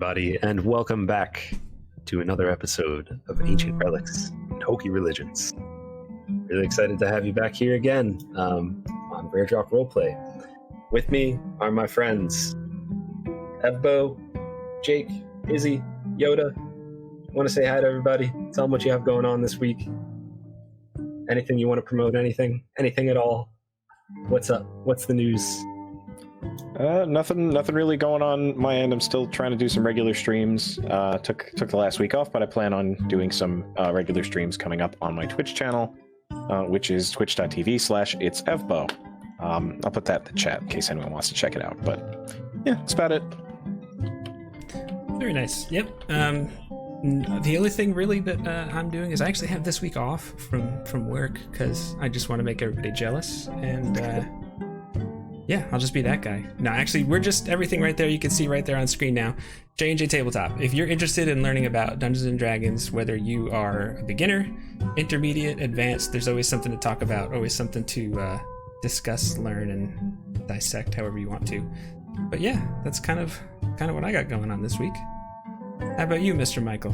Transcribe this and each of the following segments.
everybody, and welcome back to another episode of Ancient Relics and Hokey Religions. Really excited to have you back here again on Rare Drop Roleplay. With me are my friends Expo, Jake, Izzee, Yoda. Want to say hi to everybody? Tell them what you have going on this week. Anything you want to promote? Anything at all? What's up? What's the news? Nothing really going on my end. I'm still trying to do some regular streams. Took the last week off, but I plan on doing some regular streams coming up on my Twitch channel, which is twitch.tv/itsevbo. I'll put that in the chat in case anyone wants to check it out. But yeah, that's about it. Very nice. Yep. The only thing really that I'm doing is I actually have this week off from work because I just want to make everybody jealous, and yeah, I'll just be that guy. No, actually, we're just everything right there. You can see right there on screen now. JnJ Tabletop. If you're interested in learning about Dungeons and Dragons, whether you are a beginner, intermediate, advanced, there's always something to talk about, always something to discuss, learn, and dissect however you want to. But yeah, that's kind of what I got going on this week. How about you, Mr. Michael?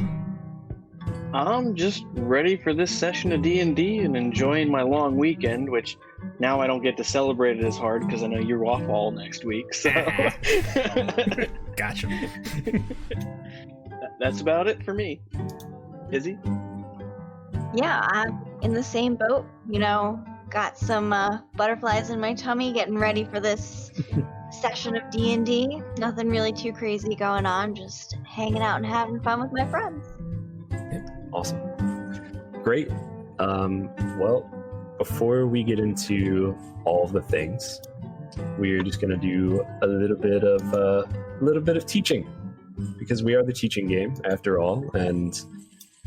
I'm just ready for this session of D&D and enjoying my long weekend, which now I don't get to celebrate it as hard because I know you're off all next week. So Gotcha. That's about it for me. Izzee? Yeah, I'm in the same boat. You know, got some butterflies in my tummy, getting ready for this session of D&D. Nothing really too crazy going on, just hanging out and having fun with my friends. Awesome. Great. Well, before we get into all of the things, we're just going to do a little bit of teaching, because we are the teaching game after all. And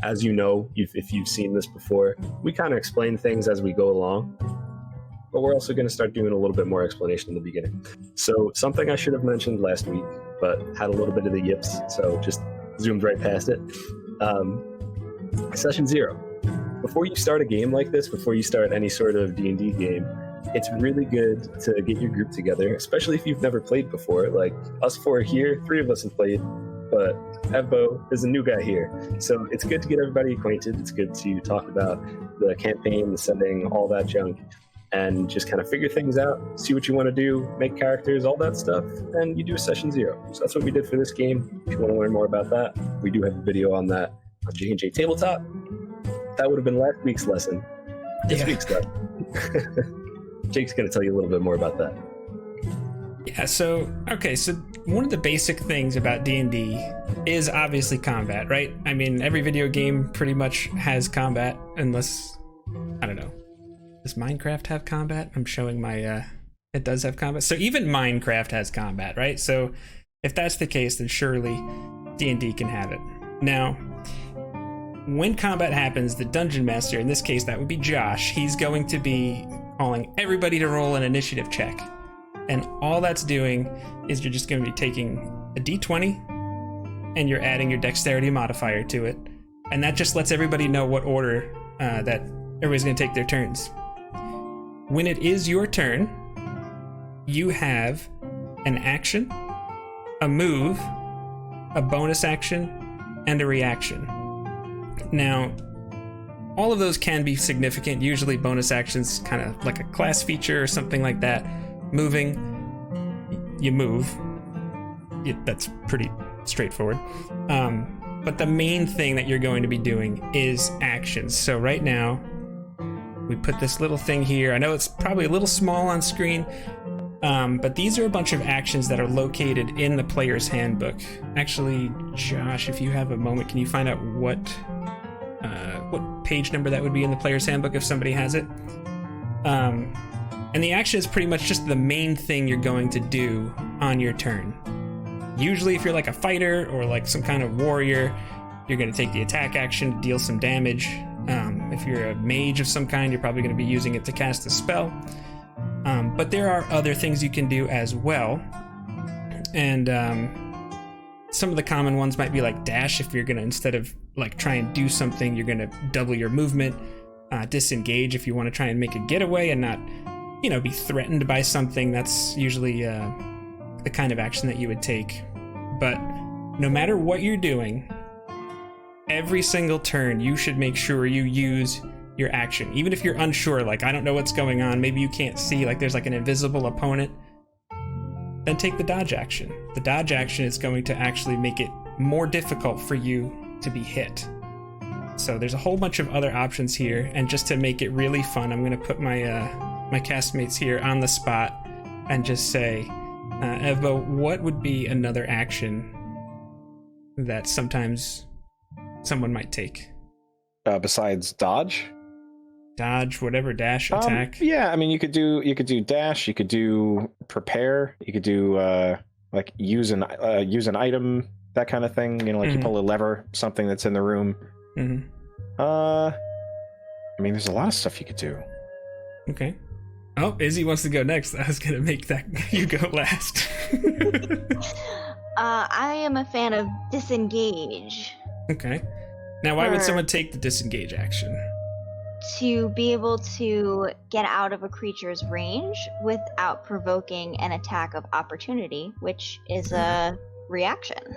as you know, if you've seen this before, we kind of explain things as we go along, but we're also going to start doing a little bit more explanation in the beginning. So something I should have mentioned last week, but had a little bit of the yips, so just zoomed right past it. Session 0. Before you start a game like this, before you start any sort of D&D game, it's really good to get your group together, especially if you've never played before. Like us four here, 3 of us have played, but Expo is a new guy here. So it's good to get everybody acquainted. It's good to talk about the campaign, the setting, all that junk, and just kind of figure things out, see what you want to do, make characters, all that stuff, and you do a session 0. So that's what we did for this game. If you want to learn more about that, we do have a video on that on JnJ Tabletop. That would have been last week's lesson. This week's lesson. Jake's going to tell you a little bit more about that. Yeah, so one of the basic things about D&D is obviously combat, right? I mean, every video game pretty much has combat, unless, I don't know. Does Minecraft have combat? I'm showing my, it does have combat. So even Minecraft has combat, right? So if that's the case, then surely D&D can have it. Now, when combat happens, the dungeon master, in this case that would be Josh, he's going to be calling everybody to roll an initiative check. And all that's doing is you're just going to be taking a d20 and you're adding your dexterity modifier to it. And that just lets everybody know what order that everybody's going to take their turns. When it is your turn, you have an action, a move, a bonus action, and a reaction. Now, all of those can be significant. Usually bonus actions kind of like a class feature or something like that. Moving, you move. That's pretty straightforward. But the main thing that you're going to be doing is actions. So right now, we put this little thing here. I know it's probably a little small on screen, but these are a bunch of actions that are located in the player's handbook. Actually, Josh, if you have a moment, can you find out what page number that would be in the player's handbook if somebody has it? And the action is pretty much just the main thing you're going to do on your turn. Usually if you're like a fighter or like some kind of warrior, you're going to take the attack action to deal some damage. If you're a mage of some kind, you're probably going to be using it to cast a spell. But there are other things you can do as well. And some of the common ones might be like dash. If you're going to, instead of like try and do something, you're going to double your movement. Disengage if you want to try and make a getaway and not, be threatened by something. That's usually the kind of action that you would take. But no matter what you're doing, every single turn you should make sure you use your action. Even if you're unsure, like, I don't know what's going on, maybe you can't see, like there's like an invisible opponent, then take the dodge action. The dodge action is going to actually make it more difficult for you to be hit. So there's a whole bunch of other options here, and just to make it really fun, I'm going to put my my castmates here on the spot and just say, Evbo, what would be another action that sometimes someone might take? Besides dodge? Dodge, whatever, dash, attack. Yeah, I mean, you could do dash, you could do prepare, you could do like use an item, that kind of thing. You know, like you pull a lever, something that's in the room. I mean, there's a lot of stuff you could do. Okay. Oh, Izzee wants to go next. I was gonna make that you go last. I am a fan of disengage. Okay. Now, why would someone take the disengage action? To be able to get out of a creature's range without provoking an attack of opportunity, which is a reaction.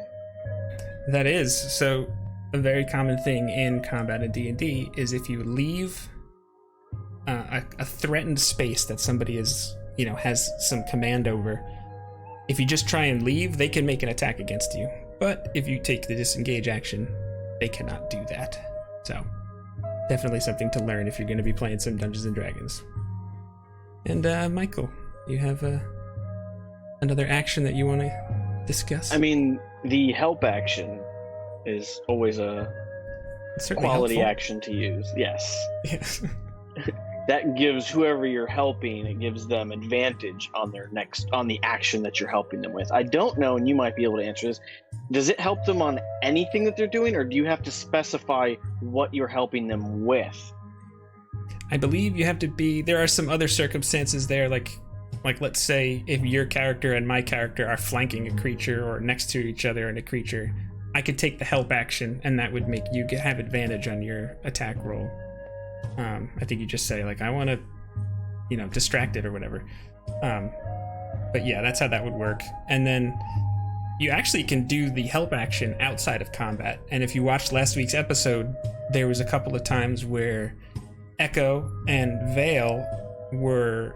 That is. So a very common thing in combat in D&D is if you leave a threatened space that somebody is, you know, has some command over, if you just try and leave, they can make an attack against you. But if you take the disengage action, they cannot do that. So definitely something to learn if you're going to be playing some Dungeons and Dragons. And Michael, you have another action that you want to discuss? I mean, the help action is always a quality helpful action to use. Yes. Yes. That gives whoever you're helping, it gives them advantage on the action that you're helping them with. I don't know, and you might be able to answer this. Does it help them on anything that they're doing, or do you have to specify what you're helping them with? I believe you have to be. There are some other circumstances there, like let's say if your character and my character are flanking a creature or next to each other in a creature, I could take the help action, and that would make you have advantage on your attack roll. I think you just say, like, I want to, you know, distract it or whatever. But yeah, that's how that would work. And then you actually can do the help action outside of combat. And if you watched last week's episode, there was a couple of times where Echo and Vale were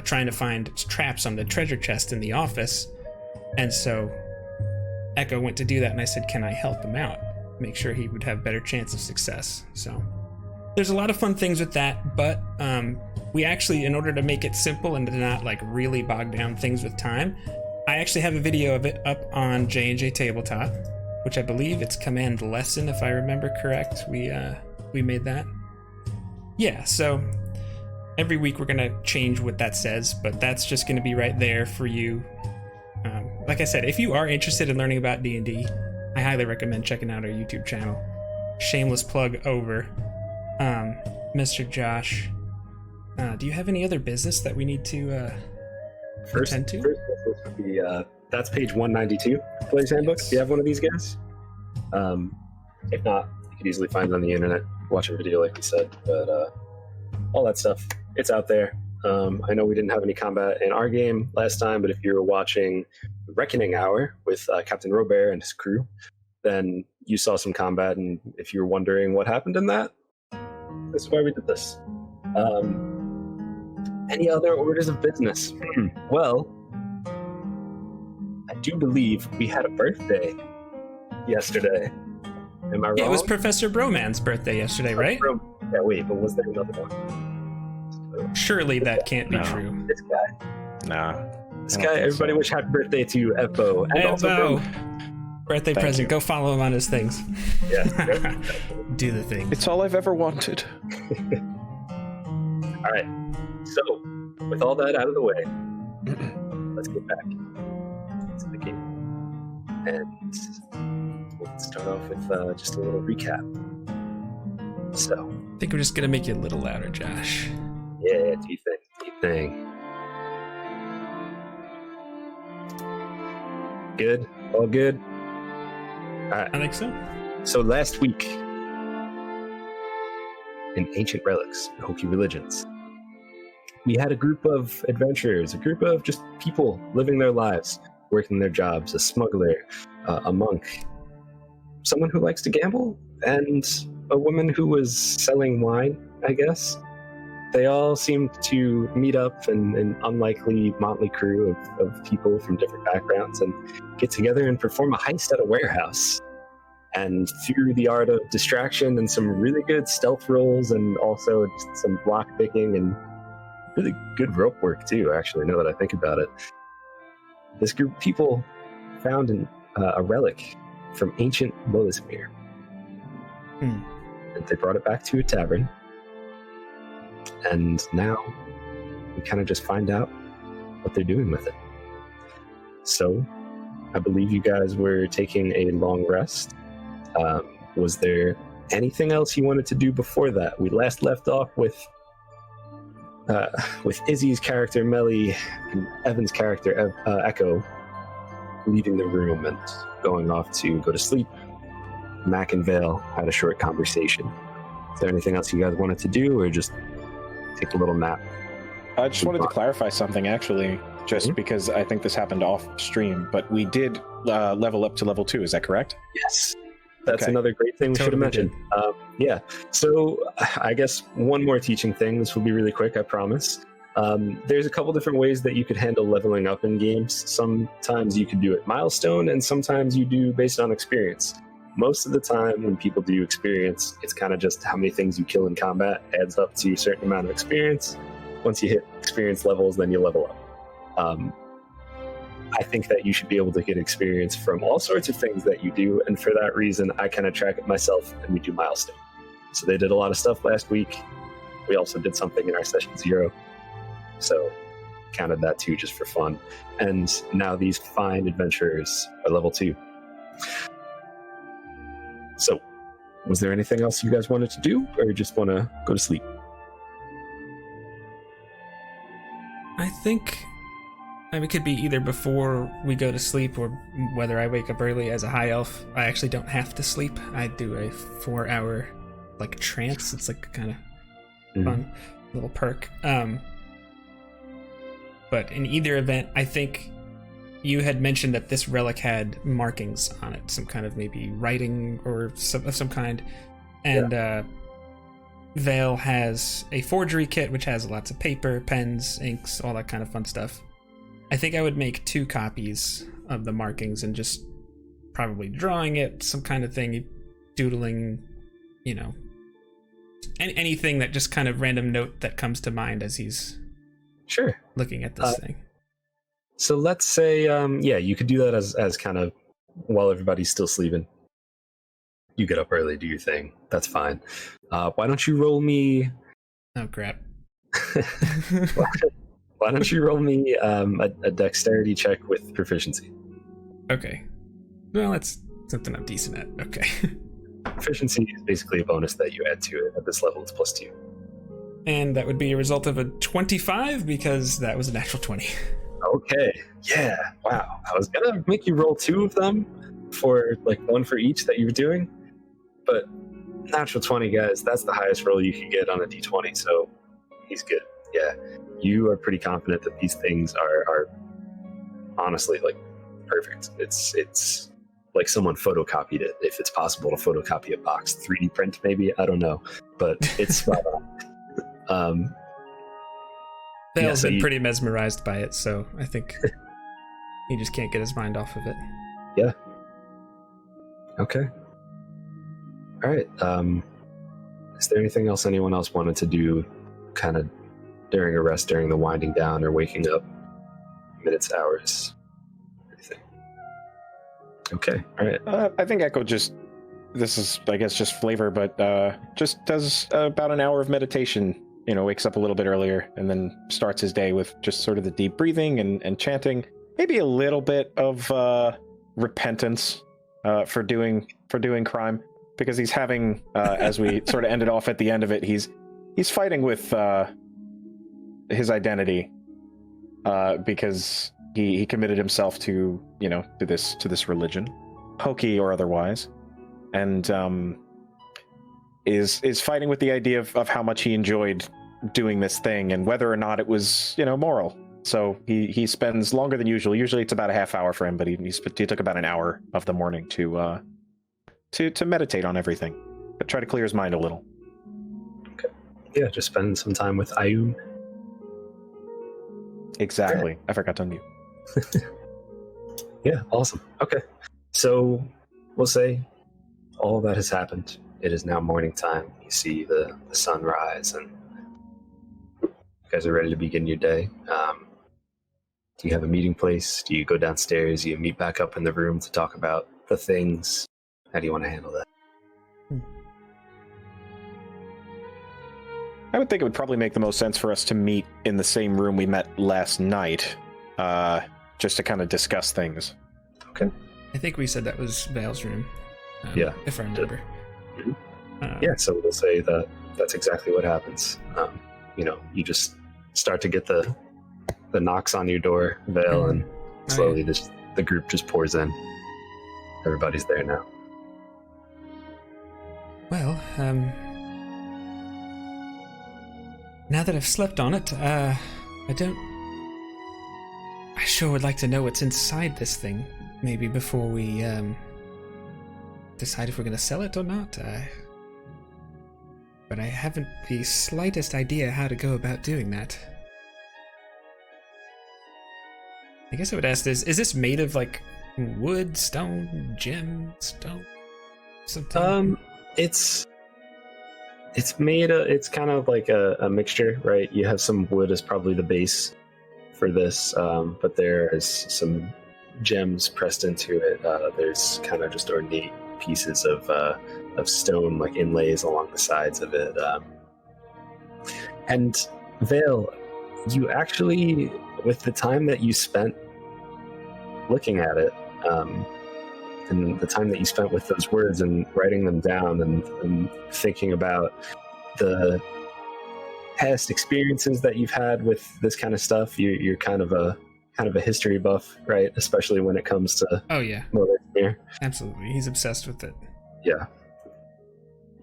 trying to find traps on the treasure chest in the office. And so Echo went to do that, and I said, can I help him out? Make sure he would have better chance of success. So there's a lot of fun things with that, but we actually, in order to make it simple and to not like really bog down things with time, I actually have a video of it up on JnJ Tabletop, which I believe it's command lesson, if I remember correct. We made that. Yeah, so every week we're gonna change what that says, but that's just gonna be right there for you. Like I said, if you are interested in learning about D&D, I highly recommend checking out our YouTube channel. Shameless plug over. Mr. Josh, do you have any other business that we need to attend to? First business would be that's page 192, Player's Handbook. Yes. Do you have one of these guys? If not, you could easily find it on the internet, watch a video like we said. But all that stuff, it's out there. I know we didn't have any combat in our game last time, but if you were watching Reckoning Hour with Captain Robert and his crew, then you saw some combat, and if you're wondering what happened in that, this is why we did this. Any other orders of business? Well, I do believe we had a birthday yesterday. Am I wrong? Yeah, it was Professor Broman's birthday yesterday, right? Yeah, wait, but was there another one? Surely that can't be true. This guy. Nah. This guy, everybody wish happy birthday to Evbo. And also Evbo! Bro. Birthday present. Go follow him on his things. Yeah. Do the thing. It's all I've ever wanted. All right. So, with all that out of the way, let's get back to the game. And we'll start off with just a little recap. So, I think we're just going to make you a little louder, Josh. yeah, do you think? Good? All good? All right. I think so. So last week, in Ancient Relics, Hokey Religions, we had a group of adventurers, a group of just people living their lives working their jobs, a smuggler, a monk, someone who likes to gamble, and a woman who was selling wine, I guess. They all seemed to meet up in an unlikely motley crew of people from different backgrounds and get together and perform a heist at a warehouse. And through the art of distraction and some really good stealth rolls and also just some block picking and really good rope work too, actually, now that I think about it, this group of people found a relic from ancient Lilithmere. And they brought it back to a tavern. And now we kind of just find out what they're doing with it. So I believe you guys were taking a long rest. Was there anything else you wanted to do before that? We last left off with Izzy's character Melly and Evan's character Echo leaving the room and going off to go to sleep. Mac and Vale had a short conversation. Is there anything else you guys wanted to do, or just take a little nap? I just wanted to clarify something, actually, just because I think this happened off stream, but we did level up to level 2, is that correct? Yes. That's Okay. another great thing we should have mentioned. Yeah. So I guess one more teaching thing. This will be really quick, I promise. There's a couple different ways that you could handle leveling up in games. Sometimes you could do it milestone, and sometimes you do based on experience. Most of the time when people do experience, it's kind of just how many things you kill in combat adds up to a certain amount of experience. Once you hit experience levels, then you level up. I think that you should be able to get experience from all sorts of things that you do, and for that reason, I kind of track it myself, and we do milestone. So they did a lot of stuff last week. We also did something in our session 0, so counted that too, just for fun. And now these fine adventurers are level 2. So, was there anything else you guys wanted to do, or just want to go to sleep? I think it could be either before we go to sleep or whether I wake up early. As a high elf, I actually don't have to sleep. I do a 4-hour like trance. It's like kind of fun little perk. But in either event, I think you had mentioned that this relic had markings on it, some kind of maybe writing or of some kind. And Vale has a forgery kit, which has lots of paper, pens, inks, all that kind of fun stuff. I think I would make 2 copies of the markings and just probably drawing it, some kind of thing, doodling, anything that just kind of random note that comes to mind as he's looking at this thing. So let's say, you could do that as kind of while everybody's still sleeping. You get up early, do your thing. That's fine. Why don't you roll me... Oh, crap. Why don't you roll me a dexterity check with proficiency? Okay. Well, that's something I'm decent at. Okay. Proficiency is basically a bonus that you add to it. At this level, it's +2. And that would be a result of a 25 because that was a natural 20. Okay. Yeah. Wow. I was gonna make you roll 2 of them for like 1 for each that you were doing, but natural 20, guys. That's the highest roll you can get on a d20. So he's good. Yeah. You are pretty confident that these things are honestly like perfect. It's like someone photocopied it, if it's possible to photocopy a box. 3D print maybe, I don't know, but it's spot on. Vale's been pretty mesmerized by it, so I think he just can't get his mind off of it. Yeah. Okay. All right. Is there anything else anyone else wanted to do kind of during a rest, during the winding down or waking up? Minutes, hours, anything? Okay. All right. I think Echo this is, I guess, just flavor, but just does about an hour of meditation. Wakes up a little bit earlier and then starts his day with just sort of the deep breathing and chanting. Maybe a little bit of repentance for doing crime, because he's having, as we sort of ended off at the end of it, he's fighting with his identity because he committed himself to this religion, Hokey or otherwise, and is fighting with the idea of how much he enjoyed doing this thing and whether or not it was moral. So he spends longer than usual. Usually it's about a half hour for him, but he took about an hour of the morning to meditate on everything, but try to clear his mind a little. Okay. Yeah, just spend some time with Ayun. Exactly. Okay. I forgot to unmute. Yeah, awesome. Okay. So we'll say all that has happened. It is now morning time. You see the sun rise, and you guys are ready to begin your day. Do you have a meeting place? Do you go downstairs? Do you meet back up in the room to talk about the things? How do you want to handle that? I would think it would probably make the most sense for us to meet in the same room we met last night, just to kind of discuss things. Okay. I think we said that was Vale's room. Yeah. If I remember. Yeah, so we'll say that that's exactly what happens. You just start to get the knocks on your door, Vale, and slowly the group just pours in. Everybody's there now. Well, now that I've slept on it, I sure would like to know what's inside this thing, maybe before we decide if we're going to sell it or not. But I haven't the slightest idea how to go about doing that. I guess I would ask this, is this made of like wood, stone, gem, stone, something? It's made it's kind of like a mixture, right? You have some wood as probably the base for this, but there is some gems pressed into it. There's kind of just ornate pieces of stone, like inlays along the sides of it. And Vale, you actually, with the time that you spent looking at it, and the time that you spent with those words and writing them down and thinking about the past experiences that you've had with this kind of stuff, you're kind of a history buff, right? Especially when it comes to Wildmount. Absolutely, he's obsessed with it. Yeah,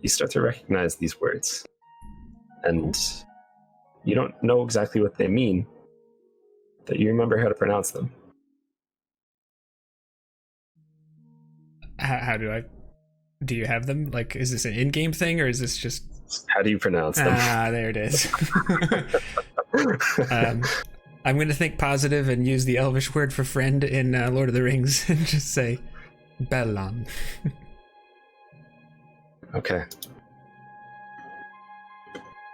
you start to recognize these words, and you don't know exactly what they mean, but you remember how to pronounce them. How do you have them? Like, is this an in-game thing, or is this just... How do you pronounce them? There it is. I'm going to think positive and use the Elvish word for friend in Lord of the Rings and just say Bellan. Okay.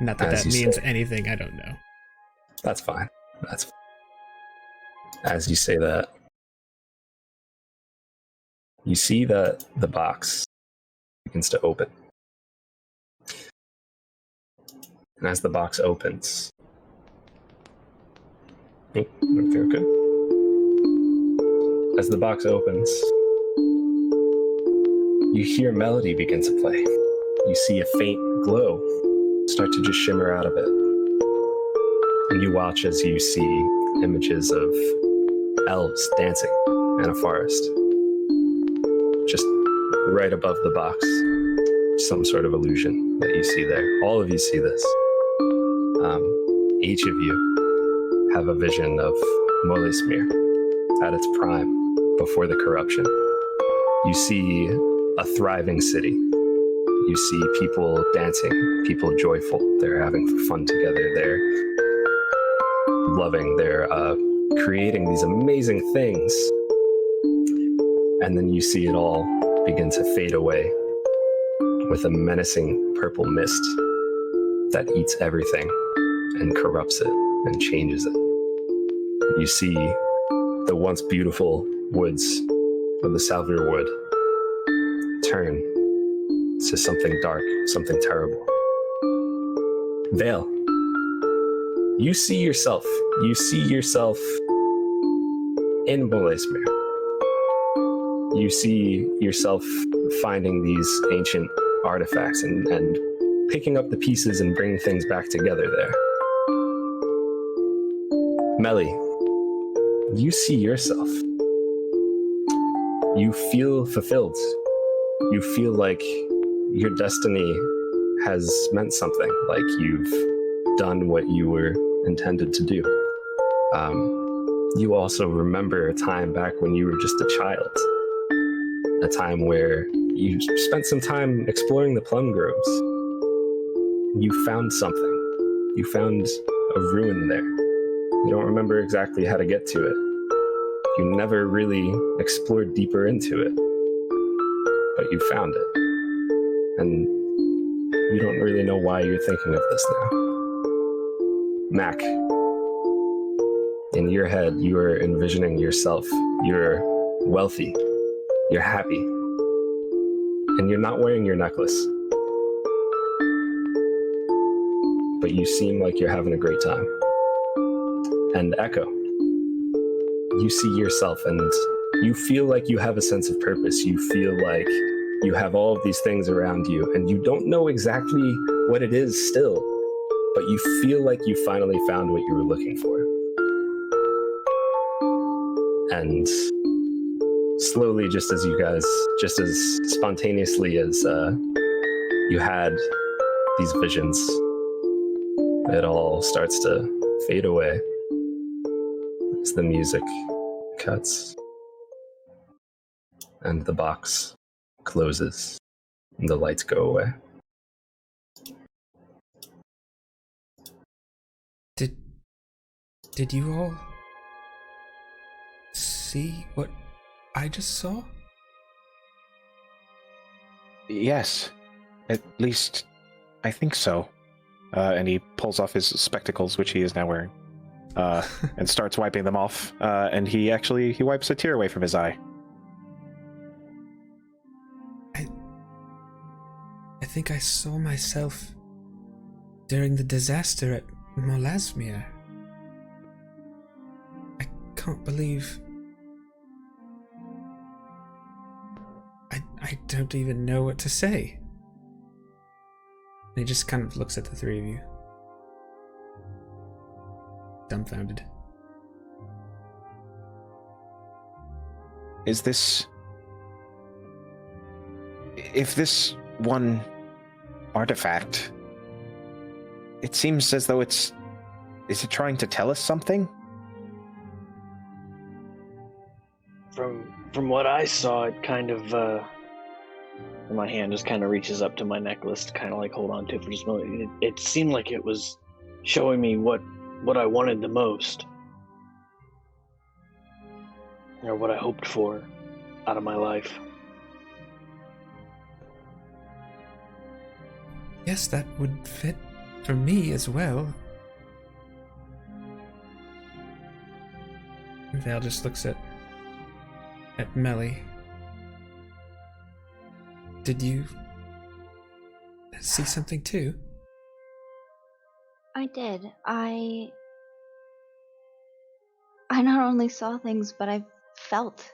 Not that means anything, I don't know. That's fine. That's fine. As you say that, you see that the box begins to open. And as the box opens... Okay. As the box opens, you hear melody begin to play. You see a faint glow start to just shimmer out of it. And you watch as you see images of elves dancing in a forest. Just right above the box. Some sort of illusion that you see there. All of you see this. Each of you have a vision of Molesmere at its prime before the corruption. You see a thriving city. You see people dancing, people joyful. They're having fun together. They're loving. They're creating these amazing things. And then you see it all begin to fade away with a menacing purple mist that eats everything and corrupts it and changes it. You see the once beautiful woods of the Salvir Wood turn to something dark, something terrible. Vale, you see yourself. You see yourself in Molesmere. You see yourself finding these ancient artifacts and picking up the pieces and bringing things back together there. Melly, you see yourself. You feel fulfilled. You feel like your destiny has meant something, like you've done what you were intended to do. you also remember a time back when you were just a child. A time where you spent some time exploring the plum groves. You found something. You found a ruin there. You don't remember exactly how to get to it. You never really explored deeper into it. But you found it. And you don't really know why you're thinking of this now. Mac, in your head, you are envisioning yourself. You're wealthy. You're happy. And you're not wearing your necklace. But you seem like you're having a great time. And Echo, you see yourself and you feel like you have a sense of purpose. You feel like you have all of these things around you and you don't know exactly what it is still, but you feel like you finally found what you were looking for. And slowly, just as spontaneously as you had these visions, it all starts to fade away as the music cuts and the box closes and the lights go away. Did you all see what I just saw? Yes. At least, I think so. And he pulls off his spectacles, which he is now wearing, and starts wiping them off. And he wipes a tear away from his eye. I think I saw myself during the disaster at Molasmia. I can't believe... I don't even know what to say. And he just kind of looks at the three of you. Dumbfounded. Is this... If this one artifact... It seems as though it's... Is it trying to tell us something? From what I saw, it kind of... my hand just kind of reaches up to my necklace to kind of like hold on to it for just a moment. It seemed like it was showing me what I wanted the most. Or what I hoped for out of my life. Yes, that would fit for me as well. Val just looks at Melly. Did you see something too? I did. I not only saw things, but I felt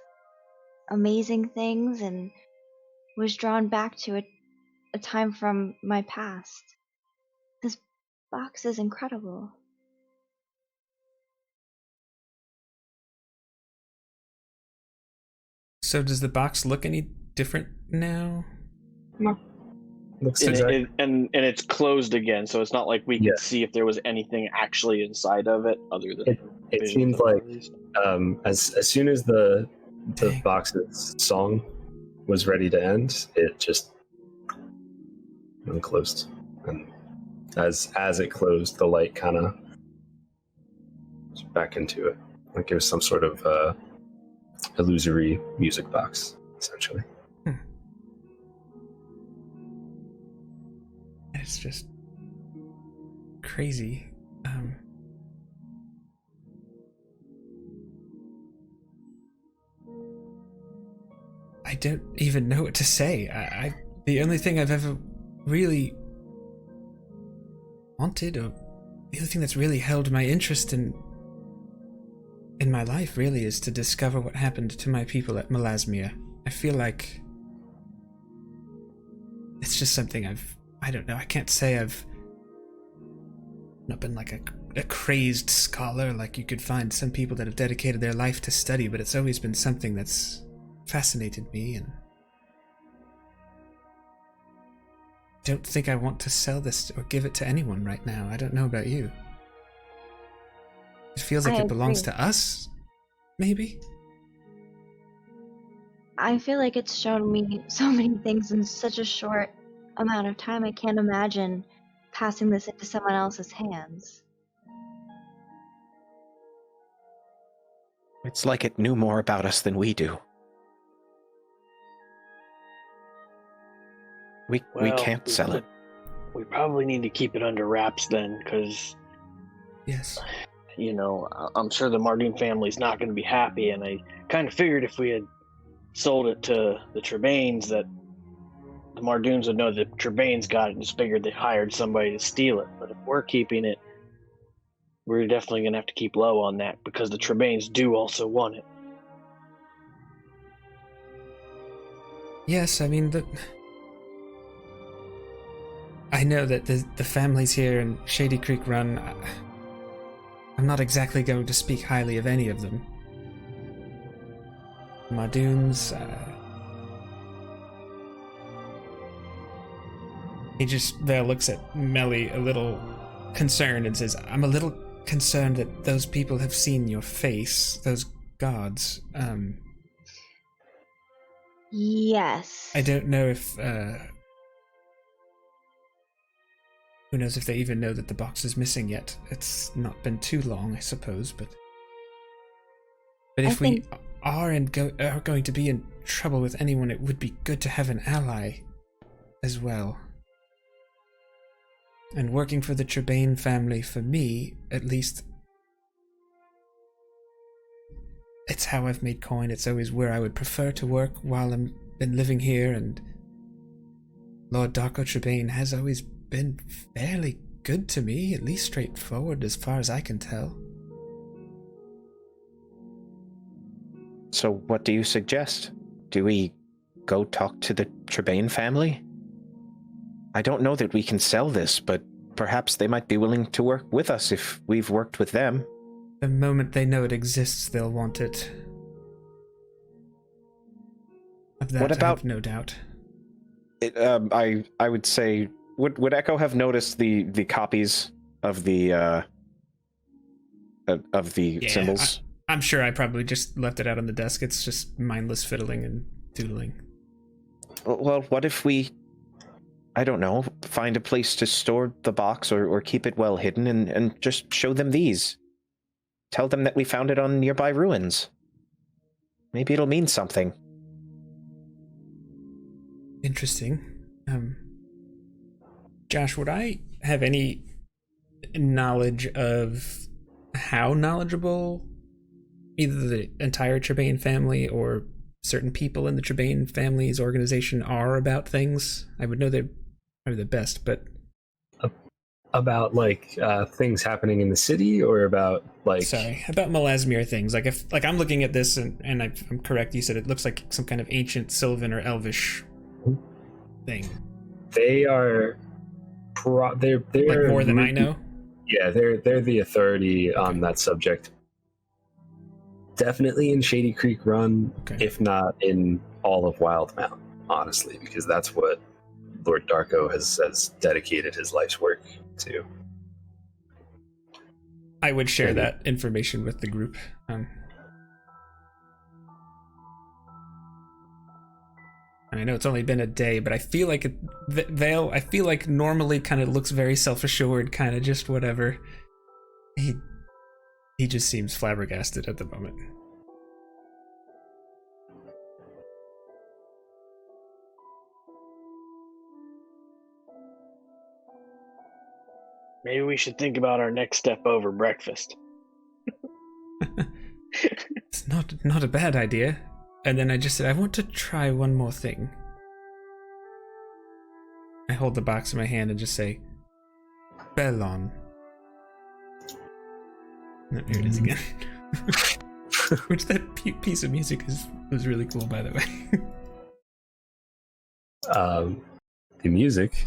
amazing things and was drawn back to a time from my past. This box is incredible. So does the box look any different now? No. Looks And, exactly. and it's closed again, so it's not like we could see if there was anything actually inside of it other than It visions seems of it, like at least. as soon as the Dang. box's song was ready to end, it just unclosed. And as it closed, the light kind of back into it, like it was some sort of illusory music box, essentially. It's just crazy. I don't even know what to say. I the only thing I've ever really wanted, or the only thing that's really held my interest in my life, really, is to discover what happened to my people at Melasmia. I feel like it's just something I don't know, I can't say I've not been like a crazed scholar like you could find some people that have dedicated their life to study, but it's always been something that's fascinated me, and don't think I want to sell this or give it to anyone right now. I don't know about you. It feels like I it belongs agree. to us, maybe? I feel like it's shown me so many things in such a short amount of time. I can't imagine passing this into someone else's hands. It's like it knew more about us than we do. We can't sell it. We probably need to keep it under wraps then, because, Yes. you know, I'm sure the Mardoon family's not going to be happy, and I kind of figured if we had sold it to the Trebanes that the Mardoons would know the Trebanes got it and just figured they hired somebody to steal it. But if we're keeping it, we're definitely going to have to keep low on that because the Trebanes do also want it. Yes, I mean, I know that the families here in Shady Creek Run, I'm not exactly going to speak highly of any of them. Mardoons, Val looks at Melly a little concerned and says, I'm a little concerned that those people have seen your face, those gods. Yes. I don't know if, who knows if they even know that the box is missing yet. It's not been too long, I suppose, but if we are going to be in trouble with anyone, it would be good to have an ally as well. And working for the Trebane family, for me, at least, it's how I've made coin. It's always where I would prefer to work while I'm been living here, and Lord Darko Trebane has always been fairly good to me, at least straightforward as far as I can tell. So what do you suggest? Do we go talk to the Trebane family? I don't know that we can sell this, but perhaps they might be willing to work with us if we've worked with them. The moment they know it exists, they'll want it. Of that, What about, I have no doubt. I would say, would Echo have noticed the copies of the symbols? I'm sure I probably just left it out on the desk. It's just mindless fiddling and doodling. Well, what if we, I don't know, find a place to store the box or keep it well hidden and just show them these? Tell them that we found it on nearby ruins. Maybe it'll mean something. Interesting. Josh, would I have any knowledge of how knowledgeable either the entire Trebane family or certain people in the Trebane family's organization are about things? I would know they're probably the best, but about like things happening in the city, or about like about Melasmir things. Like if I'm looking at this and I'm correct, you said it looks like some kind of ancient Sylvan or Elvish thing. They are they're like more than I know. Yeah, they're the authority on that subject. Definitely in Shady Creek Run, if not in all of Wildmount, honestly, because that's what Lord Darko has dedicated his life's work to. I would share that information with the group. And I know it's only been a day, but I feel like Vale, I feel like normally kind of looks very self-assured, kind of just whatever. He just seems flabbergasted at the moment. Maybe we should think about our next step over breakfast. It's not a bad idea. And then I just said, I want to try one more thing. I hold the box in my hand and just say, Bellon. No, here it is again. Which that piece of music was really cool, by the way. The music,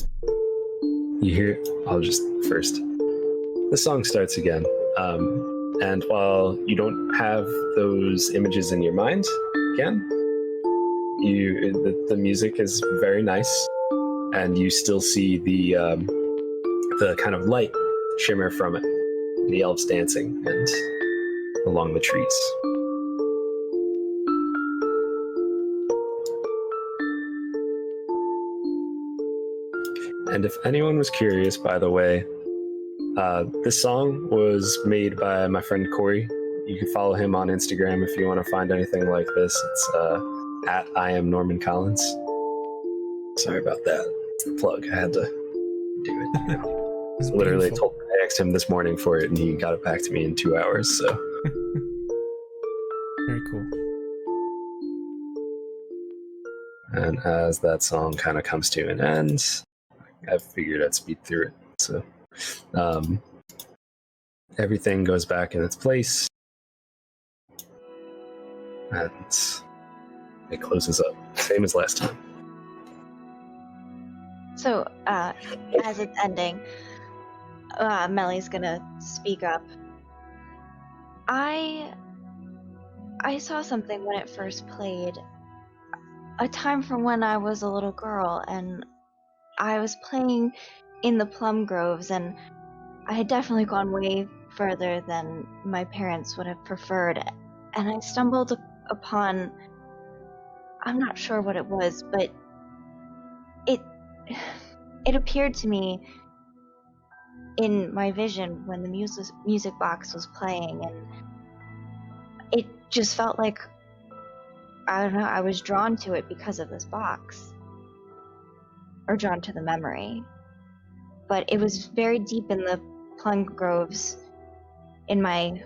you hear, I'll just first, the song starts again. And while you don't have those images in your mind again, the music is very nice, and you still see the kind of light shimmer from it, the elves dancing, and along the trees. And if anyone was curious, by the way, this song was made by my friend Corey. You can follow him on Instagram if you want to find anything like this. It's at I am Norman Collins. Sorry about that. It's the plug. I had to do it. You know. Literally I asked him this morning for it, and he got it back to me in 2 hours. So very cool. And as that song kind of comes to an end, I figured I'd speed through it. So everything goes back in its place, and it closes up, same as last time. So, as it's ending, Melly's gonna speak up. I saw something when it first played, a time from when I was a little girl, and I was playing in the plum groves, and I had definitely gone way further than my parents would have preferred, and I stumbled upon, I'm not sure what it was, but it appeared to me in my vision when the music box was playing, and it just felt like, I don't know, I was drawn to it because of this box, or drawn to the memory. But it was very deep in the plum groves in my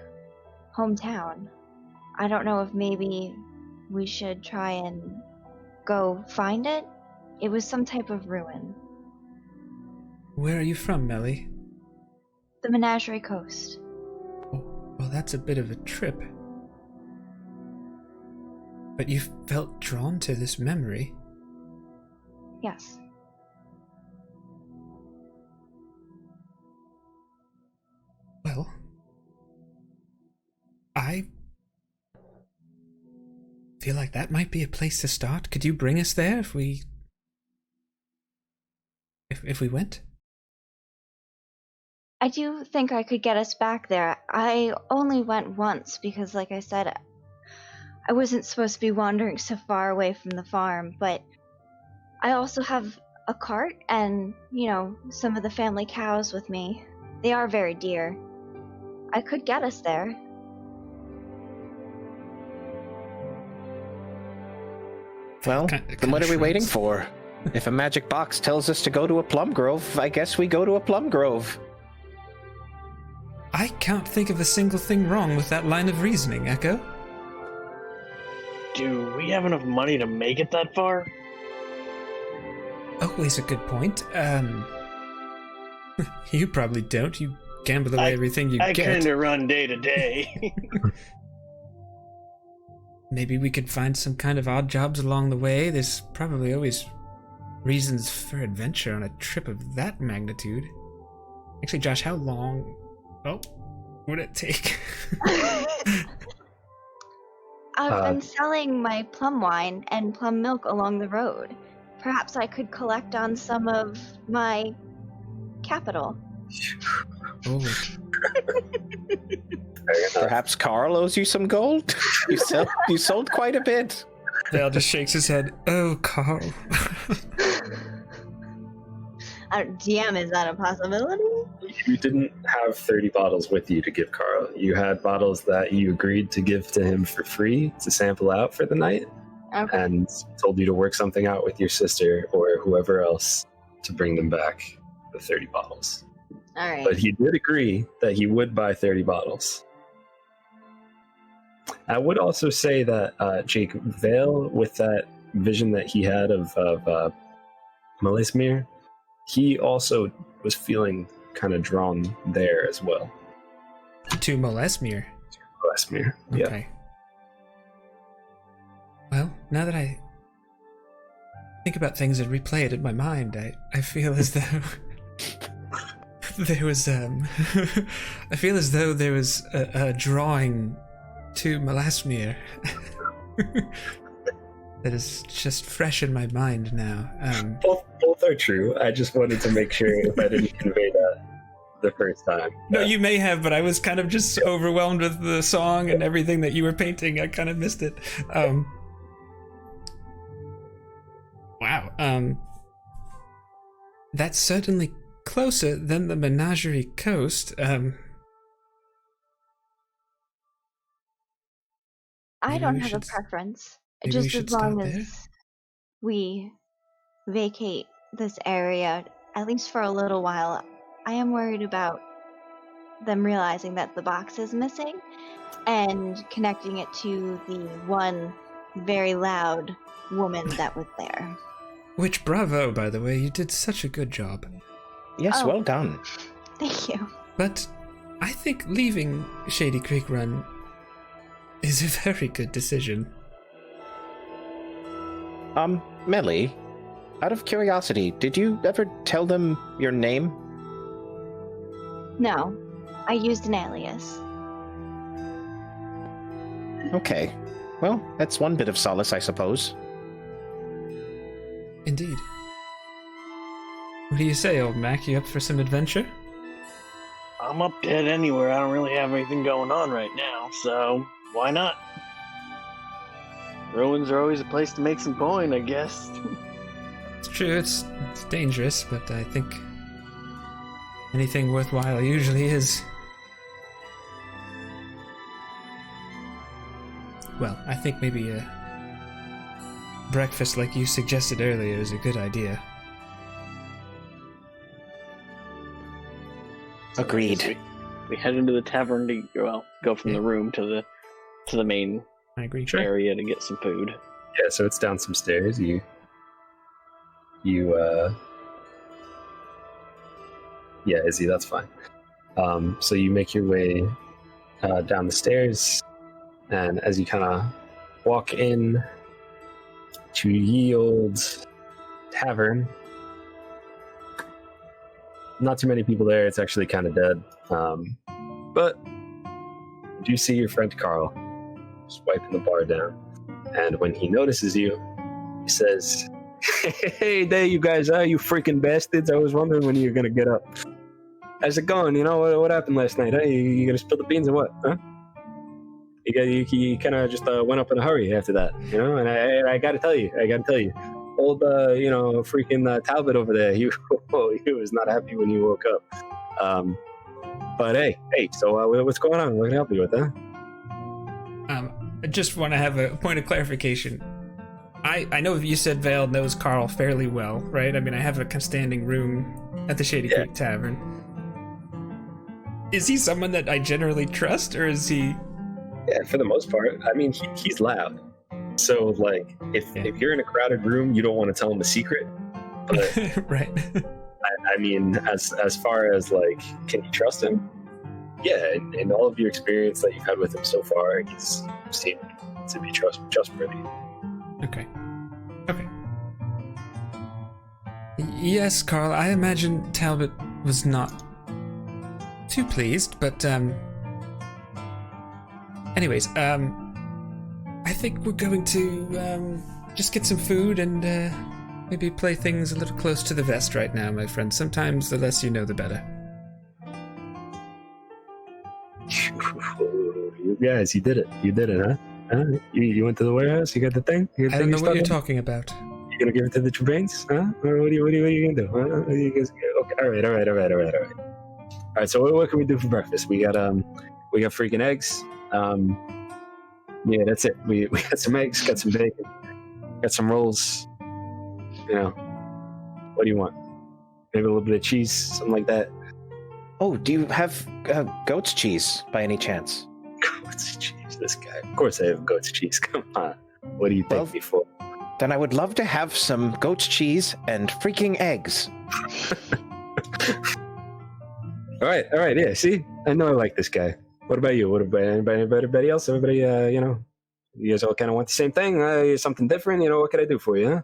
hometown. I don't know if maybe we should try and go find it. It was some type of ruin. Where are you from, Melly? The Menagerie Coast. Oh, well, that's a bit of a trip. But you felt drawn to this memory? Yes. Well, I feel like that might be a place to start. Could you bring us there if we went? I do think I could get us back there. I only went once because, like I said, I wasn't supposed to be wandering so far away from the farm, but I also have a cart and, you know, some of the family cows with me. They are very dear. I could get us there. Well, Kinda then what are we waiting shrugs. for? If a magic box tells us to go to a plum grove, I guess we go to a plum grove. I can't think of a single thing wrong with that line of reasoning, Echo. Do we have enough money to make it that far? Always a good point. You probably don't. You gamble away everything you I get. kind of run day to day. Maybe we could find some kind of odd jobs along the way. There's probably always reasons for adventure on a trip of that magnitude. Actually, Josh, how long would it take? I've been selling my plum wine and plum milk along the road. Perhaps I could collect on some of my capital. Oh, Perhaps Carl owes you some gold? You sold quite a bit. Dale just shakes his head. Oh, Carl. DM, is that a possibility? You didn't have 30 bottles with you to give Carl. You had bottles that you agreed to give to him for free to sample out for the night, Okay. and told you to work something out with your sister or whoever else to bring them back the 30 bottles. All right. But he did agree that he would buy 30 bottles. I would also say that Jake Vale, with that vision that he had of Melismere, he also was feeling kind of drawn there as well. To Melismere. Melismere, yeah. Okay. Well, now that I think about things and replay it in my mind, I feel as though there was I feel as though there was a drawing to Melismere that is just fresh in my mind now. Both are true. I just wanted to make sure if I didn't convey that. the first time. No, you may have, but I was kind of just overwhelmed with the song and everything that you were painting. I kind of missed it. Wow. That's certainly closer than the Menagerie Coast. I Maybe don't we have a should- preference. maybe we Just should as long stop there. as we vacate this area, at least for a little while. I am worried about them realizing that the box is missing and connecting it to the one very loud woman that was there. Which, bravo, by the way, you did such a good job. Yes, Oh. well done. Thank you. But I think leaving Shady Creek Run is a very good decision. Melly, out of curiosity, did you ever tell them your name? No, I used an alias. Okay. Well, that's one bit of solace, I suppose. Indeed. What do you say, old Mac? You up for some adventure? I'm up dead anywhere. I don't really have anything going on right now, so why not? Ruins are always a place to make some coin, I guess. It's true, it's dangerous, but I think anything worthwhile usually is. Well, I think maybe a breakfast like you suggested earlier is a good idea. Agreed. We head into the tavern to go from the room to the main I agree. area to get some food. Yeah, so it's down some stairs. Yeah, Izzee, that's fine. So you make your way down the stairs, and as you kind of walk in to ye old tavern, not too many people there. It's actually kind of dead. But you do see your friend Carl just wiping the bar down. And when he notices you, he says, "Hey, there you guys are, you freaking bastards. I was wondering when you were going to get up. How's it going? You know, what happened last night? Huh? You going to spill the beans or what? Huh? You kind of just went up in a hurry after that, you know? And I got to tell you, old, freaking Talbot over there, he was not happy when you woke up. But hey, so what's going on? What can I help you with, huh? I just want to have a point of clarification. I know you said Vale knows Carl fairly well, right? I mean, I have a standing room at the Shady Creek Tavern. Is he someone that I generally trust, or is he... Yeah, for the most part. I mean, he's loud. So, like, if you're in a crowded room, you don't want to tell him a secret. But, right. I mean, as far as, like, can you trust him? Yeah, in all of your experience that you've had with him so far, he's seemed to be trustworthy. Okay. Yes, Carl, I imagine Talbot was not too pleased, but, anyways, I think we're going to, just get some food and, maybe play things a little close to the vest right now, my friend. Sometimes the less you know, the better. You guys, you did it, huh? You went to the warehouse, you got the thing? I don't know what you're talking about. You gonna give it to the Trebains, huh? Or what are you gonna do? What are you guys, okay, all right. All right, so what can we do for breakfast? We got freaking eggs. Yeah, that's it. We got some eggs, got some bacon, got some rolls. You know, what do you want? Maybe a little bit of cheese, something like that. Oh, do you have goat's cheese by any chance? Goat's cheese, this guy. Of course I have goat's cheese. Come on. What do you take me for? Then I would love to have some goat's cheese and freaking eggs. All right. Yeah, see? I know I like this guy. What about you? What about anybody else? Everybody, you guys all kind of want the same thing? Something different? What can I do for you, huh?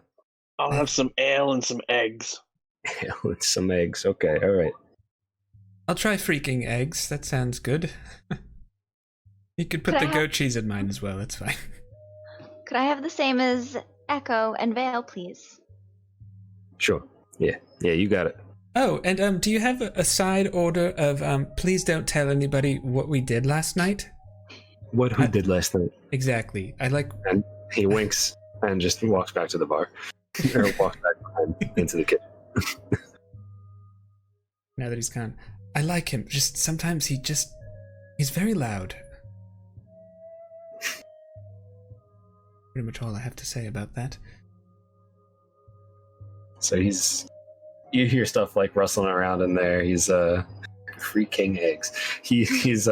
I'll have some ale and some eggs. Ale and some eggs. Okay, all right. I'll try freaking eggs. That sounds good. You could put the goat cheese in mine as well. That's fine. Could I have the same as Echo and Vale, please? Sure. Yeah, you got it. Oh, and do you have a side order of please don't tell anybody what we did last night? What we did last night. Exactly. I like. And he winks and just walks back to the bar. Or walks back behind into the kitchen. Now that he's gone, I like him. Just sometimes he's very loud. Pretty much all I have to say about that. So you hear stuff like rustling around in there. He's freaking eggs. He's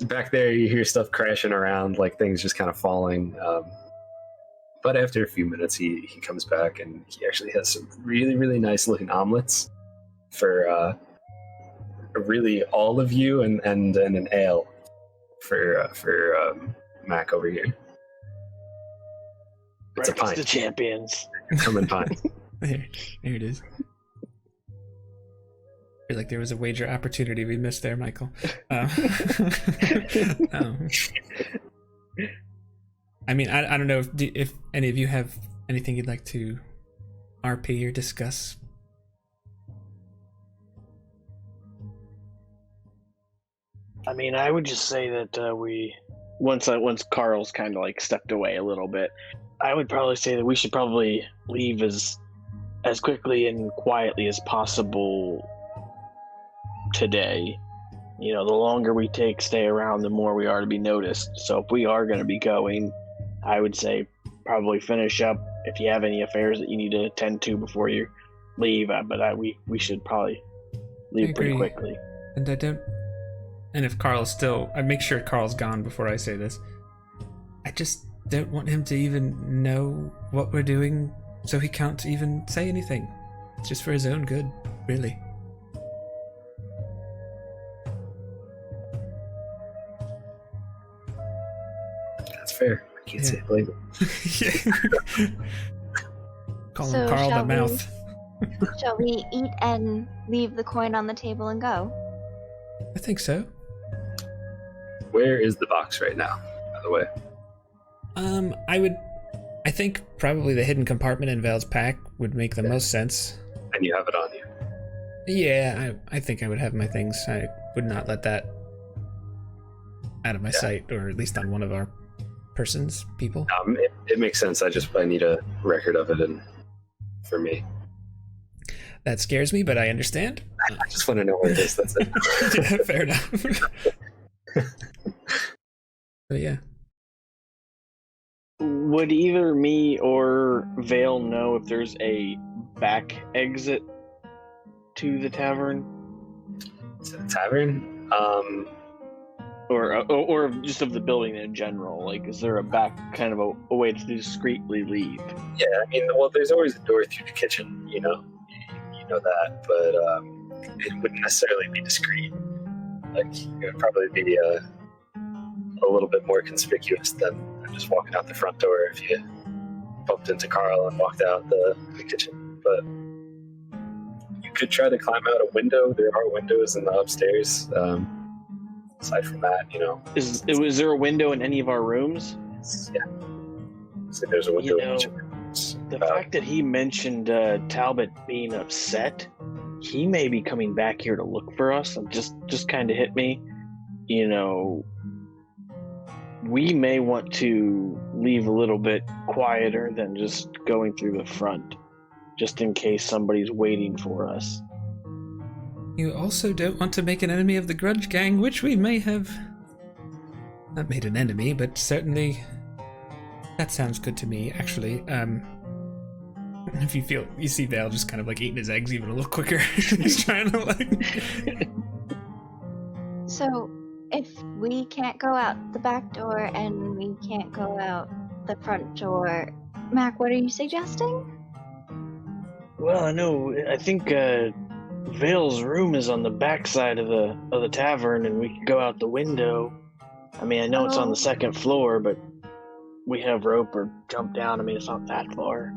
back there. You hear stuff crashing around, like things just kind of falling. But after a few minutes, he comes back and he actually has some really, really nice looking omelets for really all of you, and an ale for Mac over here. It's a pint. The champions. Come in pint. There it is. I feel like there was a wager opportunity we missed there, Michael. I mean, I don't know if any of you have anything you'd like to RP or discuss. I mean, I would just say that we once Carl's kind of like stepped away a little bit, I would probably say that we should probably leave as quickly and quietly as possible today. You know, the longer we stay around, the more we are to be noticed. So if we are going to be going, I would say probably finish up if you have any affairs that you need to attend to before you leave. But we should probably leave pretty quickly. And if Carl's still, I make sure Carl's gone before I say this. I just don't want him to even know what we're doing, so he can't even say anything. It's just for his own good, really. That's fair. I can't say blame him. Call him Carl the Mouth. Shall we eat and leave the coin on the table and go? I think so. Where is the box right now, by the way? I think probably the hidden compartment in Val's pack would make the most sense. And you have it on you. Yeah, I think I would have my things. I would not let that out of my sight, or at least on one of our people. It makes sense. I need a record of it, and for me. That scares me, but I understand. I just want to know where it is. That's it. Yeah, fair enough. But yeah. Would either me or Vale know if there's a back exit to the tavern? To the tavern? Or just of the building in general? Like, is there a back kind of a way to discreetly leave? Yeah, I mean, well, there's always a door through the kitchen, you know that, but it wouldn't necessarily be discreet. Like, it would probably be a little bit more conspicuous than just walking out the front door if you bumped into Carl and walked out the kitchen. But you could try to climb out a window. There are windows in the upstairs. Aside from that, is there a window in any of our rooms? Yeah. So there's a window in each of the fact that he mentioned Talbot being upset, he may be coming back here to look for us, and just kind of hit me. We may want to leave a little bit quieter than just going through the front, just in case somebody's waiting for us. You also don't want to make an enemy of the Grudge Gang, which we may have not made an enemy, but certainly that sounds good to me, actually. If you see Vale just kind of like eating his eggs even a little quicker. He's trying to like... So, if we can't go out the back door and we can't go out the front door, Mac, what are you suggesting? Well, I think Vale's room is on the back side of the tavern, and we can go out the window. I mean, I know it's on the second floor, but we have rope or jump down. I mean, it's not that far.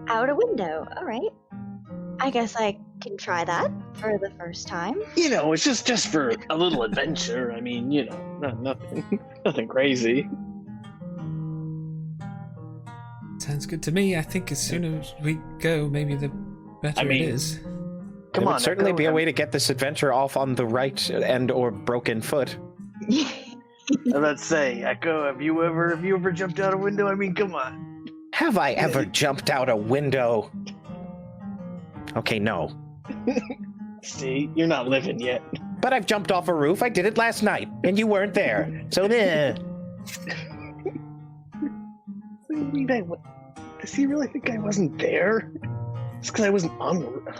Out a window, all right. I guess I can try that for the first time. It's just for a little adventure. I mean, nothing crazy. Sounds good to me. I think as soon as we go, maybe the better it is. Come There on, would certainly Echo, be a way to get this adventure off on the right and or broken foot. I'm about to say, Echo, have you ever jumped out a window? I mean, come on. Have I ever jumped out a window? Okay, no. See, you're not living yet. But I've jumped off a roof. I did it last night, and you weren't there. So there. Does he really think I wasn't there? It's because I wasn't on the roof.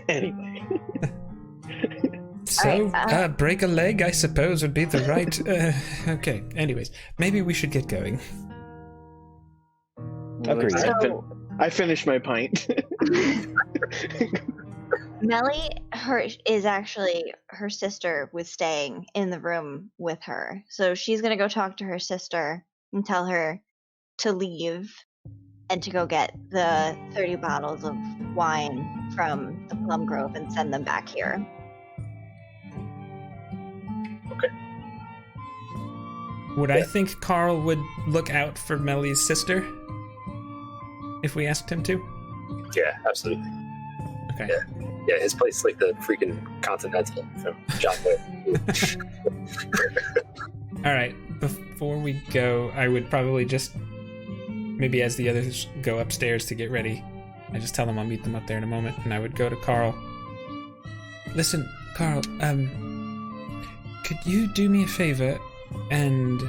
Anyway. So, break a leg, I suppose, would be the right... okay, anyways. Maybe we should get going. Agreed. I finished my pint. Melly, is actually her sister was staying in the room with her. So she's going to go talk to her sister and tell her to leave and to go get the 30 bottles of wine from the Plum Grove and send them back here. Would I think Carl would look out for Melly's sister? If we asked him to? Yeah, absolutely. Okay. Yeah, his place is like the freaking Continental from John Wick. All right. Before we go, I would probably just, maybe as the others go upstairs to get ready, I just tell them I'll meet them up there in a moment, and I would go to Carl. Listen, Carl, could you do me a favor and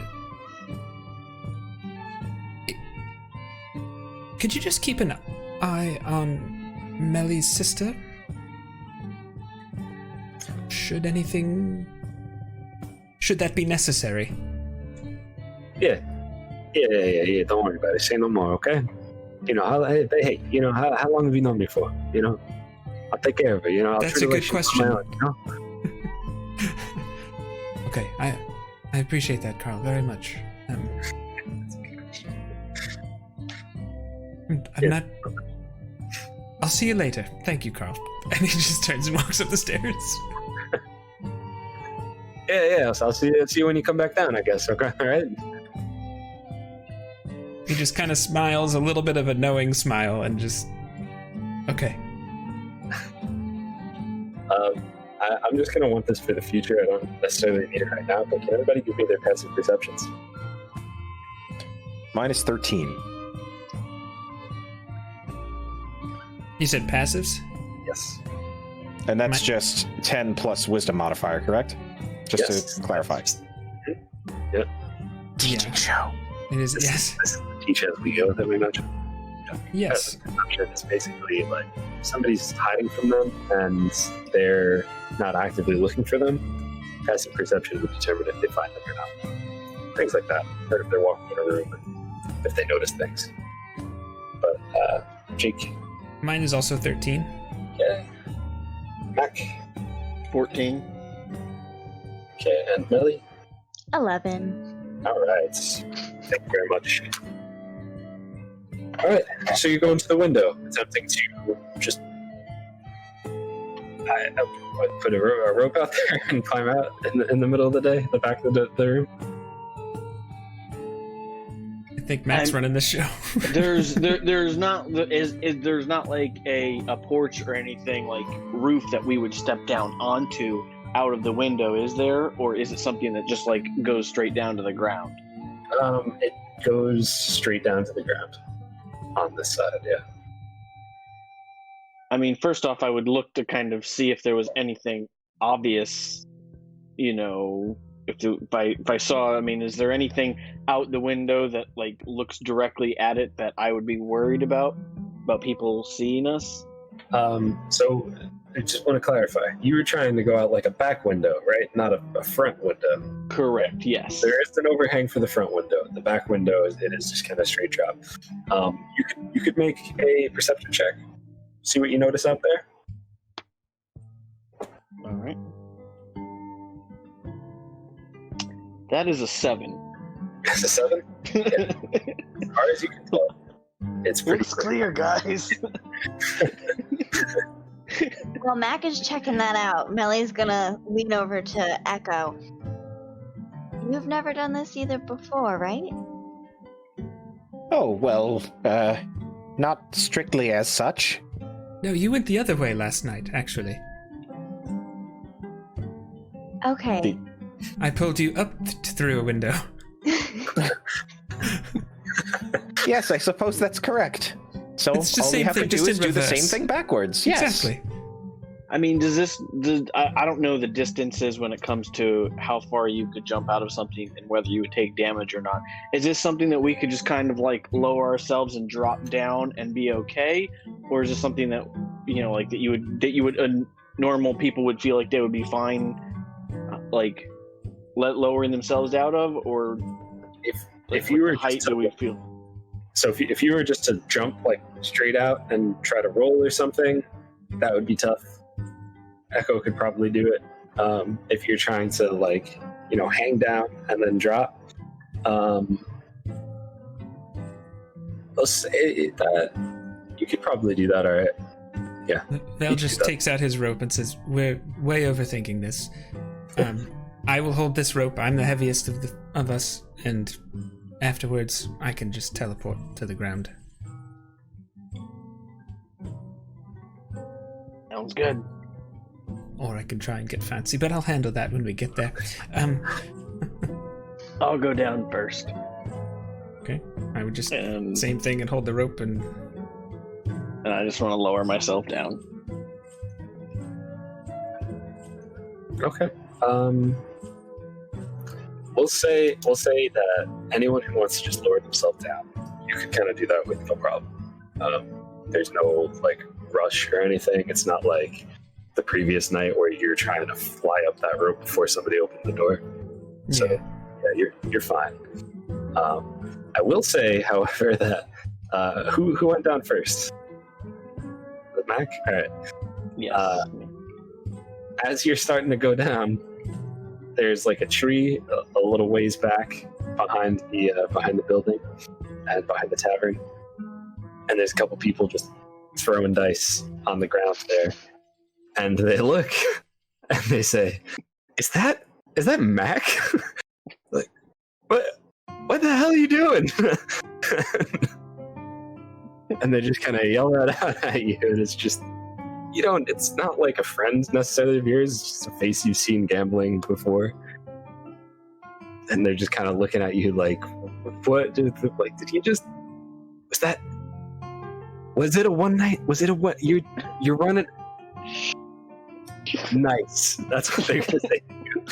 could you just keep an eye on Melly's sister? Should that be necessary? Yeah. Don't worry about it. Say no more, okay? You know, how long have you known me for? You know, I'll take care of it. You know, That's a good question. You know? Okay, I appreciate that, Carl, very much. I'm not. I'll see you later. Thank you, Carl. And he just turns and walks up the stairs. Yeah. So I'll see you when you come back down, I guess. Okay, all right. He just kind of smiles, a little bit of a knowing smile, and just okay. I'm just gonna want this for the future. I don't necessarily need it right now, but can everybody give me their passive perceptions? Mine is 13. You said passives? Yes. And that's just 10 plus wisdom modifier, correct? Just Yes. to clarify. Yep. Teaching show. It is, yes. This is the teach as we go that we mentioned. Yes. Passive perception is basically like somebody's hiding from them and they're not actively looking for them. Passive perception would determine if they find them or not. Things like that. Or if they're walking in a room and if they notice things. But Jake. Mine is also 13. Okay. Mac. 14. Okay, and Melly. 11. All right. Thank you very much. All right, so you go into the window, attempting to just put a rope out there and climb out in the middle of the day, the back of the room. I think Matt's running this show. There's not like a porch or anything like roof that we would step down onto out of the window, is there? Or is it something that just like goes straight down to the ground? It goes straight down to the ground on this side, yeah. I mean, first off, I would look to kind of see if there was anything obvious, you know, if I saw, I mean, is there anything out the window that like looks directly at it that I would be worried about people seeing us? So I just want to clarify. You were trying to go out like a back window, right? Not a front window. Correct, yes. There is an overhang for the front window. The back window is just kind of straight drop. You could make a perception check. See what you notice out there. All right. That is a 7. It's a 7? Yeah. As far as you can tell, it's pretty Looks clear, guys. While Mac is checking that out, Melly's gonna lean over to Echo. You've never done this either before, right? Oh, well, not strictly as such. No, you went the other way last night, actually. Okay. I pulled you up through a window. Yes, I suppose that's correct. So It's the all we same have thing, to just do in is do the reverse. same thing backwards. Yes. Exactly. I mean, I don't know the distances when it comes to how far you could jump out of something and whether you would take damage or not. Is this something that we could just kind of like lower ourselves and drop down and be okay, or is this something that like that you would normal people would feel like they would be fine, like lowering themselves out of, or if you were height just to, do we feel? so if you were just to jump like straight out and try to roll or something, that would be tough. Echo could probably do it. If you're trying to like hang down and then drop, let's say that you could probably do that. All right. Yeah. Val just takes out his rope and says, "We're way overthinking this. I will hold this rope. I'm the heaviest of us, and afterwards I can just teleport to the ground." Sounds good. Or I can try and get fancy, but I'll handle that when we get there. I'll go down first. Okay. I would just And same thing and hold the rope and I just want to lower myself down. Okay. We'll say that anyone who wants to just lower themselves down, you can kind of do that with no problem. There's no like rush or anything. It's not like the previous night where you're trying to fly up that rope before somebody opened the door. So yeah, you're fine. I will say, however, that who went down first? The Mac? All right. Yes. As you're starting to go down, there's like a tree a little ways back behind the building and behind the tavern, and there's a couple people just throwing dice on the ground there, and they look and they say, "Is that Mac?" Like, what the hell are you doing? And they just kind of yell that out at you, and it's just, it's not like a friend necessarily of yours, it's just a face you've seen gambling before. And they're just kind of looking at you like, what? Did he just, was it a one night? Was it a what? You're running? Nice. That's what they're going to say to you.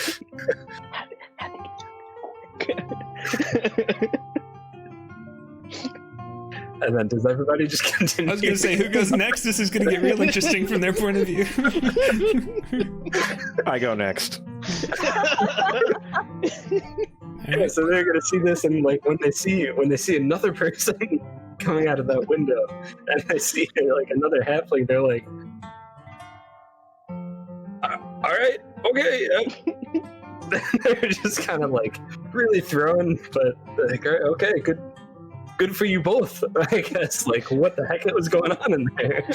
And then does everybody just continue? I was going to say, who goes next? This is going to get real interesting from their point of view. I go next. Yeah, so they're gonna see this, and like when they see another person coming out of that window, and they see like another halfling, they're like, "All right, okay." They're just kind of like really thrown, but like, okay, good for you both, I guess. Like, what the heck was going on in there?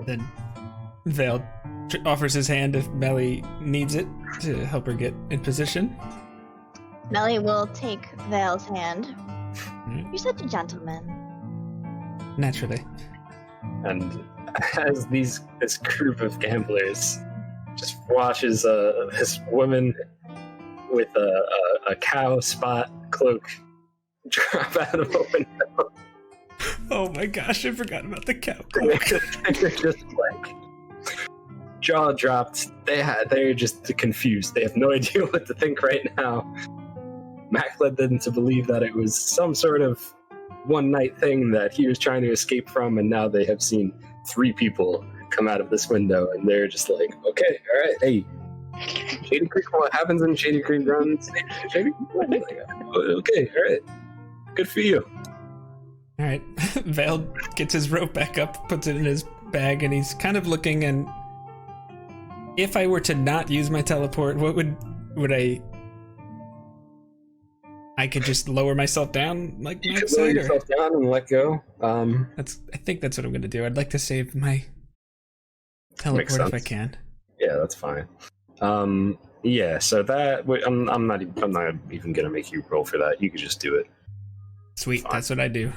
Then Vale offers his hand if Melly needs it to help her get in position. Melly will take Vale's hand. Right. You're such a gentleman. Naturally. And as this group of gamblers just watches this woman with a cow spot cloak drop out of a window. Oh my gosh, I forgot about the cow. They're just like jaw dropped. They're just confused. They have no idea what to think right now. Mac led them to believe that it was some sort of one night thing that he was trying to escape from, and now they have seen 3 people come out of this window, and they're just like, okay, all right, hey, Shady Creek, what happens in Shady Creek runs? Shady Creek, okay, all right, good for you. All right, Vale gets his rope back up, puts it in his bag, and he's kind of looking. And if I were to not use my teleport, what would I could just lower myself down, like You Max could lower said, or? yourself down and let go. I think that's what I'm gonna do. I'd like to save my teleport Makes if I sense. can. Yeah, that's fine. Yeah, so that I'm not even gonna make you roll for that. You could just do it. Sweet, Fine. that's what I do.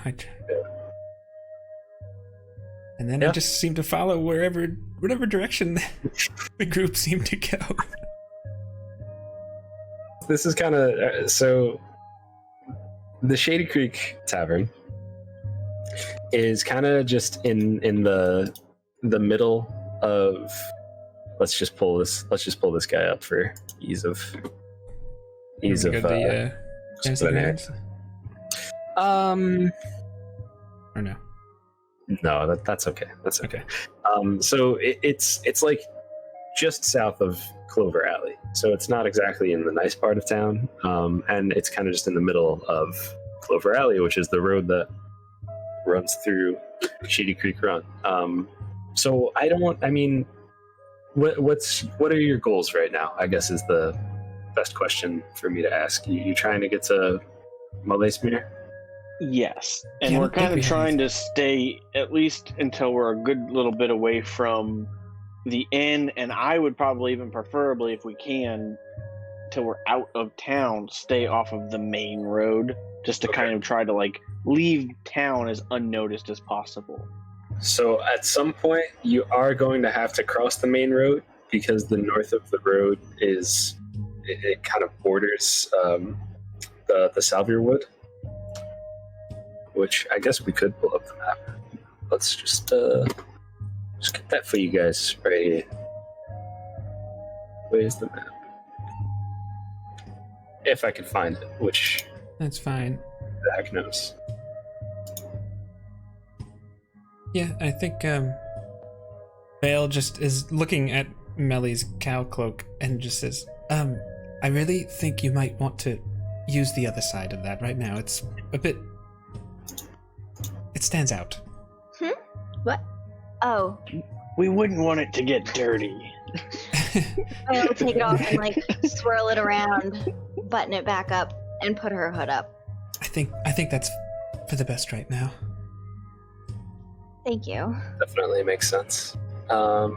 And then I just seemed to follow whatever direction the group seemed to go. This is kind of so. The Shady Creek Tavern is kind of just in the middle of. Let's just pull this guy up for ease of. The or no? No, that's okay. That's okay. So it's like just south of Clover Alley, so it's not exactly in the nice part of town, and it's kind of just in the middle of Clover Alley, which is the road that runs through Shady Creek Run. So what are your goals right now, I guess, is the best question for me to ask. You trying to get to Malesmere? Yes, and we're kind of trying to stay at least until we're a good little bit away from the inn, and I would probably even preferably, if we can, till we're out of town, stay off of the main road, just to kind of try to like leave town as unnoticed as possible. So at some point, you are going to have to cross the main road, because the north of the road is it kind of borders the Salvier Wood, which I guess we could pull up the map. Let's just get that for you guys right here. Where's the map? If I can find it, which... That's fine. The heck knows. Yeah, I think Vale just is looking at Melly's cow cloak and just says, I really think you might want to use the other side of that right now. It's a bit... It stands out. What? Oh. We wouldn't want it to get dirty. I'll take it off and like swirl it around, button it back up, and put her hood up. I think that's for the best right now. Thank you. Definitely makes sense. All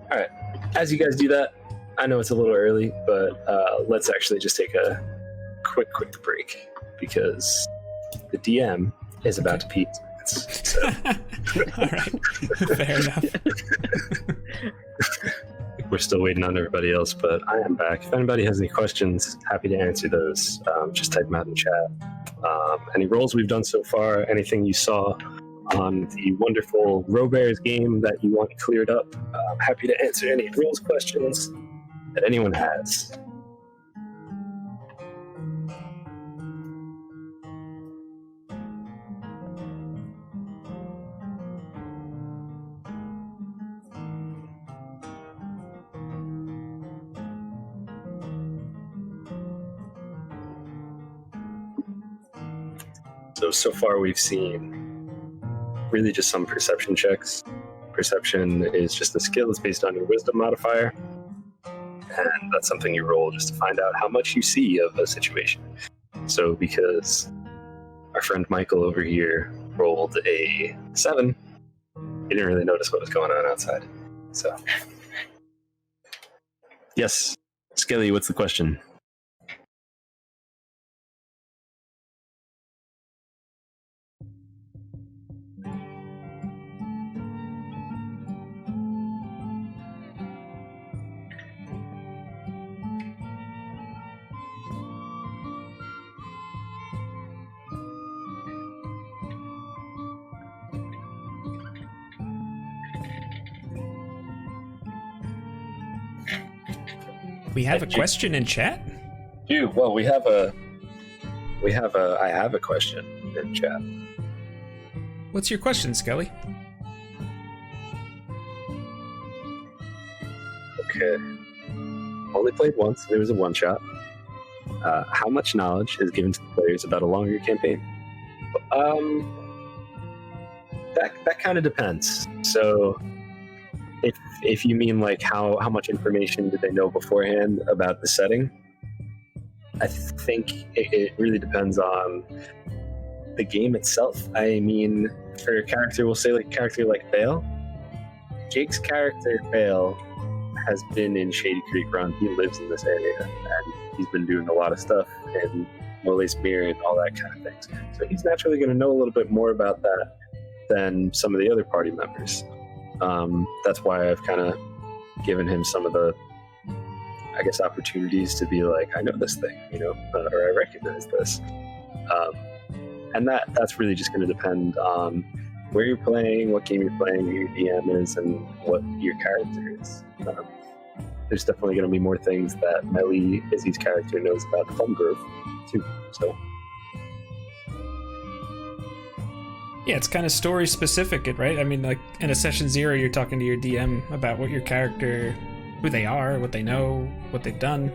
right. As you guys do that, I know it's a little early, but let's actually just take a quick break, because the DM is about to pee. So. All right. Fair enough. We're still waiting on everybody else, but I am back. If anybody has any questions, happy to answer those. Just type them out in chat. Any rolls we've done so far, anything you saw on the wonderful Robears game that you want cleared up, I'm happy to answer any rules questions that anyone has. So far we've seen really just some perception checks. Perception is just a skill that's based on your wisdom modifier, and that's something you roll just to find out how much you see of a situation. So because our friend Michael over here rolled a 7, he didn't really notice what was going on outside. So yes, Skelly, what's the question? We have a question in chat? Well, I have a question in chat. What's your question, Skelly? Okay. Only played once. It was a one-shot. How much knowledge is given to the players about a longer campaign? That kind of depends. So, if you mean like how much information did they know beforehand about the setting, I think it really depends on the game itself. I mean, for a character, we'll say like a character like Vale. Jake's character, Vale, has been in Shady Creek Run. He lives in this area, and he's been doing a lot of stuff in Malesmere and all that kind of things. So he's naturally going to know a little bit more about that than some of the other party members. That's why I've kind of given him some of the, I guess, opportunities to be like, I know this thing, or I recognize this. And that's really just going to depend on where you're playing, what game you're playing, who your DM is, and what your character is. There's definitely going to be more things that Melly, Izzy's character, knows about the Plum Grove, too. So. Yeah, it's kind of story specific, right? I mean, like in a session 0, you're talking to your DM about what your character, who they are, what they know, what they've done.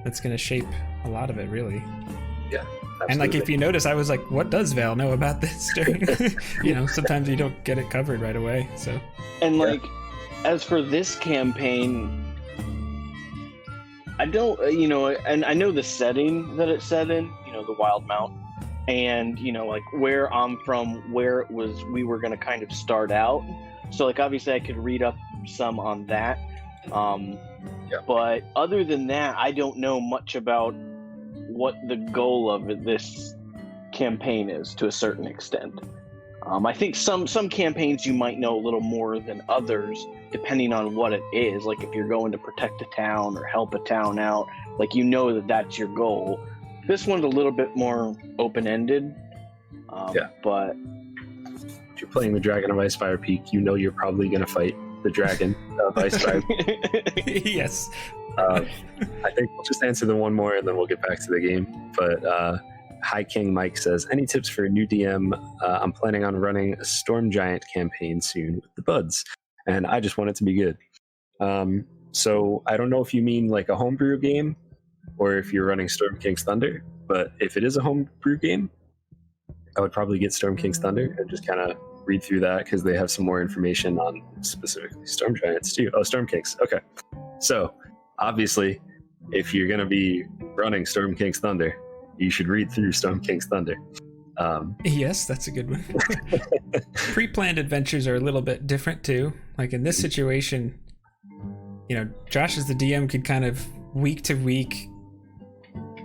That's going to shape a lot of it, really. Yeah. Absolutely. And like, if you notice, I was like, what does Val know about this? Sometimes you don't get it covered right away. So. And like, as for this campaign, I don't, and I know the setting that it's set in, the Wildmount, and like where I'm from, where it was, we were going to kind of start out. So like, obviously I could read up some on that. But other than that, I don't know much about what the goal of this campaign is, to a certain extent. I think some campaigns you might know a little more than others, depending on what it is. Like if you're going to protect a town or help a town out, like that's your goal. This one's a little bit more open-ended. But if you're playing the Dragon of Icefire Peak, you're probably going to fight the Dragon of Icefire Peak. Yes. I think we'll just answer the one more and then we'll get back to the game. But High King Mike says, any tips for a new DM? I'm planning on running a Storm Giant campaign soon with the buds, and I just want it to be good. So I don't know if you mean like a homebrew game or if you're running Storm King's Thunder, but if it is a homebrew game, I would probably get Storm King's Thunder and just kind of read through that, because they have some more information on specifically Storm Giants too. Oh, Storm Kings. Okay. So obviously, if you're going to be running Storm King's Thunder, you should read through Storm King's Thunder. Yes, that's a good one. Pre-planned adventures are a little bit different too. Like in this situation, Josh as the DM could kind of week to week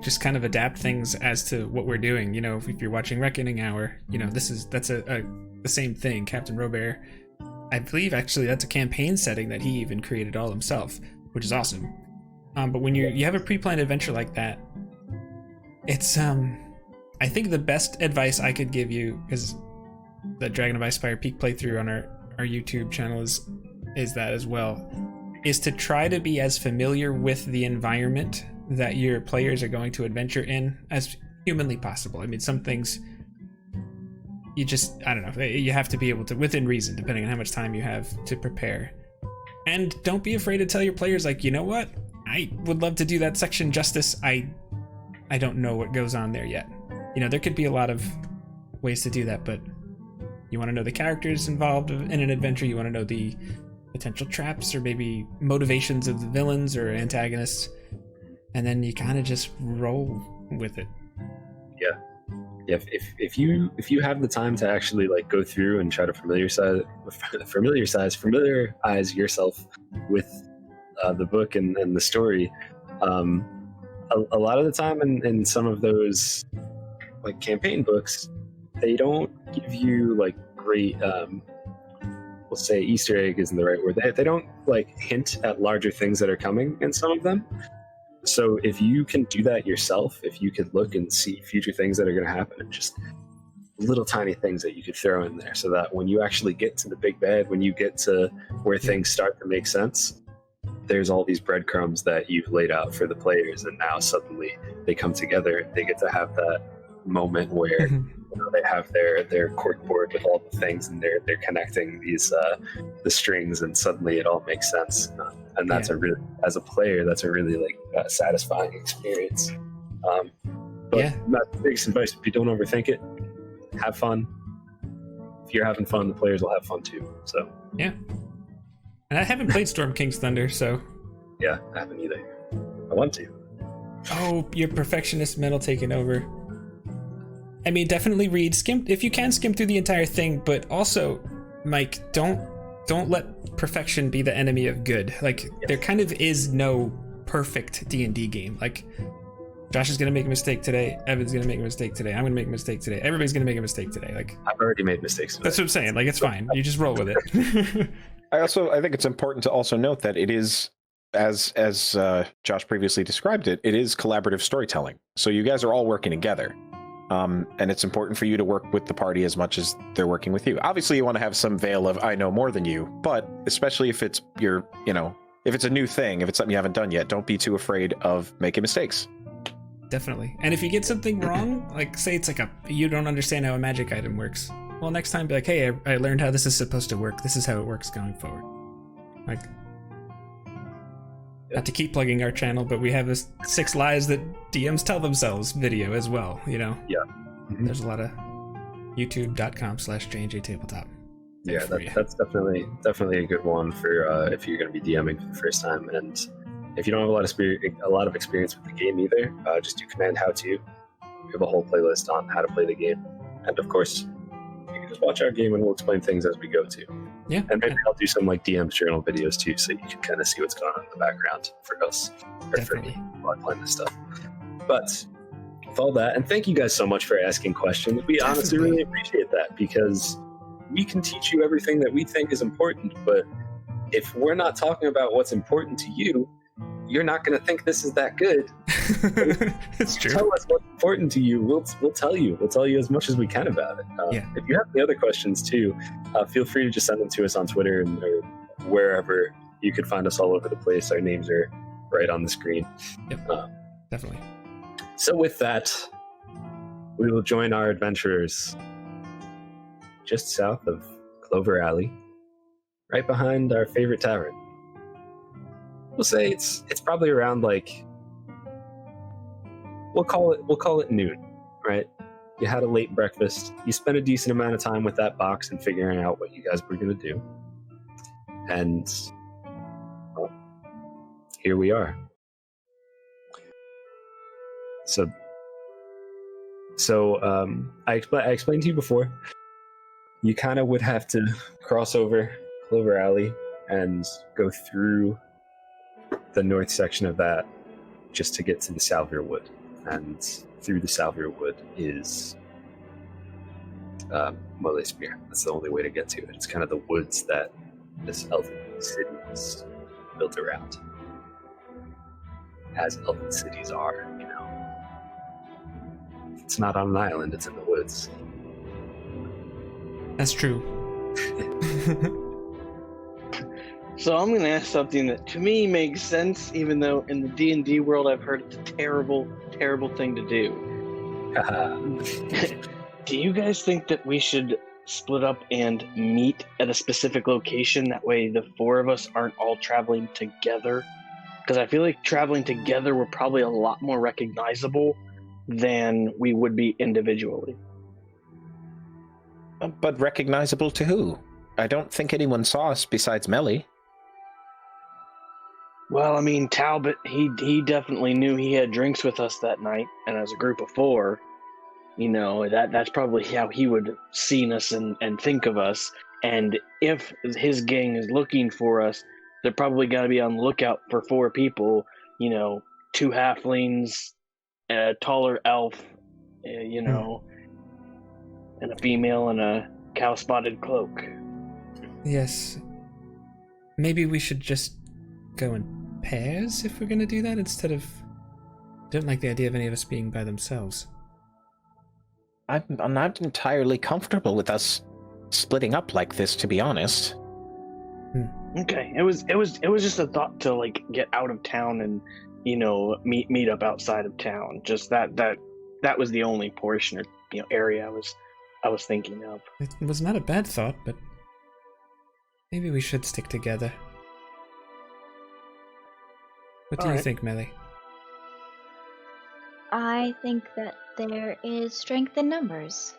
just kind of adapt things as to what we're doing. If you're watching Reckoning Hour, that's the same thing. Captain Robert, I believe actually that's a campaign setting that he even created all himself, which is awesome. But when you have a pre-planned adventure like that, it's I think the best advice I could give you, because the Dragon of Icefire Peak playthrough on our YouTube channel is that as well, is to try to be as familiar with the environment that your players are going to adventure in as humanly possible. I mean, some things you just, I don't know, you have to be able to, within reason, depending on how much time you have to prepare. And don't be afraid to tell your players, like, you know what? I would love to do that section justice. I don't know what goes on there yet. There could be a lot of ways to do that, but you want to know the characters involved in an adventure. You want to know the potential traps or maybe motivations of the villains or antagonists. And then you kind of just roll with it. Yeah. If you have the time to actually like go through and try to familiarize yourself with the book and the story, a lot of the time in some of those like campaign books, they don't give you like great we'll say Easter egg isn't the right word. They don't like hint at larger things that are coming in some of them. So if you can do that yourself, if you could look and see future things that are going to happen, and just little tiny things that you could throw in there, so that when you actually get to the big bad, when you get to where things start to make sense, there's all these breadcrumbs that you've laid out for the players, and now suddenly they come together. They get to have that moment where they have their cork board with all the things, and they're connecting these the strings, and suddenly it all makes sense. And that's a really, as a player, that's a really like satisfying experience. But that's the biggest advice: if you don't overthink it, have fun. If you're having fun, the players will have fun too. So yeah. And I haven't played Storm King's Thunder, so yeah, I haven't either. I want to. Oh, your perfectionist mental taking over. I mean, definitely skim if you can, skim through the entire thing, but also, Mike, don't let perfection be the enemy of good. Like, there kind of is no perfect D&D game. Like, Josh is gonna make a mistake today. Evan's gonna make a mistake today. I'm gonna make a mistake today. Everybody's gonna make a mistake today. Like, I've already made mistakes. that's what I'm saying. Like, it's fine. You just roll with it. I think it's important to also note that it is, as Josh previously described it, it is collaborative storytelling. So you guys are all working together. And it's important for you to work with the party as much as they're working with you. Obviously, you want to have some veil of I know more than you, but especially if it's if it's a new thing, if it's something you haven't done yet, don't be too afraid of making mistakes. Definitely. And if you get something wrong, like say it's like you don't understand how a magic item works, well, next time be like, hey, I learned how this is supposed to work. This is how it works going forward. Like, not to keep plugging our channel, but we have this 6 lies that DMs tell themselves video as well, you know? Yeah. Mm-hmm. There's a lot of youtube.com/JnJ Tabletop. Yeah, that's definitely a good one for if you're going to be DMing for the first time. And if you don't have a lot of experience with the game either, just do command how to. We have a whole playlist on how to play the game. And of course, you can just watch our game and we'll explain things as we go too. Yeah. And maybe I'll do some like DM's journal videos too, so you can kind of see what's going on in the background for us. Or Definitely. For me while I plan this stuff. But with all that, and thank you guys so much for asking questions. We honestly really appreciate that, because we can teach you everything that we think is important, but if we're not talking about what's important to you, you're not going to think this is that good. It's true. Tell us what's important to you. We'll tell you. We'll tell you as much as we can about it. If you have any other questions too, feel free to just send them to us on Twitter or wherever. You could find us all over the place. Our names are right on the screen. Yep. Definitely. So with that, we will join our adventurers just south of Clover Alley, right behind our favorite tavern. We'll say it's probably around like we'll call it noon, right? You had a late breakfast. You spent a decent amount of time with that box and figuring out what you guys were going to do. And well, here we are. So I explained to you before, you kind of would have to cross over Clover Alley and go through the north section of that just to get to the Salvier Wood. And through the Salvier Wood is Mole Spear. That's the only way to get to it. It's kind of the woods that this elven city is built around. As elven cities are, you know. It's not on an island, it's in the woods. That's true. So I'm going to ask something that to me makes sense, even though in the D&D world I've heard it's a terrible, terrible thing to do. Do you guys think that we should split up and meet at a specific location? That way the 4 of us aren't all traveling together? Because I feel like traveling together we're probably a lot more recognizable than we would be individually. But recognizable to who? I don't think anyone saw us besides Melly. Well, I mean, Talbot, he definitely knew he had drinks with us that night, and as a group of 4, you know, that's probably how he would have seen us and think of us. And if his gang is looking for us, they're probably got to be on the lookout for 4 people, you know, 2 halflings, a taller elf, you know, and a female in a cow-spotted cloak. Yes. Maybe we should just go in pairs if we're going to do that instead of... Don't like the idea of any of us being by themselves. I'm not entirely comfortable with us splitting up like this, to be honest. Okay, it was just a thought to like get out of town and, you know, meet up outside of town. Just that was the only portion or, you know, area I was thinking of. It was not a bad thought, but maybe we should stick together. What do you think, Melly? I think that there is strength in numbers.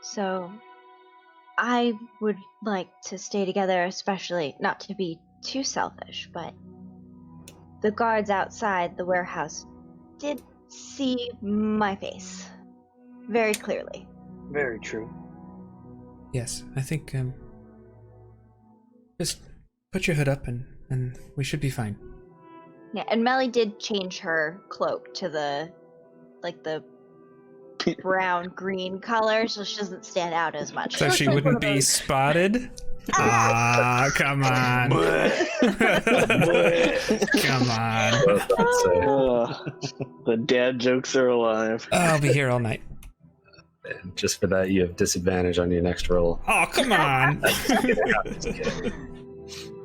So I would like to stay together, especially not to be too selfish, but the guards outside the warehouse did see my face very clearly. Very true. Yes, I think just put your hood up and we should be fine. Yeah, and Melly did change her cloak to the brown green color, so she doesn't stand out as much. So It looks she like wouldn't one of be those- spotted? Ah, come on. Come on. Well done, sir. The dad jokes are alive. I'll be here all night. And just for that, you have disadvantage on your next roll. Oh, come on.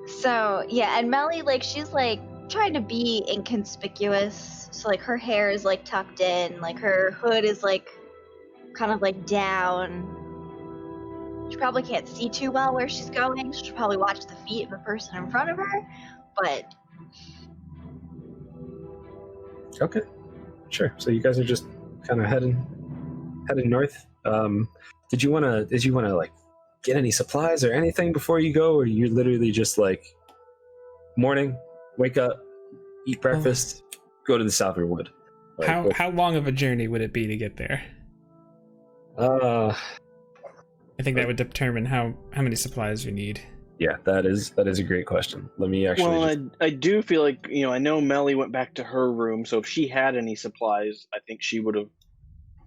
So yeah, and Melly, like, she's like trying to be inconspicuous. So like her hair is like tucked in, like her hood is like kind of like down. She probably can't see too well where she's going. She'll probably watch the feet of the person in front of her, but Okay, sure. So you guys are just kind of heading north. Did you want to like get any supplies or anything before you go, or you're literally just like morning, wake up, eat breakfast, go to the Salver Wood? Like, How long of a journey would it be to get there? I think that would determine how many supplies you need. Yeah, that is a great question. Let me actually. Well, I do feel like, I know Melly went back to her room, so if she had any supplies, I think she would have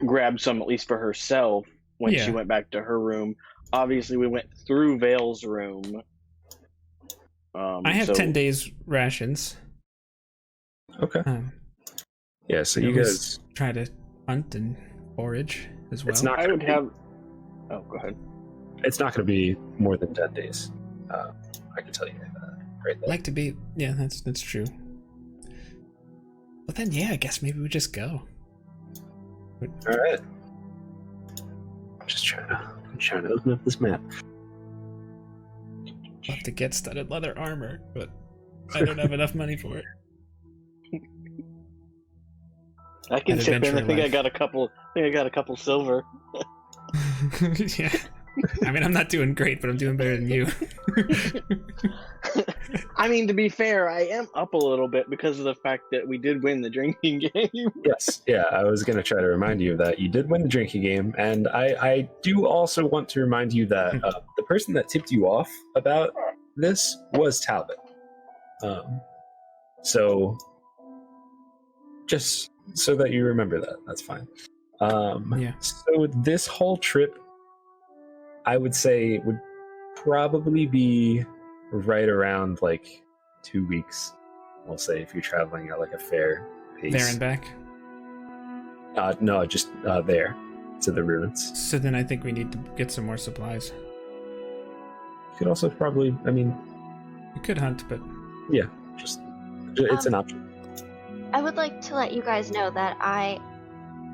grabbed some at least for herself when she went back to her room. Obviously, we went through Vale's room. I have 10 days rations. Okay. Yeah, so you guys try to hunt and forage as well. It's not. I would have. Oh, go ahead. It's not going to be more than 10 days. I can tell you that right there. Like to be, yeah, that's true. But then, I guess maybe we just go. All right. I'm just trying to open up this map. I'll have to get studded leather armor, but I don't have enough money for it. I can An chip in. I adventure think I life. got a couple. Silver. Yeah. I mean, I'm not doing great, but I'm doing better than you. I mean, to be fair, I am up a little bit because of the fact that we did win the drinking game. Yes, yeah, I was going to try to remind you of that. You did win the drinking game, and I do also want to remind you that the person that tipped you off about this was Talbot. So, just so that you remember that, that's fine. Yeah. So this whole trip, I would say, would probably be right around like 2 weeks. I'll say if you're traveling at like a fair pace. There and back. No, just there to the ruins. So then I think we need to get some more supplies. You could also probably, I mean, We could hunt, but yeah, just it's an option. I would like to let you guys know that I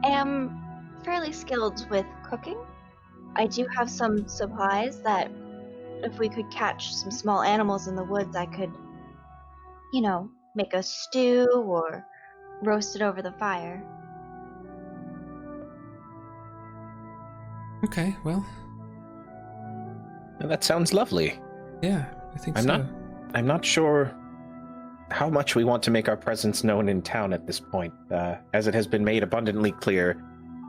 am fairly skilled with cooking. I do have some supplies that if we could catch some small animals in the woods, I could, make a stew or roast it over the fire. okay, well, That sounds lovely. yeah, I think I'm so. I'm not sure how much we want to make our presence known in town at this point. As it has been made abundantly clear,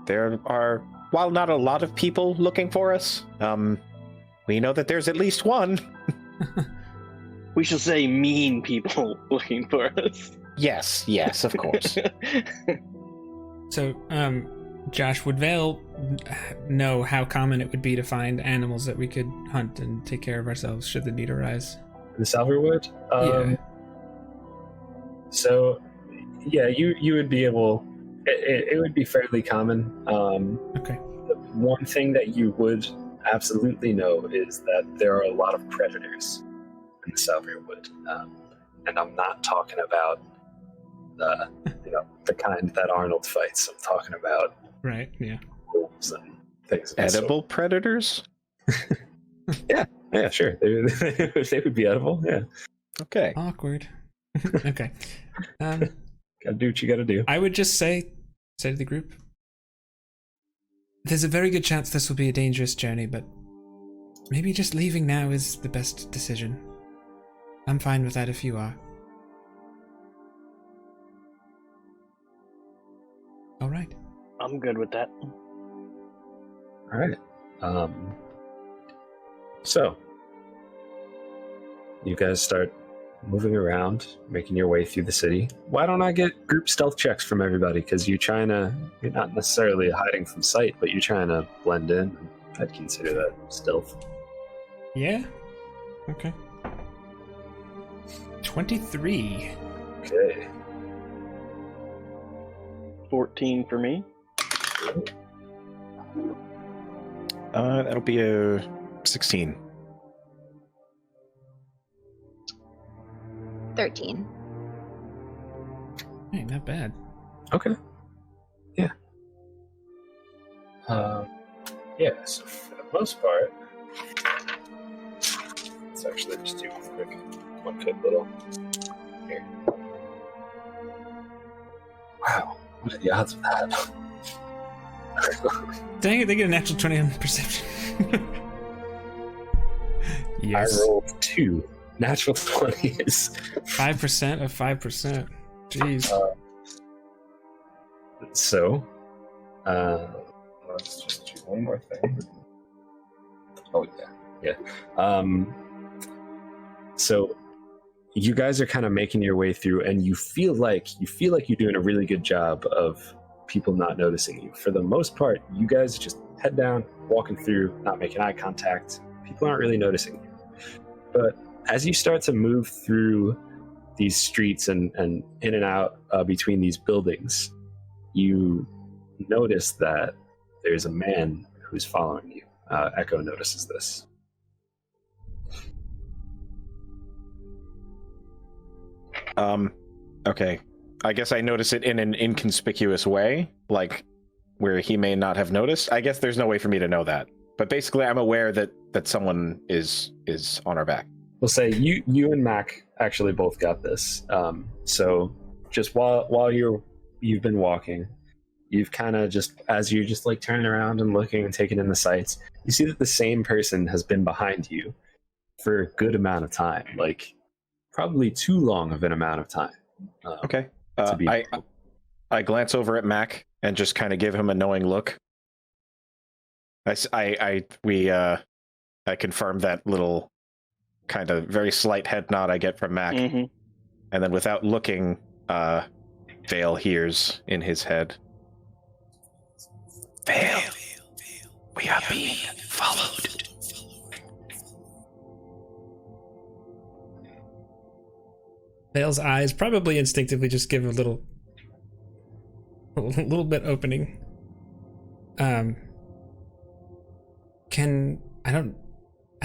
there are, while not a lot of people looking for us, we know that there's at least one. We shall say mean people looking for us. Yes, of course. So, Josh, would Vale know how common it would be to find animals that we could hunt and take care of ourselves should the need arise? The Salverwood. Yeah. So, yeah, you would be able. It would be fairly common. Okay. The one thing that you would absolutely know is that there are a lot of predators in the Salverwood, and I'm not talking about the kind that Arnold fights. I'm talking about Right, yeah. wolves and things. of that sort. Edible predators? Yeah, sure. They would be edible. Yeah, Okay. Awkward. Okay. gotta do what you gotta do. I would just say to the group, there's a very good chance this will be a dangerous journey, but maybe just leaving now is the best decision. I'm fine with that if you are. All right. I'm good with that. All right. So you guys start moving around, making your way through the city. Why don't I get group stealth checks from everybody? Because you're not necessarily hiding from sight, but you're trying to blend in. I'd consider that stealth. Yeah. Okay. 23. Okay. 14 for me. That'll be a 16. 13. Hey, not bad. Okay. Yeah. Yeah, so for the most part, let's actually just do one quick little here. Wow, what are the odds of that? Dang it, they get a natural 20 on perception. Yes. I rolled 2 natural 20s. 5% of 5%. Jeez. So, let's just do one more thing. Oh yeah. So you guys are kind of making your way through, and you feel like you're doing a really good job of people not noticing you. For the most part, you guys just head down, walking through, not making eye contact. People aren't really noticing you. But as you start to move through these streets and in and out between these buildings, you notice that there's a man who's following you. Echo notices this. Okay. I guess I notice it in an inconspicuous way, like where he may not have noticed. I guess there's no way for me to know that. But basically, I'm aware that someone is on our back. We'll say you and Mac actually both got this. So just while you've been walking, you've kind of just, as you're just like turning around and looking and taking in the sights, you see that the same person has been behind you for a good amount of time, like probably too long of an amount of time. Okay. I glance over at Mac and just kind of give him a knowing look. I confirm that little kind of very slight head nod I get from Mac. Mm-hmm. And then without looking, Vale hears in his head, Vale, we are being followed. Vale's eyes probably instinctively just give a little bit opening. I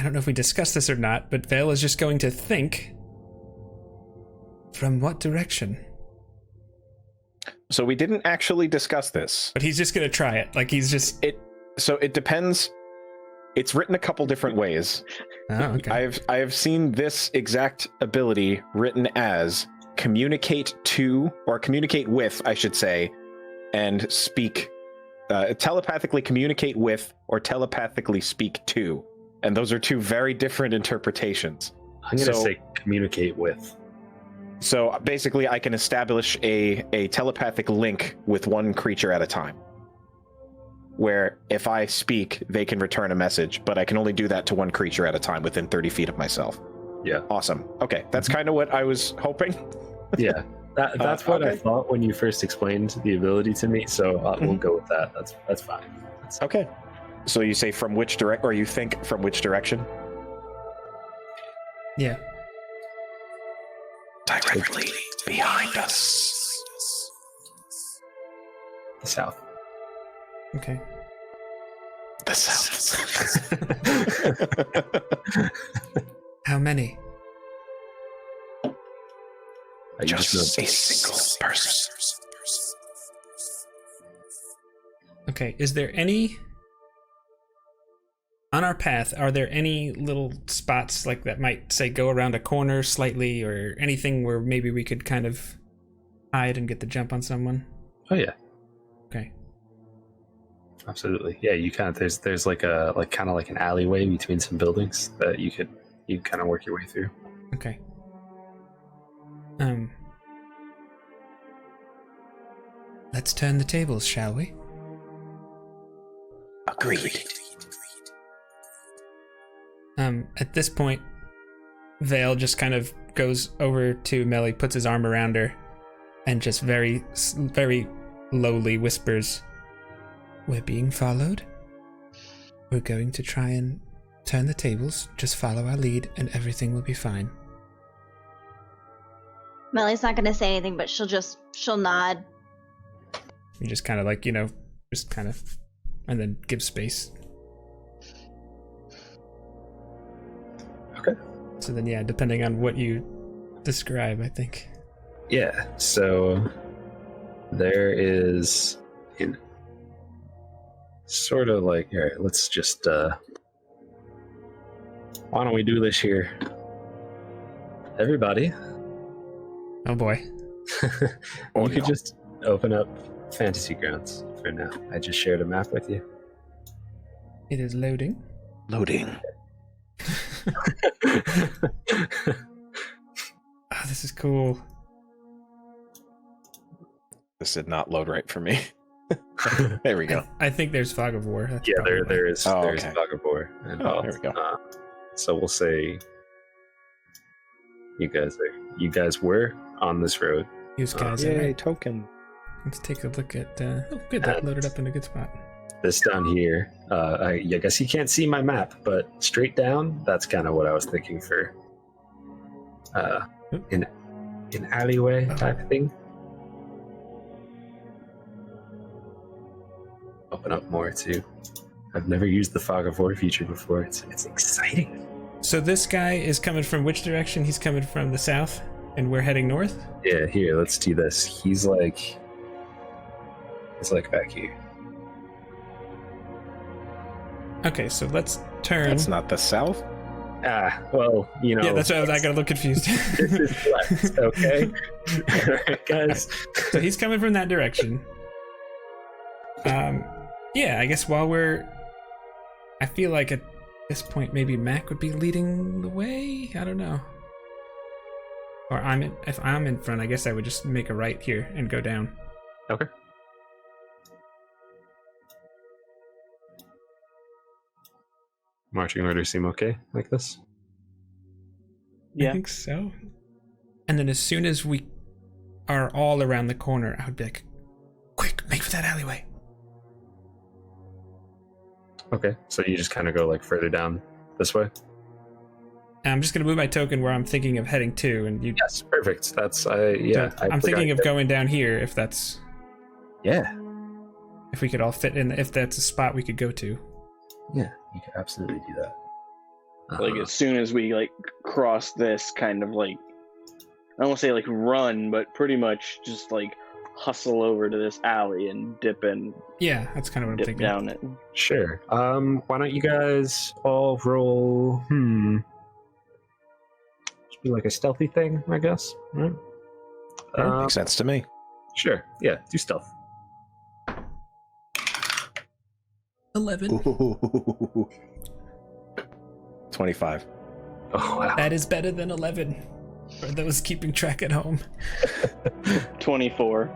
don't know if we discussed this or not, but Vale is just going to think, from what direction? So we didn't actually discuss this. But he's just going to try it. Like he's just... So it depends. It's written a couple different ways. Oh, okay. I have seen this exact ability written as communicate to, or communicate with, I should say, and speak, telepathically communicate with, or telepathically speak to. And those are two very different interpretations. I'm going to say communicate with. So basically, I can establish a telepathic link with one creature at a time, where if I speak, they can return a message, but I can only do that to one creature at a time within 30 feet of myself. Yeah. Awesome. Okay, that's kind of what I was hoping. Yeah, that's what I thought when you first explained the ability to me, so we'll go with that. That's fine. Okay. So you say from which direct, or you think from which direction? Yeah. Directly behind us. The south. Okay. The south. How many? Just a single person. Okay, is there any... On our path, are there any little spots like that might, say, go around a corner slightly, or anything where maybe we could kind of hide and get the jump on someone? Oh yeah. Okay. Absolutely. Yeah, you kind of there's like kind of like an alleyway between some buildings that you kind of work your way through. Okay. Let's turn the tables, shall we? Agreed. At this point, Vale just kind of goes over to Melly, puts his arm around her, and just very, very lowly whispers, "We're being followed. We're going to try and turn the tables. Just follow our lead and everything will be fine." Melly's not gonna say anything, but she'll nod. You just kind of like, just kind of, and then give space. Okay. So then, yeah, depending on what you describe, I think. Yeah, so there is in sort of like, all right, let's just why don't we do this here? Everybody. Oh boy. You could just open up Fantasy Grounds for now. I just shared a map with you. It is loading. Loading. Oh, this is cool. This did not load right for me. There we go. I think there's Fog of War. That's Yeah, probably why. there's okay. Fog of War. There we go. So we'll say you guys were on this road. Use guys. Yay, Right. token. Let's take a look at. Oh, good. That loaded up in a good spot. This down here, I guess you can't see my map, but straight down, that's kind of what I was thinking for an alleyway type of thing. Open up more too. I've never used the Fog of War feature before. It's exciting. So this guy is coming from which direction? He's coming from the south, and we're heading north? Yeah, here, let's do this. He's like back here. Okay, so let's turn. That's not the south. Well, Yeah, that's why I got a little confused. This is west, okay? Alright, guys. So he's coming from that direction. Yeah, I guess I feel like at this point maybe Mac would be leading the way. I don't know. Or if I'm in front, I guess I would just make a right here and go down. Okay. Marching orders seem okay like this? I think so. And then as soon as we are all around the corner, I would be like, quick, make for that alleyway. Okay, so you just kind of go like further down this way? And I'm just going to move my token where I'm thinking of heading to, and you. Yes, perfect. That's, I'm thinking of going down here if that's. Yeah. If we could all fit in, if that's a spot we could go to. Yeah, you could absolutely do that. Like as soon as we like cross this kind of like, I won't say like run, but pretty much just like hustle over to this alley and dip in. Yeah, that's kind of what I'm dip thinking. down it. Sure. Why don't you guys all roll? Just be like a stealthy thing, I guess. Right? Makes sense to me. Sure. Yeah, do stealth. 11. 25. Oh wow. That is better than 11 for those keeping track at home. 24.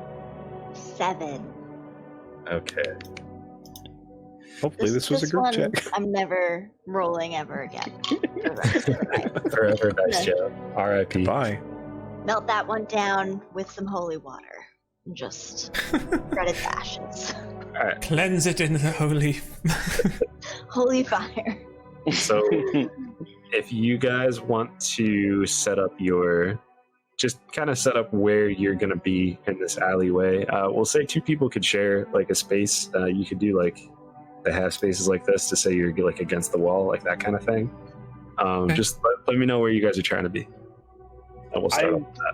7. Okay. Hopefully this was a group one, check. I'm never rolling ever again. For the rest of the night. Forever, nice job. R.I.P. Bye. Melt that one down with some holy water. And just spread its ashes. All right. Cleanse it in the holy. Holy fire. So, if you guys want to set up just kind of set up where you're going to be in this alleyway, we'll say 2 people could share like a space. You could do like the half spaces like this to say you're like against the wall, like that kind of thing. Okay. Just let me know where you guys are trying to be. And we'll start off with that.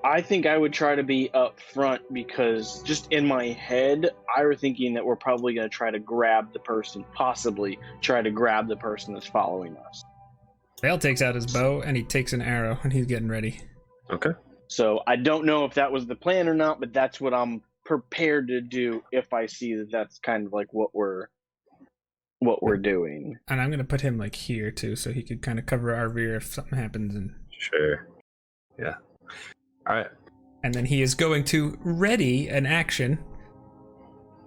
I think I would try to be up front because just in my head, I was thinking that we're probably going to try to possibly try to grab the person that's following us. Vale takes out his bow and he takes an arrow and he's getting ready. Okay. So I don't know if that was the plan or not, but that's what I'm prepared to do if I see that that's kind of like what we're doing. And I'm going to put him like here too so he could kind of cover our rear if something happens. Sure. Yeah. All right. And then he is going to ready an action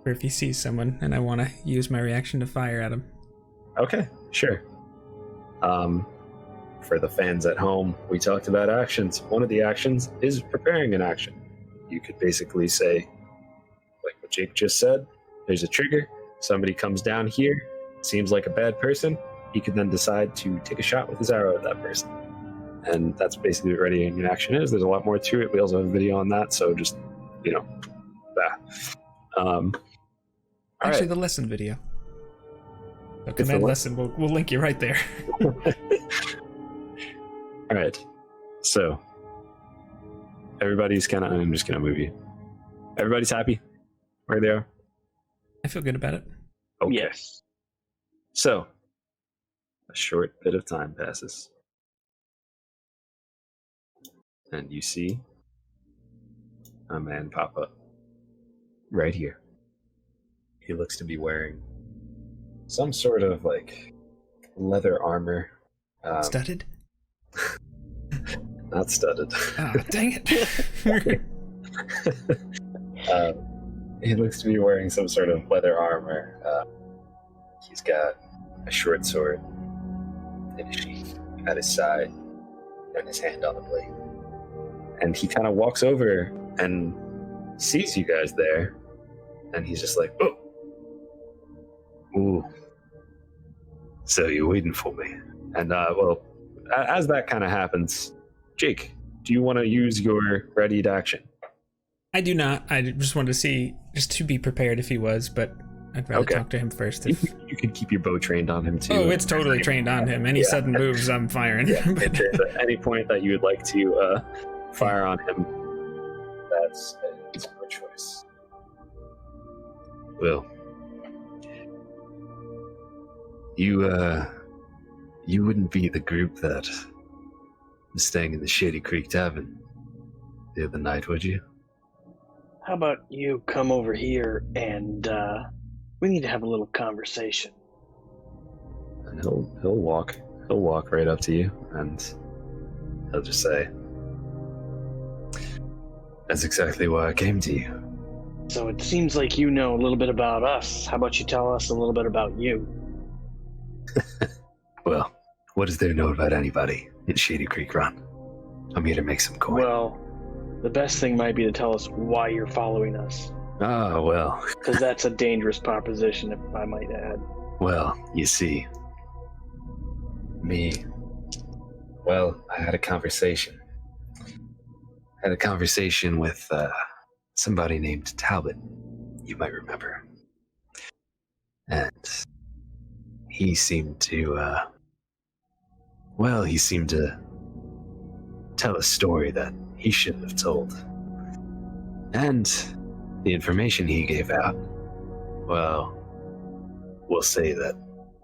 for if he sees someone and I want to use my reaction to fire at him. Okay. Sure. for the fans at home, we talked about actions. One of the actions is preparing an action. You could basically say, like what Jake just said, there's a trigger, somebody comes down here, seems like a bad person, he could then decide to take a shot with his arrow at that person. And that's basically what readying an action is. There's a lot more to it. We also have a video on that, so just, Actually, the lesson video. The command lesson, we'll link you right there. All right. So, everybody's I'm just going to move you. Everybody's happy where they are? I feel good about it. Okay. Yes. So, a short bit of time passes. And you see a man pop up right here. He looks to be wearing some sort of leather armor. Studded? Not studded. Oh, dang it. He looks to be wearing some sort of leather armor. He's got a short sword in a sheath at his side and his hand on the blade. And he kind of walks over and sees you guys there, and he's just like, oh! Ooh. So you're waiting for me. And, as that kind of happens, Jake, do you want to use your readied action? I do not. I just wanted to see, just to be prepared if he was, but I'd rather talk to him first. You could keep your bow trained on him, too. Oh, it's totally trained on him. Any sudden moves, I'm firing. If there's at any point that you would like to fire on him, that's your choice. Well, you wouldn't be the group that was staying in the Shady Creek Tavern the other night, would you? How about you come over here and we need to have a little conversation. And he'll walk right up to you, and he'll just say, "That's exactly why I came to you." So it seems like you know a little bit about us. How about you tell us a little bit about you? Well, what does there know about anybody in Shady Creek Run? I'm here to make some coin. Well, the best thing might be to tell us why you're following us. Ah, well. Because that's a dangerous proposition, if I might add. Well, you see, I had a conversation. With somebody named Talbot, you might remember. And he seemed to, tell a story that he shouldn't have told. And the information he gave out, well, we'll say that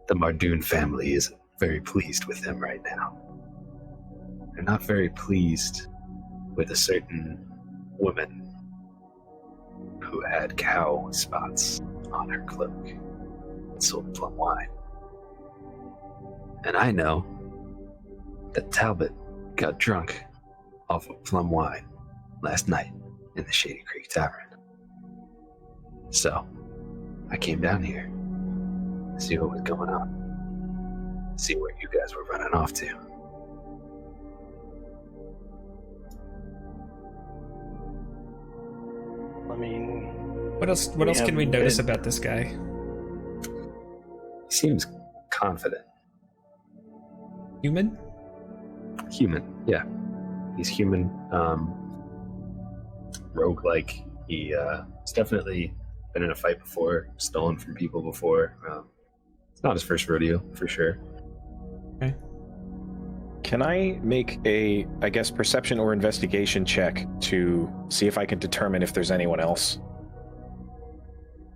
the Mardoon family isn't very pleased with him right now. They're not very pleased with a certain woman who had cow spots on her cloak and sold plum wine. And I know that Talbot got drunk off of plum wine last night in the Shady Creek Tavern. So, I came down here to see what was going on, see where you guys were running off to. I mean, What else can we notice about this guy? He seems confident. Human, yeah. He's human. Roguelike. He's definitely been in a fight before, stolen from people before. It's not his first rodeo, for sure. Okay. Can I make a, perception or investigation check to see if I can determine if there's anyone else?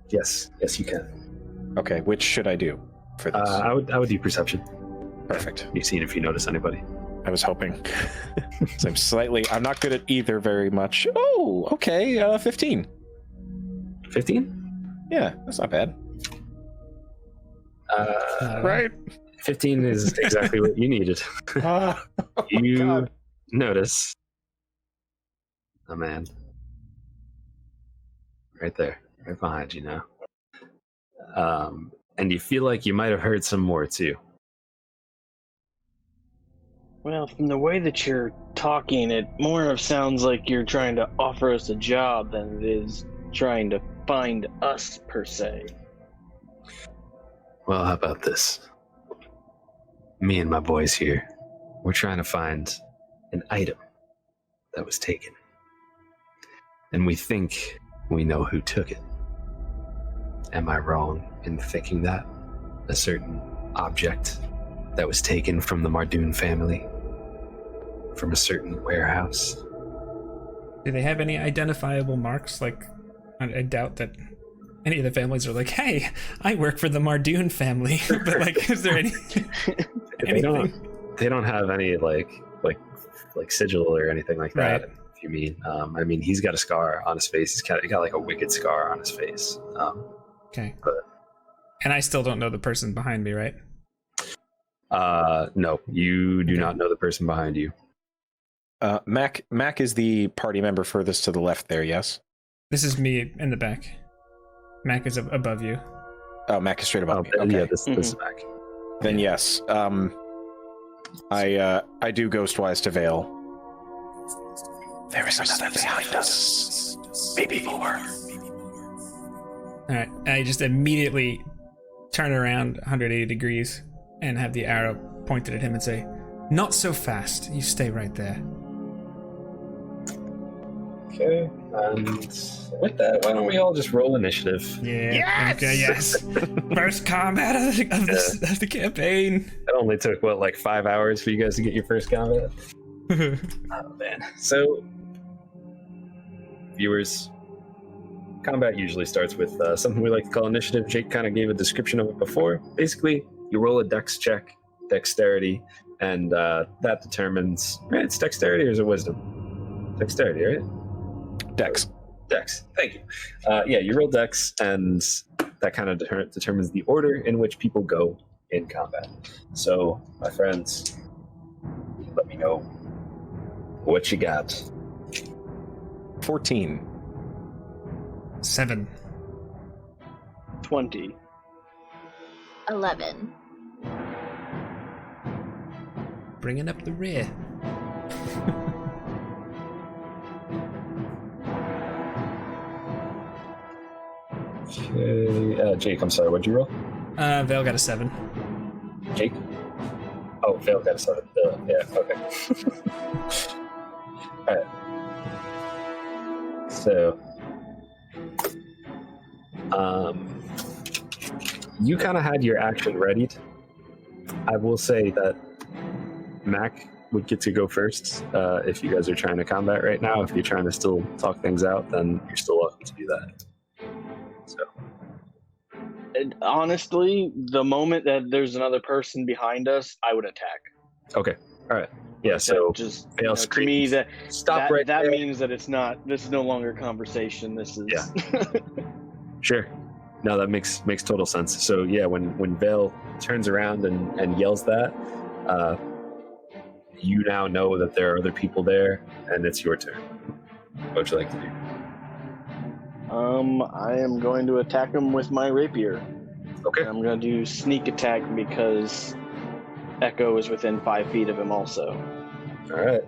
Yes, you can. Okay, which should I do for this? I would do perception. Perfect. You've seen if you notice anybody. I was hoping. So I'm not good at either very much. Oh, okay, 15. 15? Yeah, that's not bad. right? 15 is exactly what you needed. You notice a man right there, right behind you now. And you feel like you might have heard some more too. Well, from the way that you're talking, it more of sounds like you're trying to offer us a job than it is trying to find us, per se. Well, how about this? Me and my boys here, we're trying to find an item that was taken. And we think we know who took it. Am I wrong in thinking that? A certain object that was taken from the Mardoon family? From a certain warehouse? Do they have any identifiable marks? Like, I doubt that any of the families are like, hey, I work for the Mardoon family. But like, is there any anything? They don't have any like sigil or anything like that. Right. If you mean, I mean, he's got a scar on his face. He's got like a wicked scar on his face. Okay. But, and I still don't know the person behind me, right? no, you do not know the person behind you. Mac is the party member furthest to the left there, yes? This is me in the back. Mac is above you. Oh, Mac is straight above me. Yeah, Okay. this is Mac. Then yes. I do Ghostwise to Vale. There is another behind us. Maybe more. Alright, I just immediately turn around 180 degrees and have the arrow pointed at him and say, not so fast, you stay right there. Okay, and with that, why don't we all just roll initiative? Yeah. Yes! Okay, yes. First combat of the campaign. It only took, like 5 hours for you guys to get your first combat? Oh, man. So, viewers, combat usually starts with something we like to call initiative. Jake kind of gave a description of it before. Basically, you roll a dex check, dexterity, and that determines... Right, it's dexterity or is it wisdom? Dexterity, right? Dex. Dex. Thank you. Yeah, you roll Dex, and that kind of determines the order in which people go in combat. So, my friends, let me know what you got. 14. 7. 20. 11. Bringing up the rear. Okay, Jake, I'm sorry, what'd you roll? Vale got a 7. Jake? Oh, Vale got a 7. Yeah, okay. Alright. So, you kind of had your action readied. I will say that Mac would get to go first if you guys are trying to combat right now. If you're trying to still talk things out, then you're still welcome to do that. So, And honestly, the moment that there's another person behind us, I would attack. okay, all right, yeah. So just Vale to me that stop right that there. means that it's not. This is no longer conversation. This is Yeah. Sure. No, that makes total sense. So yeah, when Vale turns around and yells that, you now know that there are other people there, and it's your turn. What would you like to do? I am going to attack him with my rapier. Okay. I'm going to do sneak attack because Echo is within 5 feet of him also. All right.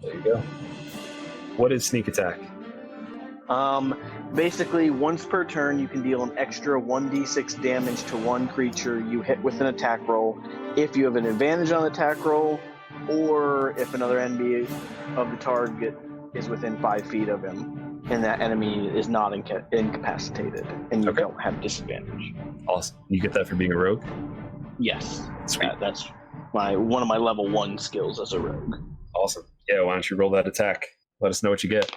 There you go. What is sneak attack? Basically, once per turn, you can deal an extra 1d6 damage to one creature you hit with an attack roll if you have an advantage on the attack roll, or if another enemy of the target is within 5 feet of him, and that enemy is not incapacitated, and you Okay. don't have disadvantage. Awesome. You get that for being a rogue? Yes, Sweet. that's one of my level 1 skills as a rogue. Awesome. Yeah, why don't you roll that attack? Let us know what you get.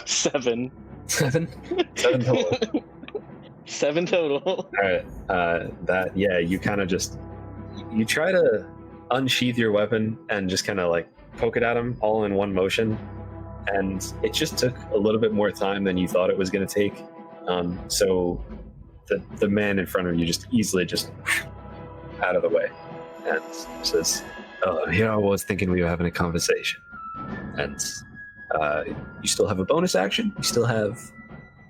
7. 7? 7 total. 7 total. All right. You kind of you try to unsheath your weapon and just kind of like poke it at him all in one motion, and it just took a little bit more time than you thought it was going to take. So the man in front of you just easily out of the way and says, "Oh, here I was thinking we were having a conversation." And you still have a bonus action. You still have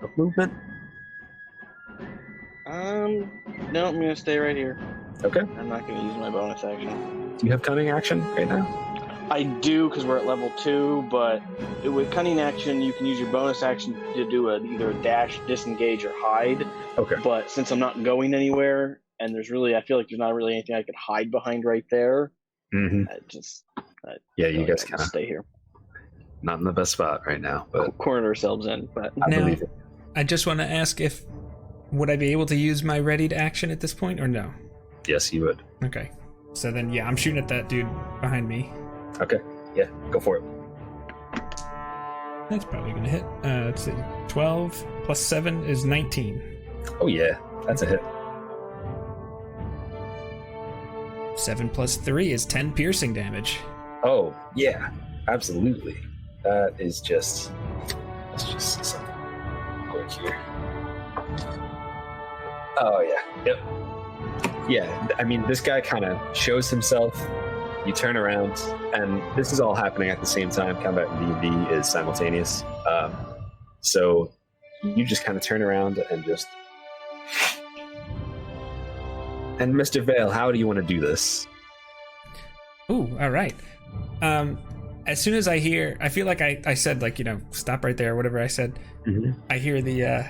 a movement. No, I'm gonna stay right here. Okay. I'm not going to use my bonus action. Do you have cunning action right now? I do because we're at level 2, but with cunning action, you can use your bonus action to do either a dash, disengage, or hide. Okay. But since I'm not going anywhere, and I feel like there's not really anything I could hide behind right there. Mm-hmm. You guys kind of stay here. Not in the best spot right now, but corner ourselves in. But I believe it. I just want to ask would I be able to use my readied action at this point or no? Yes, you would. Okay. So then, yeah, I'm shooting at that dude behind me. Okay. Yeah, go for it. That's probably going to hit. Let's see. 12 plus 7 is 19. Oh, yeah. That's a hit. 7 plus 3 is 10 piercing damage. Oh, yeah. Absolutely. That is just... Let's just see something quick here. Oh, yeah. Yep. Yeah, I mean, this guy kind of shows himself. You turn around, and this is all happening at the same time. Combat in D&D is simultaneous. So you just kind of turn around and just... And Mr. Vale, how do you want to do this? Ooh, all right. As soon as I feel like I said, like, stop right there, or whatever I said. Mm-hmm. I hear the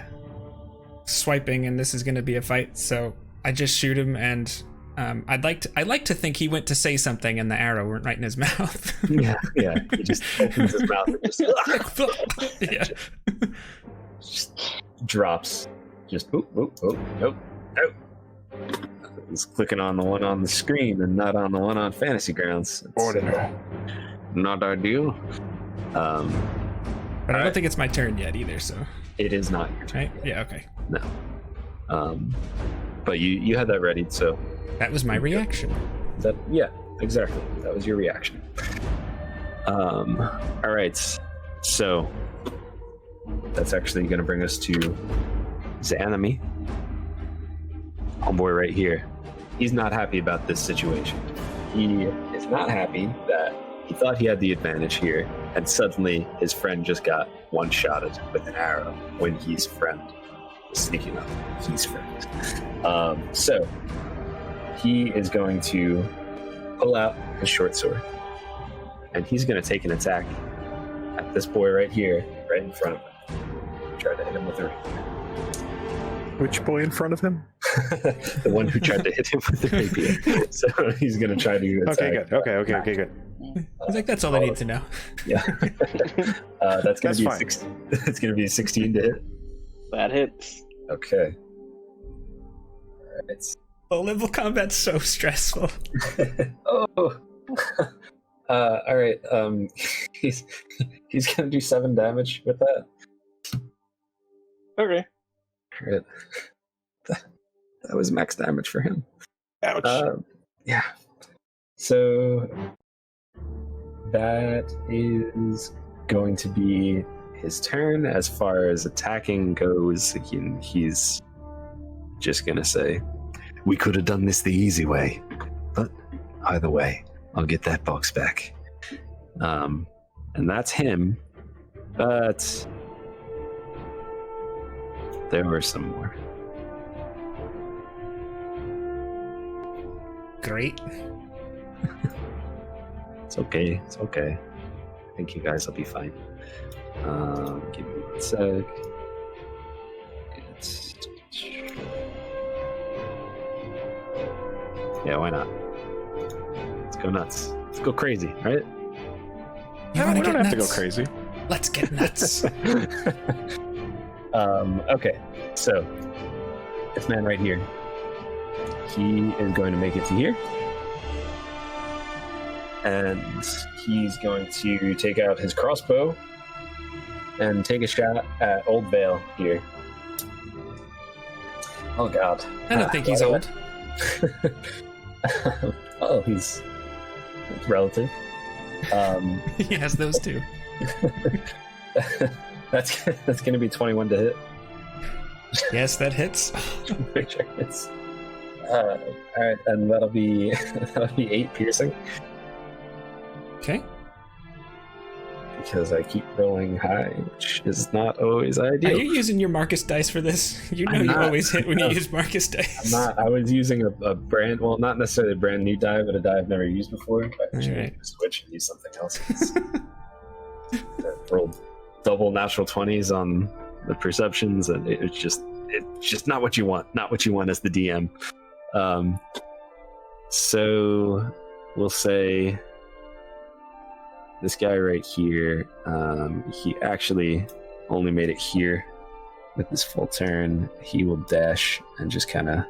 swiping, and this is going to be a fight, so I just shoot him, and I'd like to think he went to say something, and the arrow went right in his mouth. Yeah. He just opens his mouth and just... Yeah. Just drops. Just nope. He's clicking on the one on the screen and not on the one on Fantasy Grounds. It's not ideal. But I don't think it's my turn yet either, so... It is not your turn. Right? Yeah, okay. No. But you had that ready, so... That was my reaction. Yeah, exactly. That was your reaction. Alright. So... That's actually going to bring us to Zanami. Homeboy right here. He's not happy about this situation. He is not happy that he thought he had the advantage here, and suddenly his friend just got one-shotted with an arrow when his friend was sneaking up. His friend. So he is going to pull out his short sword, and he's going to take an attack at this boy right here, right in front of him. Try to hit him with a rapier. Which boy in front of him? The one who tried to hit him with the rapier. So he's going to try to attack. Okay, good. I was like, that's all I need to know. Yeah. That's going to be fine. It's going to be 16 to hit. That hits. Okay. All right. Low level combat's so stressful. Oh. All right. He's going to do 7 damage with that. Okay. Right. That was max damage for him. Ouch. Yeah. So that is going to be his turn. As far as attacking goes, he's just going to say, we could have done this the easy way, but either way, I'll get that box back. And that's him, but there were some more. Great. It's okay. I think you guys will be fine. Give me 1 sec. Yeah, why not? Let's go nuts. Let's go crazy, right? You No, wanna we don't get have to go nuts? crazy. Let's get nuts. Okay, so this man right here, he is going to make it to here, and he's going to take out his crossbow and take a shot at Old Vale here. Oh God! I don't think he's old. Oh, he's relative. He has those too. That's going to be 21 to hit. Yes, that hits. Make sure it's all right, and that'll be 8 piercing. Okay. because I keep rolling high, which is not always Are ideal. you using your Marcus dice for this? You know I'm you not. always hit when No. you use Marcus dice. I'm not. I was using a brand, well, not necessarily a brand new die, but a die I've never used before. I should Alright. switch and use something else. Rolled double natural 20s on the perceptions, and it's just not what you want. Not what you want as the DM. So we'll say this guy right here, he actually only made it here with this full turn. He will dash and just kind of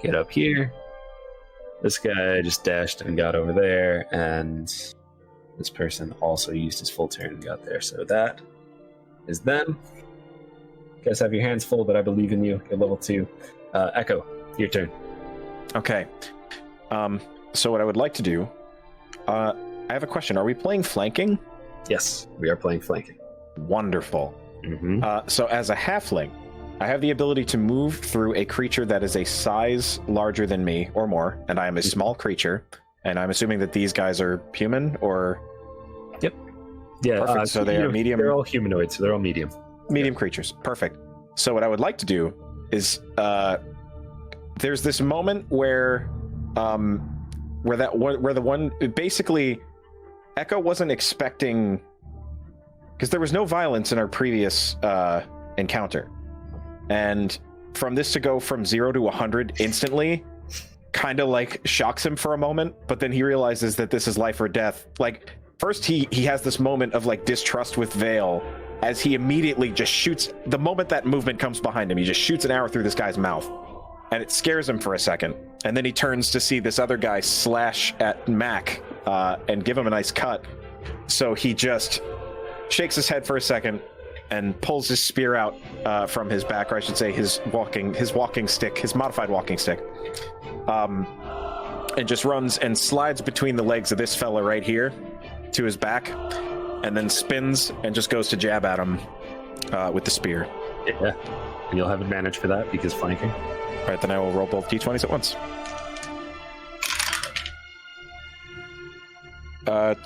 get up here. This guy just dashed and got over there, and this person also used his full turn and got there. So that is them. You guys have your hands full, but I believe in you. You're level 2. Echo, your turn. Okay. So what I would like to do, I have a question. Are we playing flanking? Yes, we are playing flanking. Wonderful. Mm-hmm. So as a halfling, I have the ability to move through a creature that is a size larger than me or more, and I am a small creature, and I'm assuming that these guys are human or... Yeah, Perfect. So they are medium. They're all humanoids, so they're all medium. Medium creatures. Perfect. So what I would like to do is there's this moment where basically Echo wasn't expecting, because there was no violence in our previous encounter, and from this to go from 0 to 100 instantly kind of like shocks him for a moment, but then he realizes that this is life or death. Like, first he has this moment of like distrust with Vale as he immediately just shoots, the moment that movement comes behind him, he just shoots an arrow through this guy's mouth, and it scares him for a second, and then he turns to see this other guy slash at Mac and give him a nice cut. So he just shakes his head for a second and pulls his spear out from his back, or I should say his walking stick, his modified walking stick, and just runs and slides between the legs of this fella right here to his back, and then spins and just goes to jab at him with the spear. Yeah, and you'll have advantage for that because flanking. All right, then I will roll both d20s at once.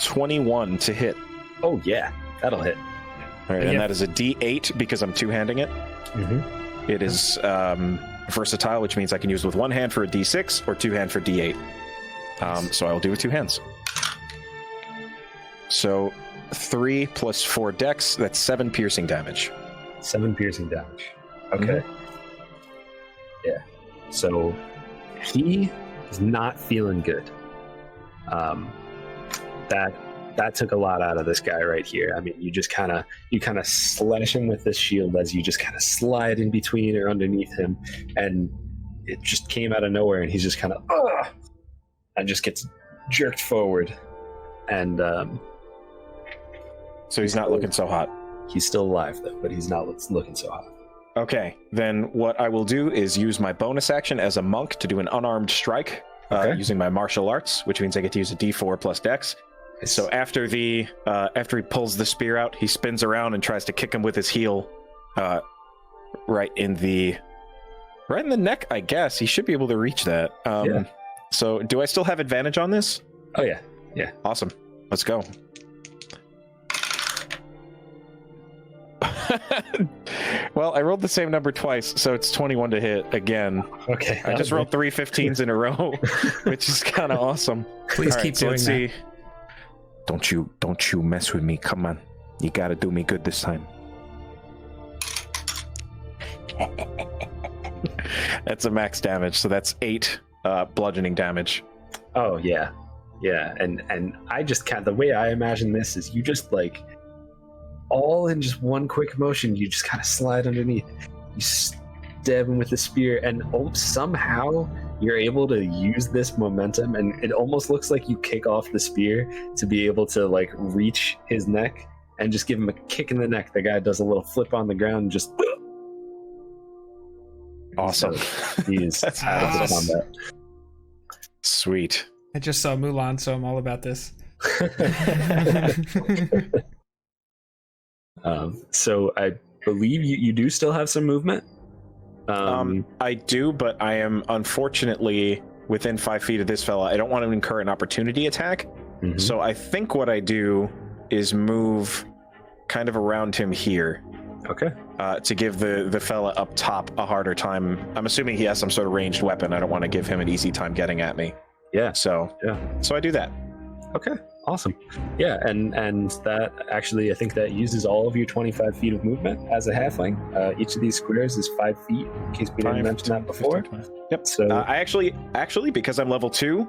21 to hit. Oh yeah, that'll hit. All right, and Yep. that is a d8 because I'm two-handing it. Mm-hmm. It is versatile, which means I can use it with one hand for a d6 or two hand for d8. So I will do with two hands. So 3 plus 4 dex, that's 7 piercing damage. 7 piercing damage. Okay. Yeah. So he is not feeling good. That took a lot out of this guy right here. I mean, you kind of slash him with this shield as you just kind of slide in between or underneath him, and it just came out of nowhere, and he's just kind of and just gets jerked forward, and So he's not looking so hot. he's still alive though, but he's not looking so hot. Okay, then what I will do is use my bonus action as a monk to do an unarmed strike using my martial arts, which means I get to use a d4 plus dex. So after he pulls the spear out, he spins around and tries to kick him with his heel, right in the neck. I guess he should be able to reach that. Yeah. So do I still have advantage on this? Oh yeah. Awesome. Let's go. Well, I rolled the same number twice, so it's 21 to hit again. Okay. I just rolled 3 15s in a row, which is kind of awesome. Please All keep right, so doing let's that. see. Don't you mess with me. Come on. You gotta do me good this time. That's a max damage, so that's 8 bludgeoning damage. Oh yeah. And I just the way I imagine this is you just like all in just one quick motion, you just kind of slide underneath, you stab him with the spear, and somehow you're able to use this momentum, and it almost looks like you kick off the spear to be able to like reach his neck and just give him a kick in the neck. The guy does a little flip on the ground and just Awesome. So he's That's out of the awesome. combat. Sweet. I just saw Mulan, so I'm all about this. So I believe you do still have some movement. I do, but I am unfortunately within 5 feet of this fella. I don't want to incur an opportunity attack. Mhm. So I think what I do is move kind of around him here. Okay. To give the fella up top a harder time. I'm assuming he has some sort of ranged weapon. I don't want to give him an easy time getting at me. Yeah. So I do that. Okay. Awesome. Yeah, and that actually, I think that uses all of your 25 feet of movement as a halfling. Each of these squares is 5 feet, in case we didn't mention that before. 15, yep. So I actually, because I'm level 2,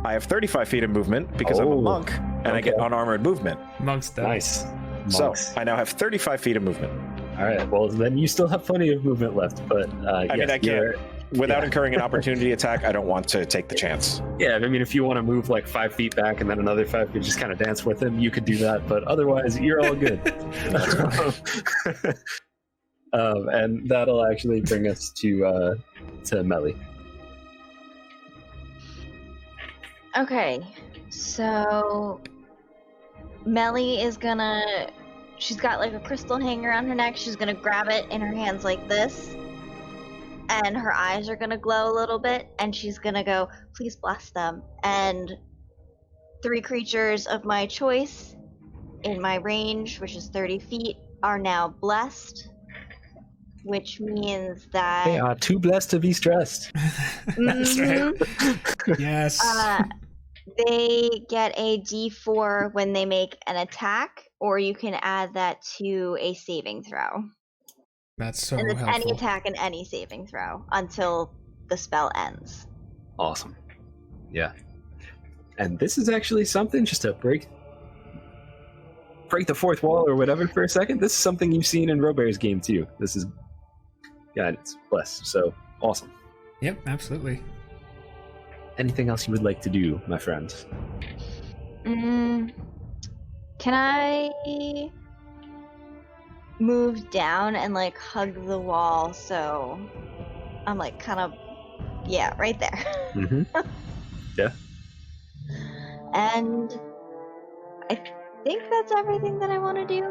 I have 35 feet of movement because I'm a monk, and I get unarmored movement. Monks, though. Nice. So I now have 35 feet of movement. All right. Well, then you still have plenty of movement left, but I mean, I can't. Without incurring an opportunity attack, I don't want to take the chance. Yeah, I mean, if you want to move like 5 feet back and then another 5 feet, just kind of dance with him, you could do that. But otherwise, you're all good. And that'll actually bring us to Melly. Okay, so Melly is gonna. She's got like a crystal hanging around her neck. She's gonna grab it in her hands like this. And her eyes are gonna glow a little bit, and she's gonna go, please bless them. And 3 creatures of my choice in my range, which is 30 feet, are now blessed, which means that They are too blessed to be stressed. That's right. Yes. they get a D4 when they make an attack, or you can add that to a saving throw. That's so and it's helpful. any attack and any saving throw until the spell ends. Awesome. Yeah. And this is actually something, just to break the fourth wall or whatever for a second, this is something you've seen in Robert's game too. This is guidance, bless. So awesome. Yep, absolutely. Anything else you would like to do, my friend? Can I move down and like hug the wall so I'm like kind of right there. Mm-hmm. Yeah. And I think that's everything that I want to do.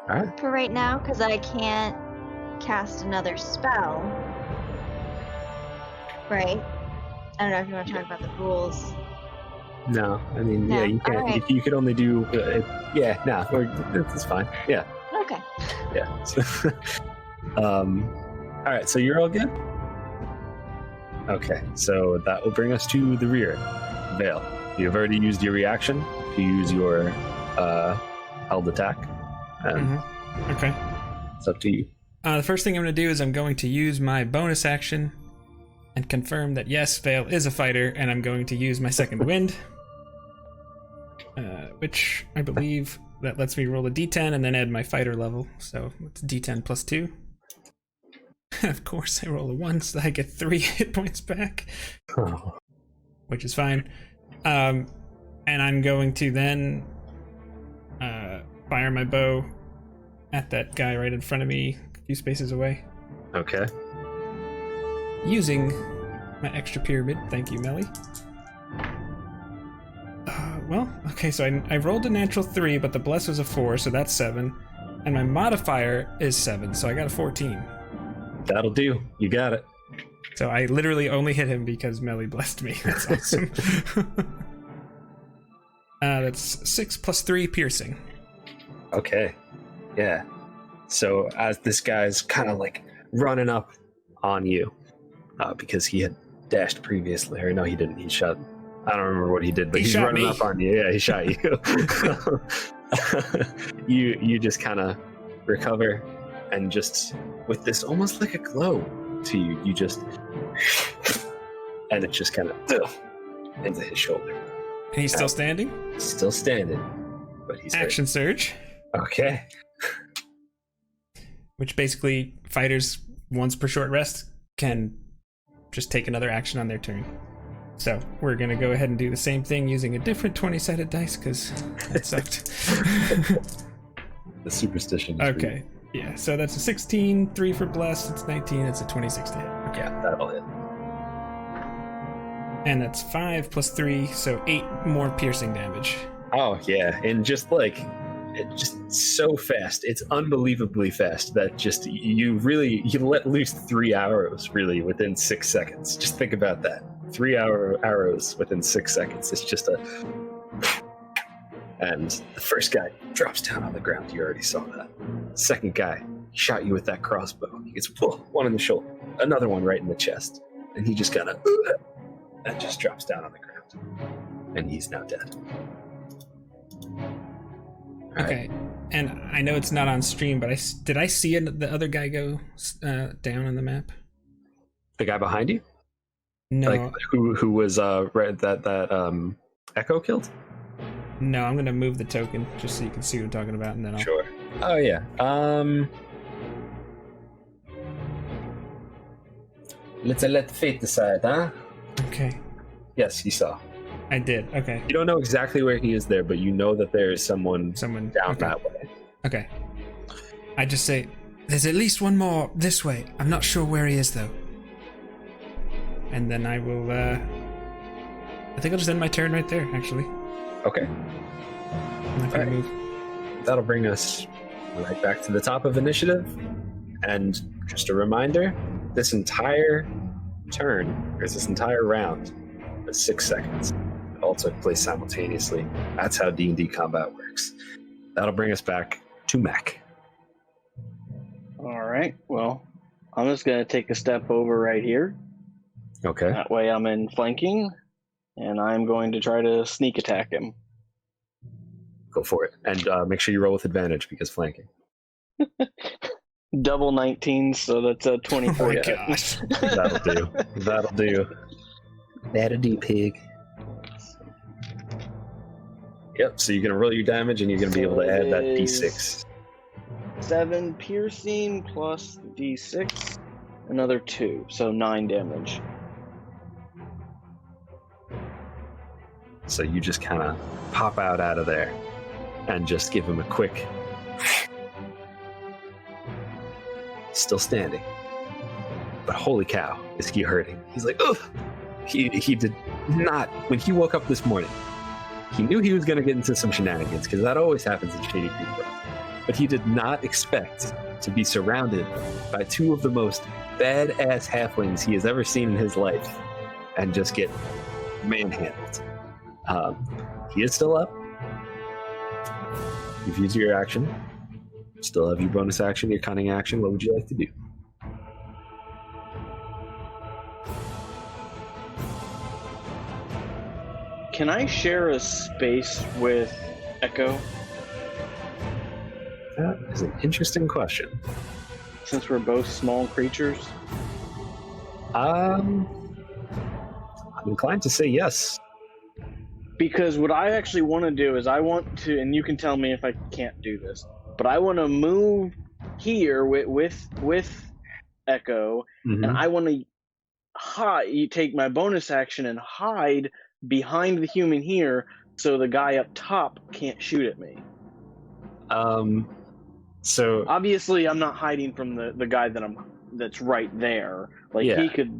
All right. For right now, because I can't cast another spell. Right? I don't know if you want to talk about the rules. No, I mean, No. yeah, you can't. Right. You could only do. It's fine. Yeah, Okay. yeah. All right, so you're all good. Okay, so that will bring us to the rear. Vale, you've already used your reaction to use your held attack, and Okay. it's up to you. The first thing I'm going to do is I'm going to use my bonus action and confirm that yes, Vale is a fighter, and I'm going to use my second wind, which I believe that lets me roll a d10 and then add my fighter level. So it's d10 plus 2. Of course, I roll a 1, so I get 3 hit points back, Oh. which is fine. And I'm going to then fire my bow at that guy right in front of me, a few spaces away, Okay. using my extra pyramid. Thank you, Melly. Okay, so I rolled a natural 3, but the bless was a 4, so that's 7. And my modifier is 7, so I got a 14. That'll do. You got it. So I literally only hit him because Melly blessed me. That's awesome. That's 6 plus 3 piercing. Okay. Yeah. So as this guy's kind of like running up on you, because he had dashed previously, or no, he didn't. He shot. I don't remember what he did, but He he's shot running me. up on you. Yeah, he shot you. You just kind of recover, and just with this almost like a glow to you, you just, and it just kind of into his shoulder. And he's still standing? Still standing, but he's hurt. Action surge, Okay. which basically fighters once per short rest can just take another action on their turn. So we're going to go ahead and do the same thing using a different 20-sided dice because that sucked. The superstition. is Okay. Yeah, so that's a 16, 3 for blessed, it's 19, it's a 26 to hit. real. Yeah, that'll hit. And that's 5 plus 3, so 8 more piercing damage. Oh yeah, and just like it's just so fast. It's unbelievably fast that just you let loose 3 arrows really within 6 seconds. Just think about that. 3 arrows within 6 seconds. It's just And the first guy drops down on the ground. You already saw that. Second guy shot you with that crossbow. He gets one in the shoulder, another one right in the chest, and he just kind of and just drops down on the ground. And he's now dead. All Okay, and I know it's not on stream, but did I see the other guy go down on the map? The guy behind you? No, Like who was that Echo killed? no. I'm gonna move the token just so you can see what I'm talking about, and then I'll. Sure. Oh yeah. Let's let fate decide, huh? Okay, Yes, you saw. I did. Okay, You don't know exactly where he is there, but you know that there is someone someone down okay. that way. Okay, I just say there's at least one more this way. I'm not sure where he is though. And then I will. I think I'll just end my turn right there. Actually, Okay. I'm not gonna Alright. move. That'll bring us right back to the top of initiative. And just a reminder, this entire turn, or this entire round, is 6 seconds. It all took place simultaneously. That's how D&D combat works. That'll bring us back to Mac. All right. Well, I'm just gonna take a step over right here. Okay. That way, I'm in flanking, and I'm going to try to sneak attack him. Go for it. And make sure you roll with advantage because flanking. Double 19, so that's a 24. Oh my hit. gosh. That'll do. That'll do. That'll do, pig. Yep, so you're going to roll your damage and you're going to be able to add that d6. 7 piercing plus d6, another 2, so 9 damage. So you just kind of pop out of there and just give him a quick. Still standing. But holy cow, is he hurting? He's like, ugh! He did not, when he woke up this morning, he knew he was going to get into some shenanigans because that always happens in Shady Creek Road. But he did not expect to be surrounded by 2 of the most badass halflings he has ever seen in his life and just get manhandled. He is still up. You've used your action. Still have your bonus action, your cunning action. What would you like to do? Can I share a space with Echo? That is an interesting question. Since we're both small creatures? I'm inclined to say yes. Because what I actually want to do is I want to, and you can tell me if I can't do this, but I want to move here with Echo, Mhm. and I want to hide. You take my bonus action and hide behind the human here, so the guy up top can't shoot at me. So Obviously, I'm not hiding from the guy that's right there. Like Yeah. he could,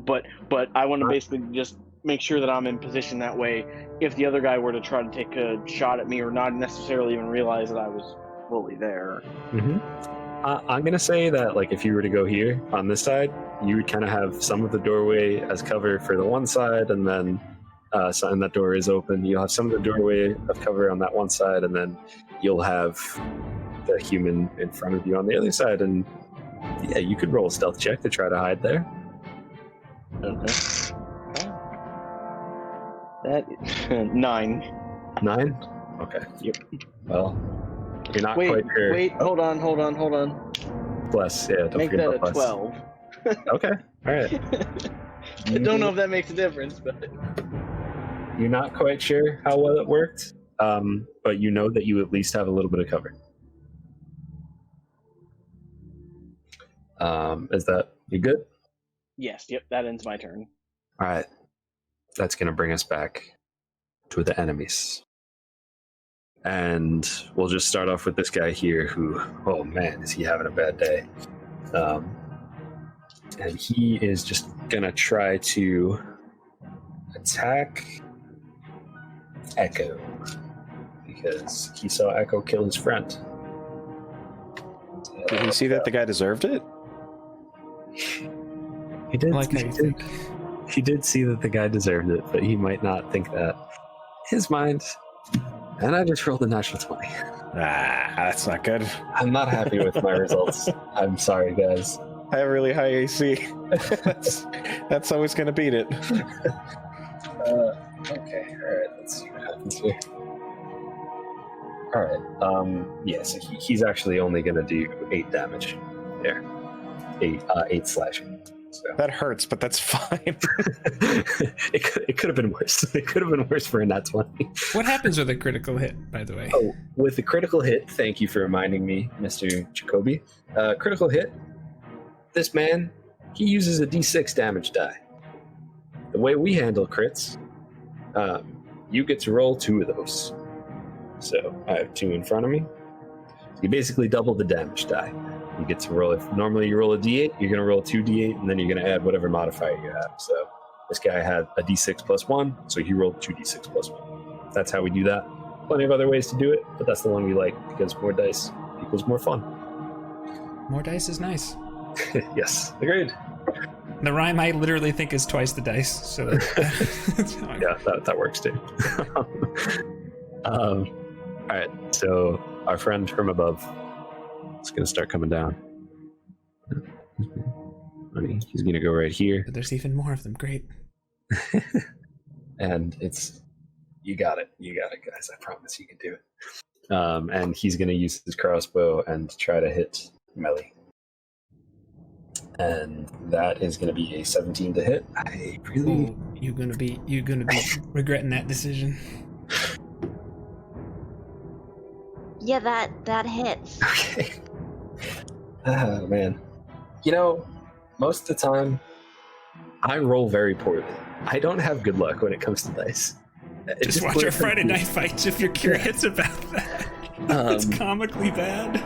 but I want to basically just make sure that I'm in position that way. If the other guy were to try to take a shot at me or not necessarily even realize that I was fully there. I'm gonna say that, like, if you were to go here on this side, you would kind of have some of the doorway as cover for the one side, and then and that door is open. You'll have some of the doorway of cover on that one side, and then you'll have the human in front of you on the other side. And yeah, you could roll a stealth check to try to hide there. Okay. That 9. 9? Okay. Yep. Well, you're not quite sure. Wait, hold on. Plus, yeah, don't Make forget that a about plus. 12. Okay, all right. I don't know if that makes a difference, but You're not quite sure how well it worked, but you know that you at least have a little bit of cover. Is that you good? yes, yep, that ends my turn. All right. That's going to bring us back to the enemies. And we'll just start off with this guy here who, oh man, is he having a bad day. And he is just going to try to attack Echo because he saw Echo kill his friend. Did he see that the guy deserved it? He did. I like how you think. He did see that the guy deserved it, but he might not think that. His mind, And I just rolled a natural 20. That's not good. I'm not happy with my results. I'm sorry, guys. I have really high AC. that's always going to beat it. Okay, alright, let's see what happens here. Alright, so he's actually only going to do 8 damage there. 8 slashing. So. That hurts, but that's fine. it could have been worse. It could have been worse for a nat 20. What happens with a critical hit, by the way? Oh, with the critical hit, thank you for reminding me, Mr. Jacoby. Critical hit, this man, he uses a d6 damage die. The way we handle crits, you get to roll 2 of those. So I have 2 in front of me. You basically double the damage die. You get to roll, if normally you roll a d8, you're going to roll 2 d8, and then you're going to add whatever modifier you have. So this guy had a d6 plus 1, so he rolled 2d6 plus 1. That's how we do that. Plenty of other ways to do it, but that's the one we like, because more dice equals more fun. More dice is nice. Yes, agreed. The rhyme I literally think is twice the dice, so Yeah, that works too. All right, so our friend from above is going to start coming down. He's going to go right here. But there's even more of them. Great. And you got it, guys. I promise you can do it. And he's going to use his crossbow and try to hit Melly. And that is going to be a 17 to hit. I really... Oh, you're gonna be regretting that decision. Yeah, that hits. Okay. Oh, man. You know, most of the time, I roll very poorly. I don't have good luck when it comes to dice. Just watch our Friday night fights if you're curious about that. It's comically bad.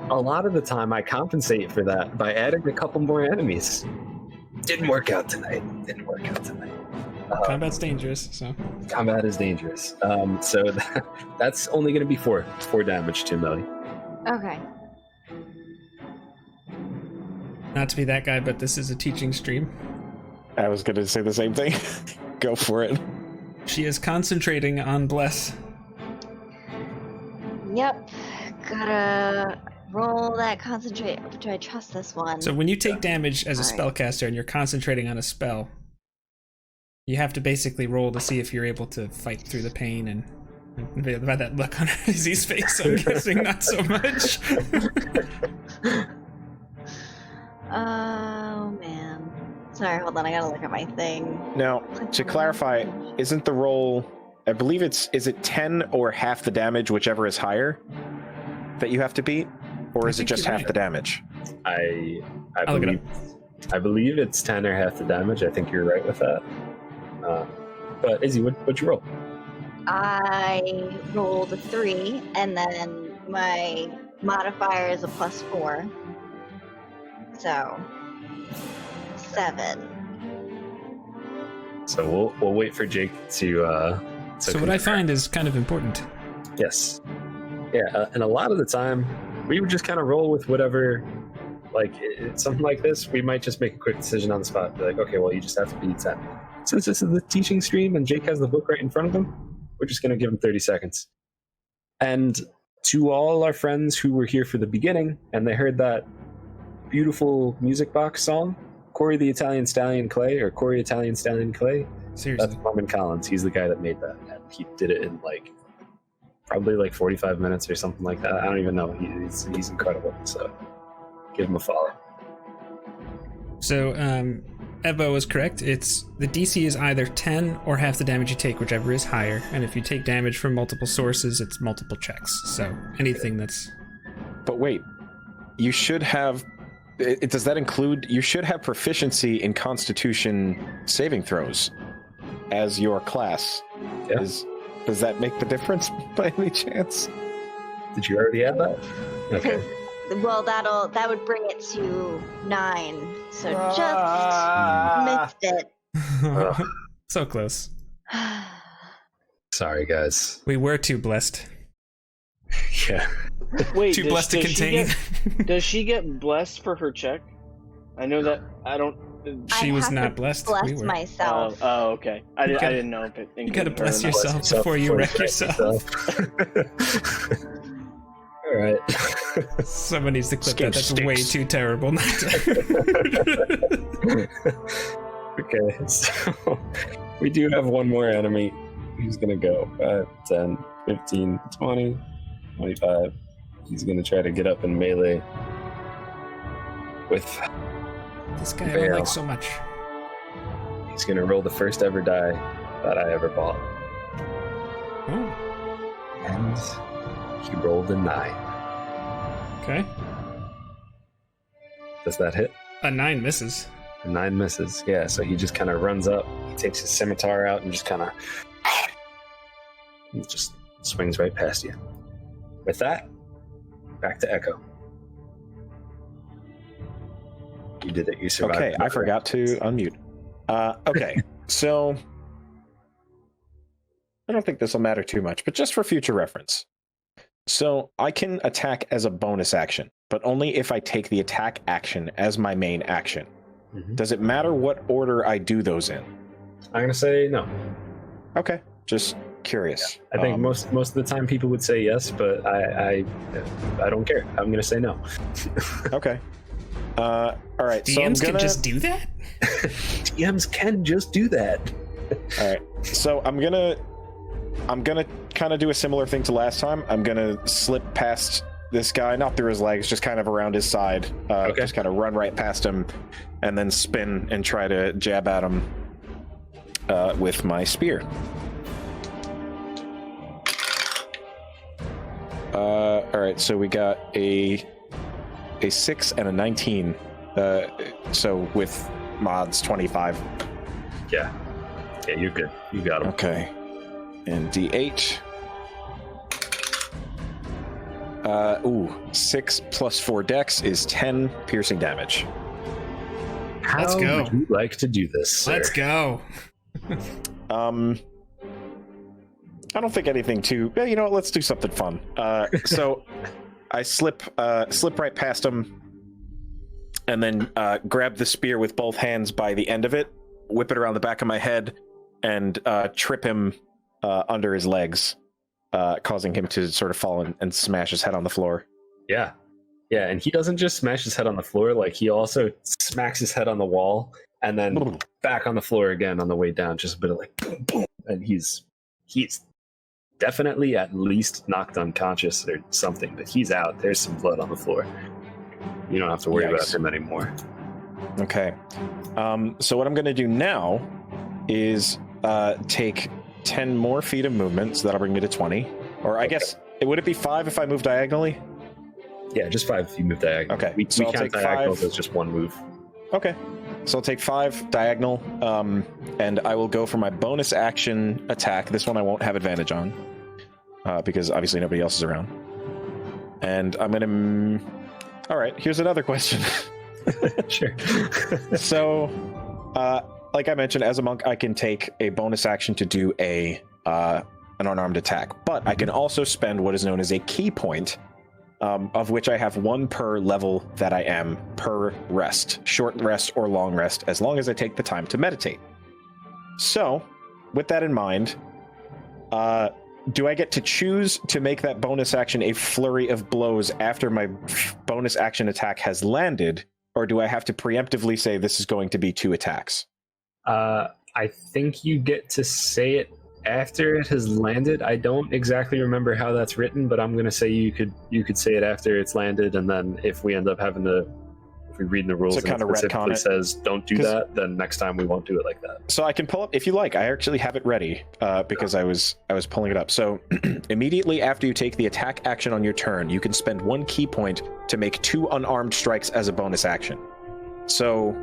A lot of the time, I compensate for that by adding a couple more enemies. Didn't work out tonight. Combat's dangerous, so. Combat is dangerous. So that's only going to be 4 damage to Melly. Okay. Not to be that guy, but this is a teaching stream. I was going to say the same thing. Go for it. She is concentrating on bless. Yep. Gotta roll that concentrate. Do I trust this one? So when you take damage as a spellcaster and you're concentrating on a spell, you have to basically roll to see if you're able to fight through the pain, and by that look on Izzee's face, I'm guessing not so much. Oh, man. Sorry, hold on. I gotta look at my thing. Now, to clarify, isn't the roll... I believe is it 10 or half the damage, whichever is higher, that you have to beat? Or is it just half the damage? I believe it's 10 or half the damage. I think you're right with that. But Izzee, what'd you roll? I rolled a 3, and then my modifier is a +4. So 7. So we'll wait for Jake to. So what I find is kind of important. Yes. Yeah, and a lot of the time, we would just kind of roll with whatever. Like something like this, we might just make a quick decision on the spot. Be like, okay, well, you just have to beat 10. Since this is the teaching stream and Jake has the book right in front of him, we're just going to give him 30 seconds. And to all our friends who were here for the beginning and they heard that beautiful music box song, Corey the Italian Stallion Clay, or Corey Italian Stallion Clay, Seriously. that's Norman Collins. He's the guy that made that. And he did it in probably 45 minutes or something like that. I don't even know. He's incredible. So give him a follow. So, Evo is correct. It's the DC is either 10 or half the damage you take, whichever is higher. And if you take damage from multiple sources, it's multiple checks. So anything that's... But wait, you should have... does that include... You should have proficiency in Constitution saving throws as your class. Yeah. Does that make the difference by any chance? Did you already add that? Okay. Well, that would bring it to 9. So just missed it. So close. Sorry, guys. We were too blessed. Yeah. Wait, Too blessed to contain. Does she get blessed for her check? I know that I don't. She I was have not to blessed. Bless We were. myself. Oh, okay. I gotta- didn't know if it. You gotta included her or bless not. yourself before you wreck yourself. All right. Someone needs to clip Skin that. That's way stinks. too terrible. Not to... Okay, so we do have one more enemy who's going to go 5, 10, 15, 20, 25. He's going to try to get up in melee with This guy I Veil. don't like so much. He's going to roll the first ever die that I ever bought. Oh, And he rolled a 9. okay. Does that hit? A 9 misses. A 9 misses. Yeah, so he just kind of runs up. He takes his scimitar out and just kind of just swings right past you. With that, back to Echo. You did it. You survived. Okay, I forgot to unmute. Okay, so I don't think this will matter too much, but just for future reference. So I can attack as a bonus action, but only if I take the attack action as my main action. Mhm. Does it matter what order I do those in? I'm gonna say no. Okay, just curious. I think most of the time people would say yes, but I don't care. I'm gonna say no. Okay. All right. So I'm DMs gonna can just do that? DMs can just do that. All right. So I'm gonna kind of do a similar thing to last time. I'm gonna slip past this guy, not through his legs, just kind of around his side. Okay. Just kind of run right past him, and then spin and try to jab at him with my spear. All right. So we got a 6 and a 19. So with mods, 25. Yeah, you're good. You got him. Okay. And D8. 6 plus 4 dex is 10 piercing damage. How Let's go. would you like to do this, sir? Let's go. I don't think anything too. Yeah, you know what? Let's do something fun. So I slip right past him, and then grab the spear with both hands by the end of it, whip it around the back of my head, and trip him under his legs, causing him to sort of fall and smash his head on the floor. Yeah, and he doesn't just smash his head on the floor; like he also smacks his head on the wall, and then back on the floor again on the way down. Just a bit of like boom, boom, and he's definitely at least knocked unconscious or something, but he's out. There's some blood on the floor. You don't have to worry about Yikes. him anymore. Okay. So what I'm going to do now is take 10 more feet of movement, so that'll bring me to 20. Or I guess, would it be 5 if I move diagonally? Yeah, just 5 if you move diagonal. Okay, we so I'll count take diagonals 5. as just one move. Okay. So I'll take 5 diagonal, and I will go for my bonus action attack. This one I won't have advantage on, because obviously nobody else is around. And I'm going to... All right, here's another question. Sure. So, like I mentioned, as a monk, I can take a bonus action to do an unarmed attack, but I can also spend what is known as a key point, of which I have 1 per level that I am per rest, short rest or long rest, as long as I take the time to meditate. So, with that in mind, do I get to choose to make that bonus action a flurry of blows after my bonus action attack has landed, or do I have to preemptively say this is going to be 2 attacks? I think you get to say it after it has landed. I don't exactly remember how that's written, but I'm going to say you could say it after it's landed, and then if we end up having to, if we read in the rules So and kind it of retcon specifically it? says don't do that, then next time we won't do it like that. So I can pull up, if you like, I actually have it ready, because I was pulling it up. So immediately after you take the attack action on your turn, you can spend 1 key point to make 2 unarmed strikes as a bonus action. So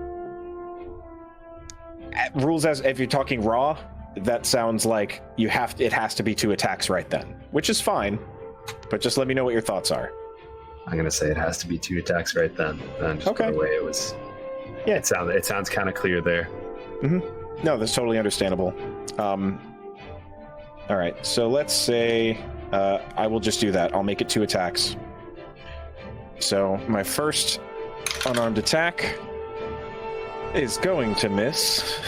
rules as if you're talking raw, that sounds like it has to be 2 attacks right then, which is fine, but just let me know what your thoughts are. I'm going to say it has to be 2 attacks right then. And just Okay. the way it was. Yeah. It sounds kind of clear there. No, that's totally understandable. All right, so let's say I will just do that. I'll make it 2 attacks. So my first unarmed attack is going to miss.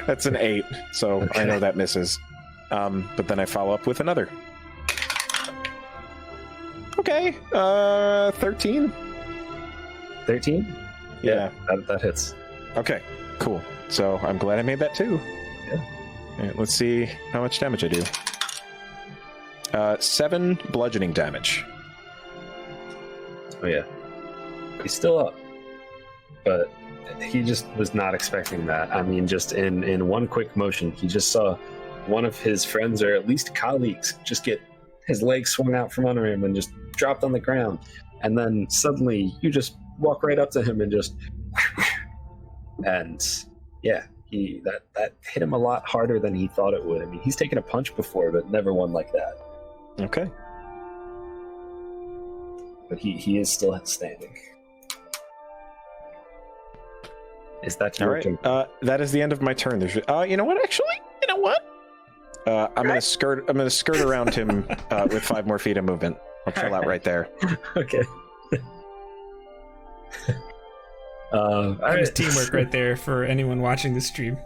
That's an 8, so Okay. I know that misses. But then I follow up with another. Okay, 13. 13? Yeah. That hits. Okay, cool. So I'm glad I made that too. Yeah. All right, let's see how much damage I do. 7 bludgeoning damage. Oh yeah. He's still up. But he just was not expecting that. I mean, just in one quick motion, he just saw one of his friends, or at least colleagues, just get his legs swung out from under him and just dropped on the ground. And then suddenly you just walk right up to him and just and yeah, that hit him a lot harder than he thought it would. I mean, he's taken a punch before, but never one like that. Okay. But he is still standing. Is that All your right. turn? That is the end of my turn. There's you know what? Actually, you know what? I'm gonna skirt around him with 5 more feet of movement. I'll chill out right there. Okay. That was teamwork right there for anyone watching the stream.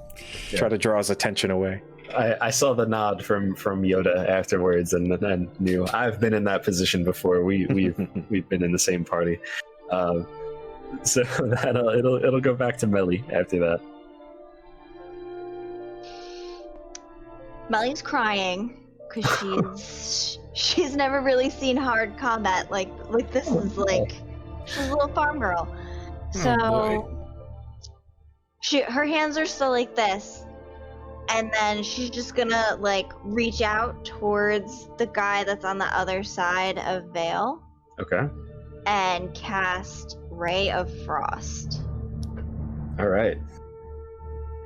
Yeah. Try to draw his attention away. I saw the nod from Yoda afterwards, and knew I've been in that position before. We've been in the same party, so it'll go back to Melly after that. Melly's crying because she's never really seen hard combat like this. Is like she's a little farm girl, so her hands are still like this, and then she's just gonna like reach out towards the guy that's on the other side of Vale Okay. and cast Ray of Frost. All right.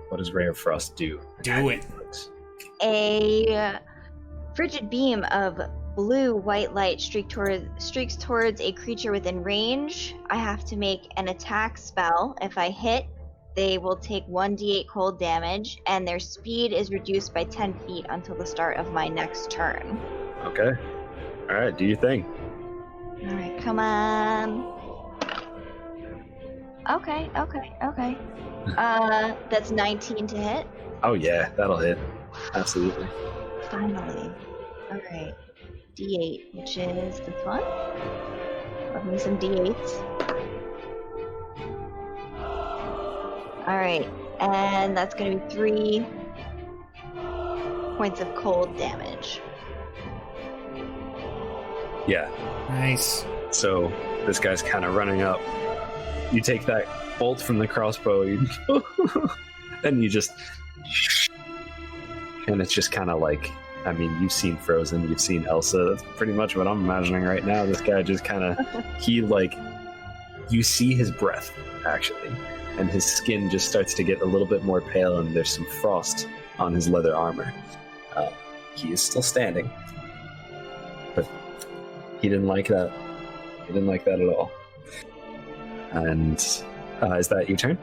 What does Ray of Frost do? Do it. A frigid beam of blue-white light streaks towards a creature within range. I have to make an attack spell. If I hit, they will take 1d8 cold damage, and their speed is reduced by 10 feet until the start of my next turn. Okay. All right. Do your thing. All right, come on. Okay. That's 19 to hit. Oh yeah, that'll hit. Absolutely. Finally. Alright. D8, which is this one. Love me some D8s. Alright, and that's gonna be 3 points of cold damage. Yeah. Nice. So this guy's kind of running up. You take that bolt from the crossbow, and you just, and it's just kind of like, I mean, you've seen Frozen, you've seen Elsa. That's pretty much what I'm imagining right now. This guy just kind of, you see his breath actually, and his skin just starts to get a little bit more pale, and there's some frost on his leather armor. He is still standing, but he didn't like that. He didn't like that at all. And is that your turn?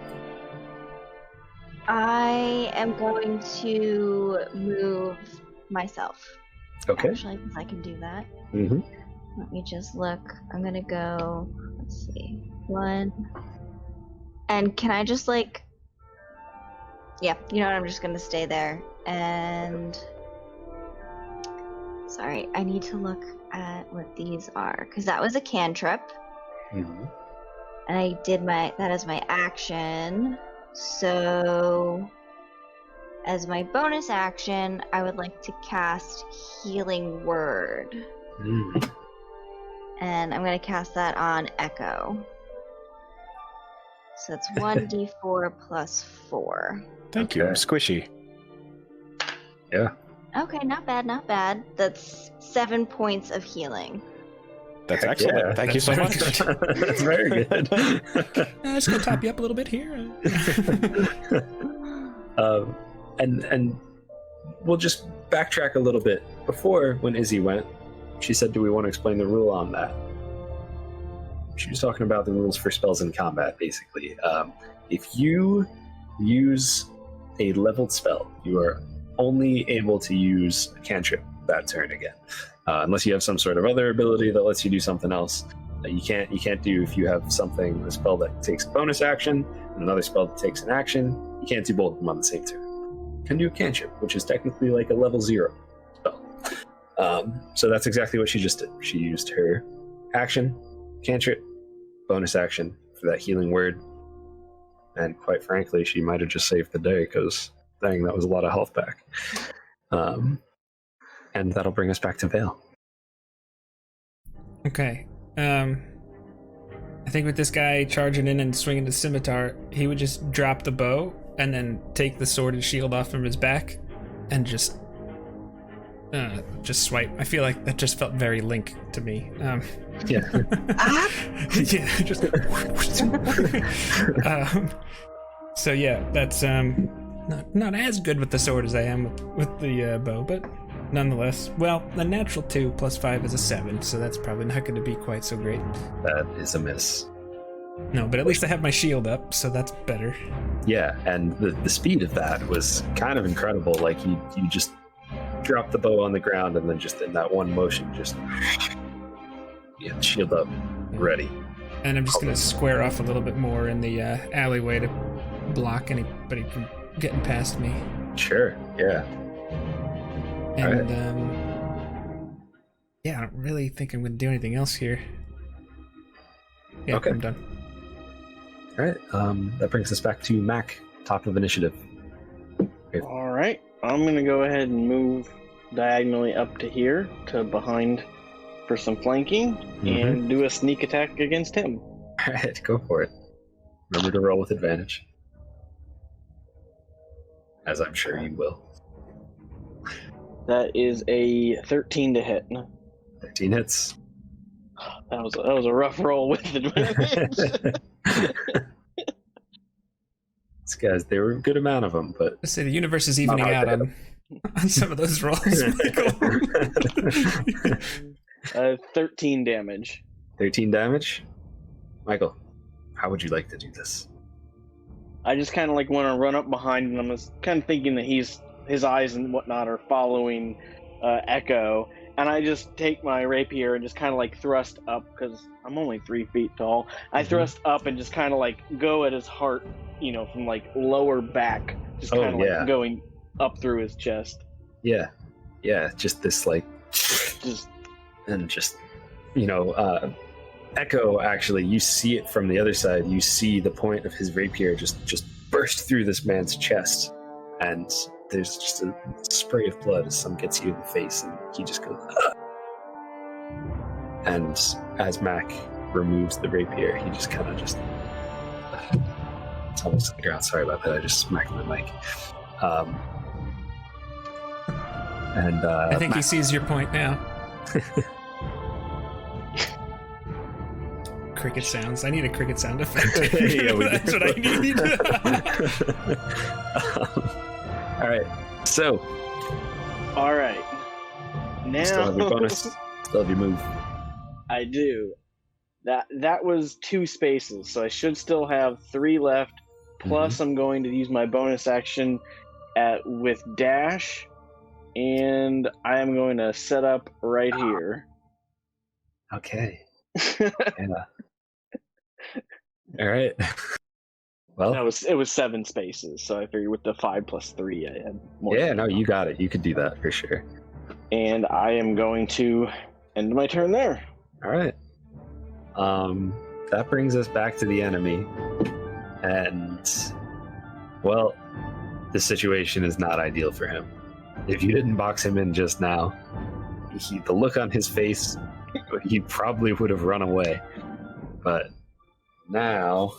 I am going to move myself. Okay. Actually, because I can do that. Mm-hmm. Let me just look. I'm gonna go, let's see, 1. And can I just yeah, you know what, I'm just gonna stay there. And sorry, I need to look at what these are, because that was a cantrip. Mm-hmm. And I did that as my action. So as my bonus action, I would like to cast Healing Word. Mm. And I'm going to cast that on Echo. So it's 1d4 plus 4. Thank you. I'm squishy. Yeah. Okay, not bad. That's 7 points of healing. That's Heck excellent. yeah. Thank you so much. That's very good. Let's go top you up a little bit here. And we'll just backtrack a little bit. Before, when Izzee went, she said, do we want to explain the rule on that? She was talking about the rules for spells in combat, basically. If you use a leveled spell, you are only able to use a cantrip that turn again. Unless you have some sort of other ability that lets you do something else. You can't do, if you have something, a spell that takes a bonus action and another spell that takes an action, you can't do both of them on the same turn. You can do a cantrip, which is technically like a level 0 spell. So that's exactly what she just did. She used her action, cantrip, bonus action for that healing word, and quite frankly, she might have just saved the day, because dang, that was a lot of health back. And that'll bring us back to Vale. Okay. I think with this guy charging in and swinging the scimitar, he would just drop the bow and then take the sword and shield off from his back and just swipe. I feel like that just felt very Link to me. Yeah. Yeah, just. So yeah, that's not as good with the sword as I am with the bow, but nonetheless. Well, a natural 2 plus 5 is a 7, so that's probably not going to be quite so great. That is a miss. No, but at least I have my shield up, so that's better. Yeah, and the speed of that was kind of incredible. Like, you just drop the bow on the ground, and then just in that one motion, just shield up, ready. And I'm just going to square off a little bit more in the alleyway to block anybody from getting past me. Sure, yeah. And, yeah, I don't really think I'm going to do anything else here. Yeah, okay. I'm done. All right, that brings us back to Mac, top of initiative. All right, I'm going to go ahead and move diagonally up to here, to behind for some flanking, and do a sneak attack against him. All right, go for it. Remember to roll with advantage. As I'm sure you will. That is a 13 to hit. 13 hits. That was a rough roll with advantage. These guys, there were a good amount of them, but... Let's say the universe is evening out on some of those rolls, Michael. 13 damage. 13 damage? Michael, how would you like to do this? I just kind of like want to run up behind him. I'm just kind of thinking that his eyes and whatnot are following Echo, and I just take my rapier and just kind of like thrust up, because I'm only 3 feet tall. I thrust up and just kind of like go at his heart, from like lower back, just kind of like going up through his chest. Yeah, just this like, Echo, actually, you see it from the other side. You see the point of his rapier just burst through this man's chest, and there's just a spray of blood as some gets you in the face, and he just goes, ah! And as Mac removes the rapier, he just kind of it's almost on the ground. Sorry about that. I just smacked my mic. I think he sees your point now. Cricket sounds. I need a cricket sound effect. Yeah, That's what I need. All right. So. All right. Now. Still have your bonus. Still have your move. I do. That was 2 spaces, so I should still have 3 left. Plus, I'm going to use my bonus action with dash, and I am going to set up right here. Okay. Yeah. All right. Well, it was 7 spaces, so I figured with the 5 plus 3, I had more. Yeah, no, you got it. You could do that for sure. And I am going to end my turn there. All right. That brings us back to the enemy, and well, the situation is not ideal for him. If you didn't box him in just now, the look on his face, he probably would have run away. But now,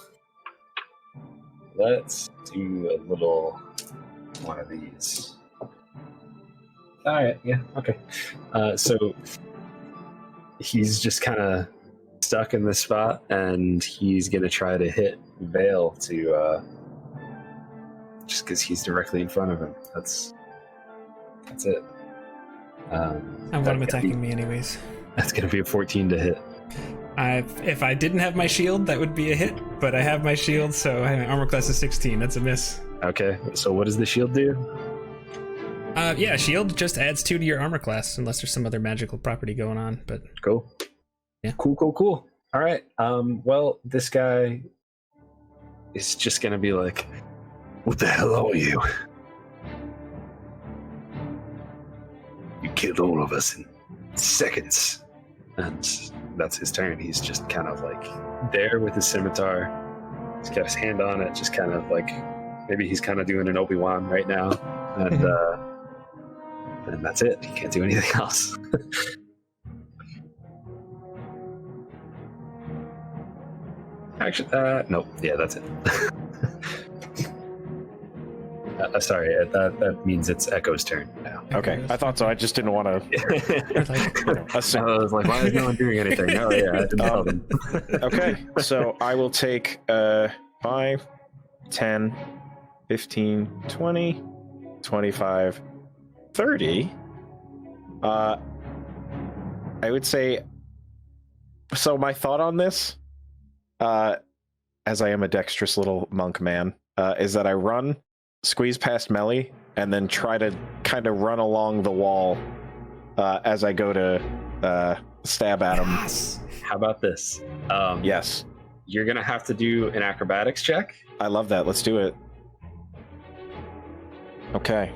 let's do a little one of these. All right, yeah, okay. So he's just kind of stuck in this spot, and he's going to try to hit Vale to, just because he's directly in front of him. That's it. I want him attacking me anyways. That's going to be a 14 to hit. If I didn't have my shield, that would be a hit, but I have my shield, so I have an armor class of 16. That's a miss. Okay, so what does the shield do? Yeah, shield just adds 2 to your armor class, unless there's some other magical property going on, but... Cool. Yeah. Cool. All right. Well, this guy is just gonna be like, "What the hell are you? You killed all of us in seconds." And that's his turn. He's just kind of like there with his scimitar. He's got his hand on it, just kind of like maybe he's kind of doing an Obi-Wan right now. And and that's it. He can't do anything else. Actually, nope. Yeah, that's it. Sorry, that means it's Echo's turn now. Okay, I thought so. I just didn't want to assume. I was like, why is no one doing anything? Oh, yeah, I didn't tell them. Okay, so I will take 5, 10, 15, 20, 25, 30. I would say, so my thought on this, as I am a dexterous little monk man, is that I run, squeeze past Melly, and then try to kind of run along the wall as I go to stab at him. Yes. How about this? Yes. You're going to have to do an acrobatics check. I love that. Let's do it. Okay.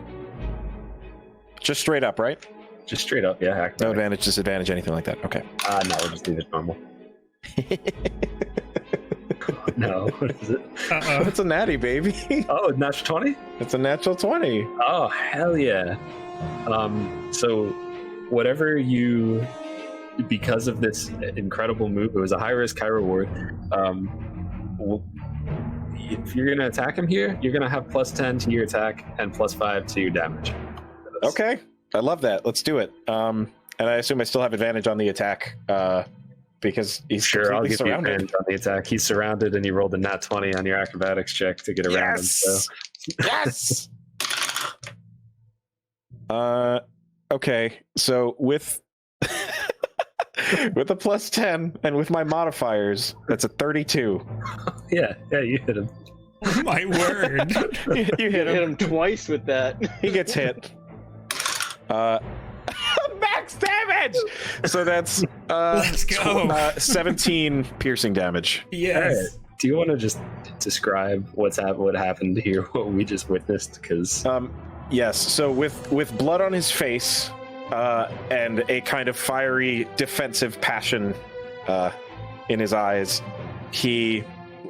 Just straight up, right? Just straight up, yeah. Acrobatics. No advantage, disadvantage, anything like that. Okay. No, we'll just leave it normal. No, what is it? It's a natty, baby. Oh, natural 20? It's a natural 20. Oh, hell yeah. So whatever you, because of this incredible move, it was a high risk, high reward. If you're going to attack him here, you're going to have +10 to your attack and +5 to your damage. Okay. I love that. Let's do it. And I assume I still have advantage on the attack because he's sure. I'll give surrounded. you advantage on the attack. He's surrounded, and you rolled a nat 20 on your acrobatics check to get around him. So. Yes. Okay. So with with a +10 and with my modifiers, that's a 32. Yeah, you hit him. Oh my word. You hit Hit him. him twice with that. He gets hit. Max damage. So that's Let's go. 17 piercing damage. Yes. All right. Do you want to just describe what happened here, what we just witnessed? Because Yes. So with blood on his face and a kind of fiery defensive passion in his eyes, he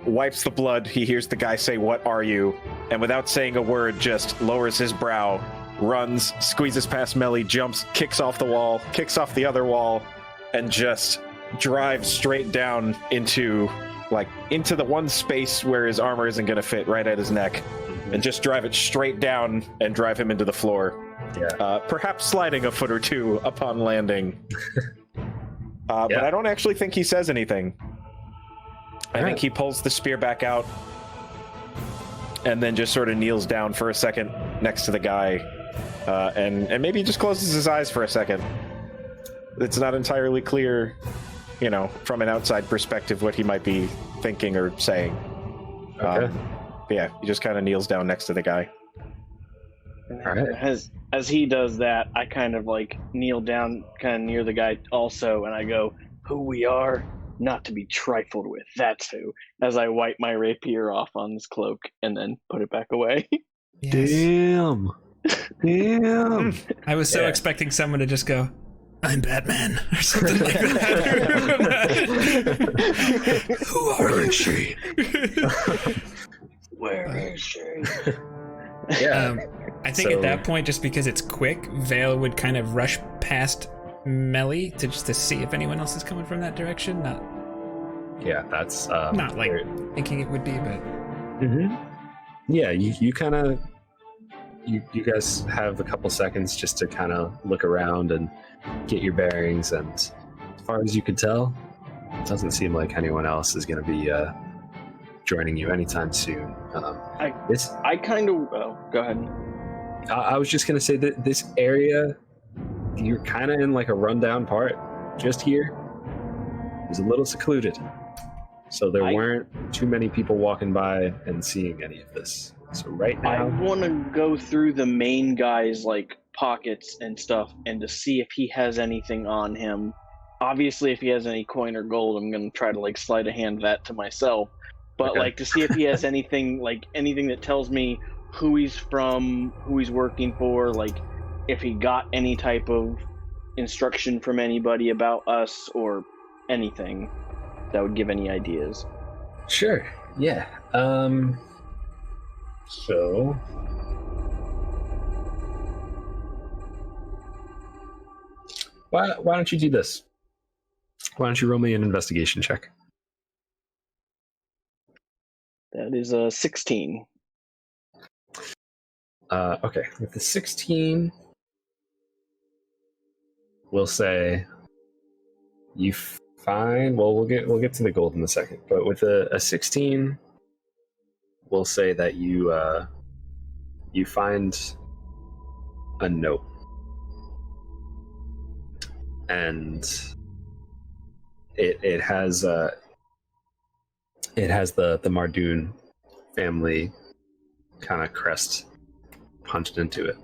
wipes the blood. He hears the guy say, "What are you?" And without saying a word, just lowers his brow, runs, squeezes past Melly, jumps, kicks off the wall, kicks off the other wall, and just drives straight down into the one space where his armor isn't going to fit, right at his neck, and just drive it straight down and drive him into the floor. yeah, Perhaps sliding a foot or two upon landing. But I don't actually think he says anything. I think he pulls the spear back out and then just sort of kneels down for a second next to the guy, and maybe just closes his eyes for a second. It's not entirely clear, from an outside perspective, what he might be thinking or saying. Okay. Yeah, he just kind of kneels down next to the guy. All right. As he does that, I kind of kneel down kind of near the guy also, and I go, "Who we are, not to be trifled with, that's who," as I wipe my rapier off on this cloak and then put it back away. Yes. Damn. I was so expecting someone to just go, "I'm Batman," or something like that. Who are she? Where is she? Yeah. I think at that point, just because it's quick, Vale would kind of rush past Melly to see if anyone else is coming from that direction. Yeah, that's Not thinking it would be, but yeah, you kind of you guys have a couple seconds just to kind of look around and get your bearings, and as far as you can tell, it doesn't seem like anyone else is going to be joining you anytime soon. I kind of go ahead. I was just going to say that this area, you're kind of in a rundown part just here. It was a little secluded, so there weren't too many people walking by and seeing any of this. So right now, I want to go through the main guy's pockets and stuff, and to see if he has anything on him obviously, if he has any coin or gold, I'm gonna try to like sleight of hand that to myself. But Okay. like to see if he has anything that tells me who he's from, who he's working for, like if he got any type of instruction from anybody about us or anything that would give any ideas. Sure. Yeah. So. Why don't you do this? Why don't you roll me an investigation check? That is 16. Okay. With the 16, we'll say you find. Well, we'll get to the gold in a second. But with a 16, we'll say that you find a note, and it has the Mardoon family kind of crest punched into it,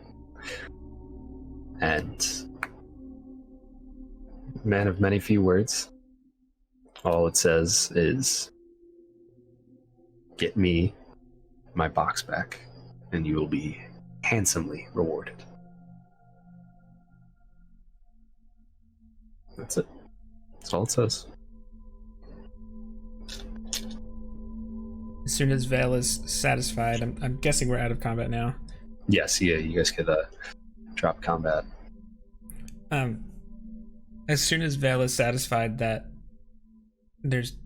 and man of many few words, all it says is, "Get me my box back, and you will be handsomely rewarded." That's it. That's all it says. As soon as Vale is satisfied, I'm guessing we're out of combat now. Yes, yeah, you guys could drop combat. As soon as Vale is satisfied that there's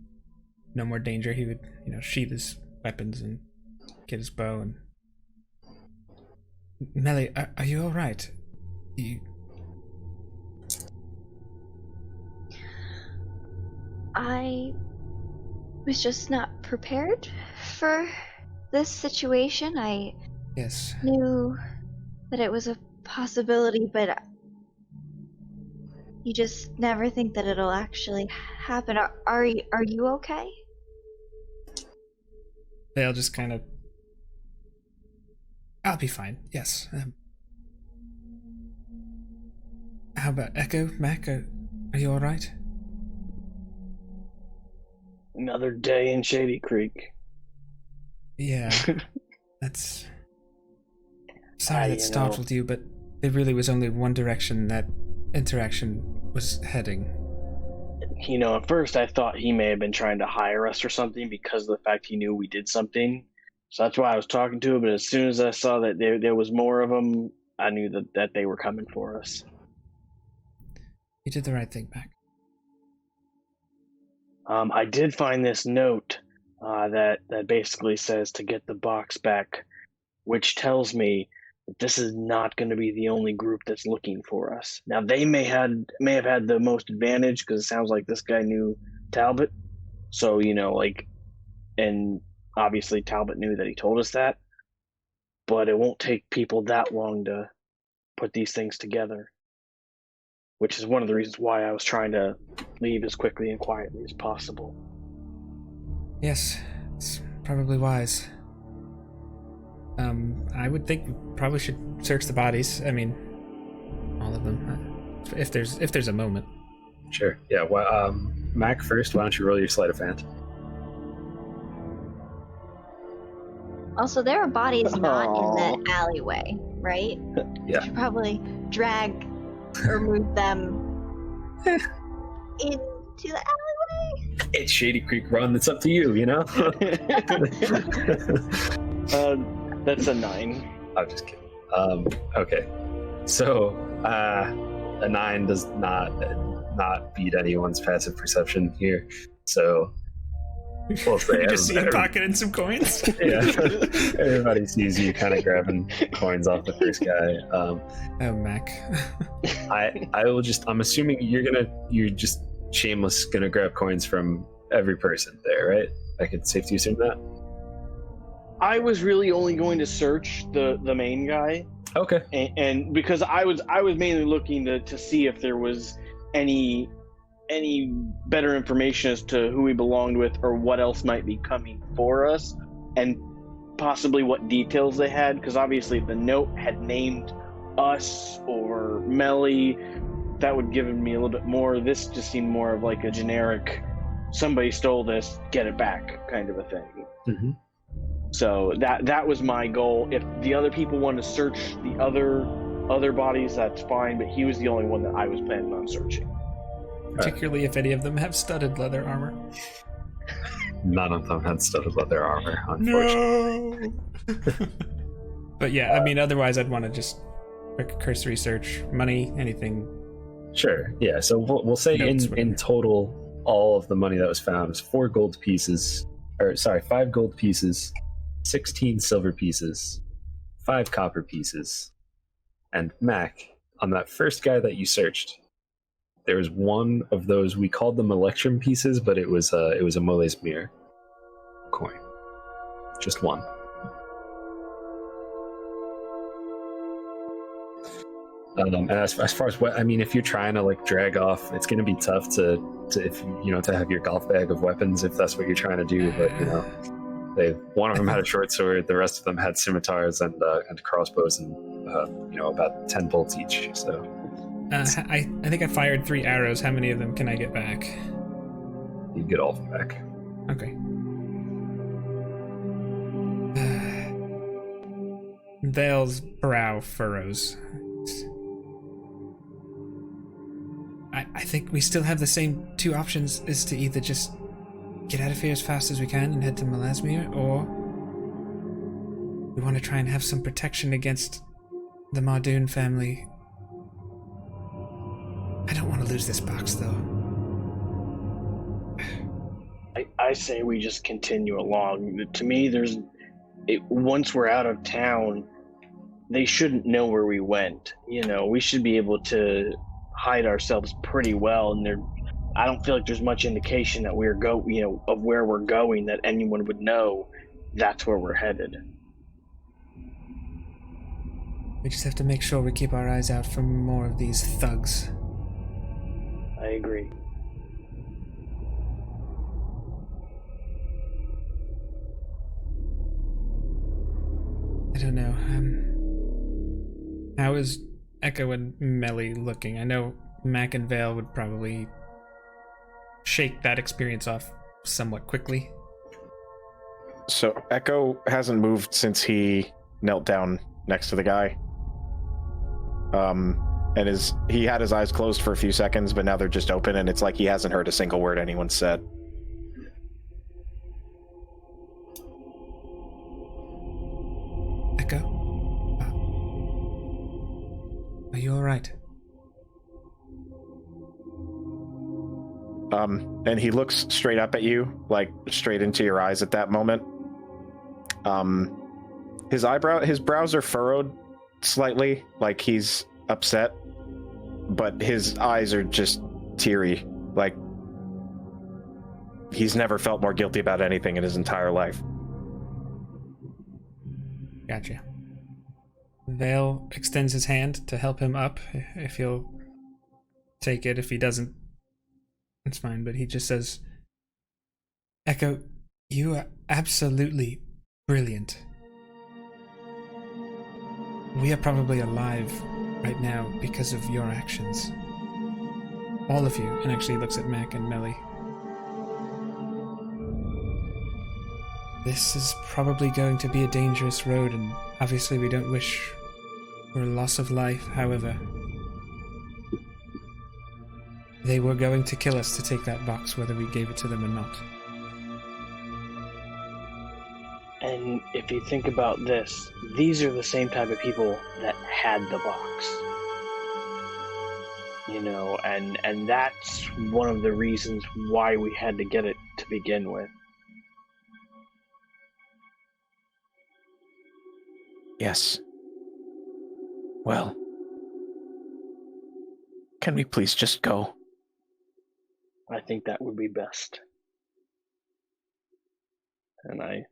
no more danger, he would, sheath his weapons and get his bow. And Melly, are you all right? I was just not prepared for this situation. I Yes. knew that it was a possibility, but you just never think that it'll actually happen. Are you okay? Vale just kind of. I'll be fine. Yes. How about Echo, Mac? Are you all right? Another day in Shady Creek. Yeah. That's. Sorry that startled you, but there really was only one direction that interaction was heading. At first I thought he may have been trying to hire us or something because of the fact he knew we did something. So that's why I was talking to him, but as soon as I saw that there was more of them, I knew that they were coming for us. You did the right thing, Mac. I did find this note that basically says to get the box back, which tells me that this is not going to be the only group that's looking for us. Now, they may have had the most advantage because it sounds like this guy knew Talbot. So, and obviously Talbot knew that he told us that. But it won't take people that long to put these things together, which is one of the reasons why I was trying to leave as quickly and quietly as possible. Yes, it's probably wise. I would think we probably should search the bodies. I mean, all of them, if there's a moment. Sure. Yeah. Well, Mac, first, why don't you roll your sleight of hand? Also, there are bodies not in the alleyway, right? Yeah. You should probably drag or move them into the alleyway. It's Shady Creek Run. It's up to you. That's a 9. I'm just kidding. Okay. So, a 9 does not beat anyone's passive perception here. So, we'll say You just see him pocketing some coins. Yeah. Everybody sees you kind of grabbing coins off the first guy. Oh, Mac. I'm assuming you're just shameless gonna grab coins from every person there, right? I could safely assume that. I was really only going to search the main guy. Okay. And because I was mainly looking to see if there was any better information as to who he belonged with or what else might be coming for us, and possibly what details they had, because obviously if the note had named us or Melly, that would give me a little bit more. This just seemed more of like a generic, somebody stole this, get it back kind of a thing. Mm-hmm. So that was my goal. If the other people want to search the other bodies, that's fine, but he was the only one that I was planning on searching. Particularly if any of them have studded leather armor. None of them had studded leather armor, unfortunately. No! But yeah, I mean, otherwise I'd want to just cursory search. Money, anything. Sure, yeah. So we'll say in total, all of the money that was found was 5 gold pieces, 16 silver pieces, 5 copper pieces, and Mac, on that first guy that you searched, there was one of those, we called them electrum pieces, but it was a mole's mirror coin. Just one. And as far as what I mean, if you're trying to like drag off, it's going to be tough to have your golf bag of weapons if that's what you're trying to do. But one of them had a short sword, the rest of them had scimitars and crossbows, and about 10 bolts each. So I think I fired 3 arrows. How many of them can I get back? You get all of them back. Okay. Vale's brow furrows. I think we still have the same 2 options, is to either just get out of here as fast as we can and head to Melasmere, or we want to try and have some protection against the Mardoon family. I don't want to lose this box, though. I say we just continue along. To me, once we're out of town, they shouldn't know where we went. We should be able to hide ourselves pretty well, and I don't feel like there's much indication that of where we're going, that anyone would know that's where we're headed. We just have to make sure we keep our eyes out for more of these thugs. I agree. I don't know. How is Echo and Melly looking? I know Mac and Vale would probably shake that experience off somewhat quickly. So Echo hasn't moved since he knelt down next to the guy. And he had his eyes closed for a few seconds, but now they're just open, and it's like he hasn't heard a single word anyone said. Echo? Are you alright? And he looks straight up at you, like straight into your eyes at that moment. His brows are furrowed slightly, like he's upset, but his eyes are just teary, like he's never felt more guilty about anything in his entire life. Gotcha. Vale extends his hand to help him up, if he'll take it. If he doesn't, it's fine, but he just says, Echo, you are absolutely brilliant. We are probably alive right now because of your actions. All of you. And actually looks at Mac and Melly. This is probably going to be a dangerous road, and obviously we don't wish for a loss of life. However, they were going to kill us to take that box, whether we gave it to them or not. And if you think about this, these are the same type of people that had the box. And that's one of the reasons why we had to get it to begin with. Yes. Well, can we please just go? I think that would be best. And I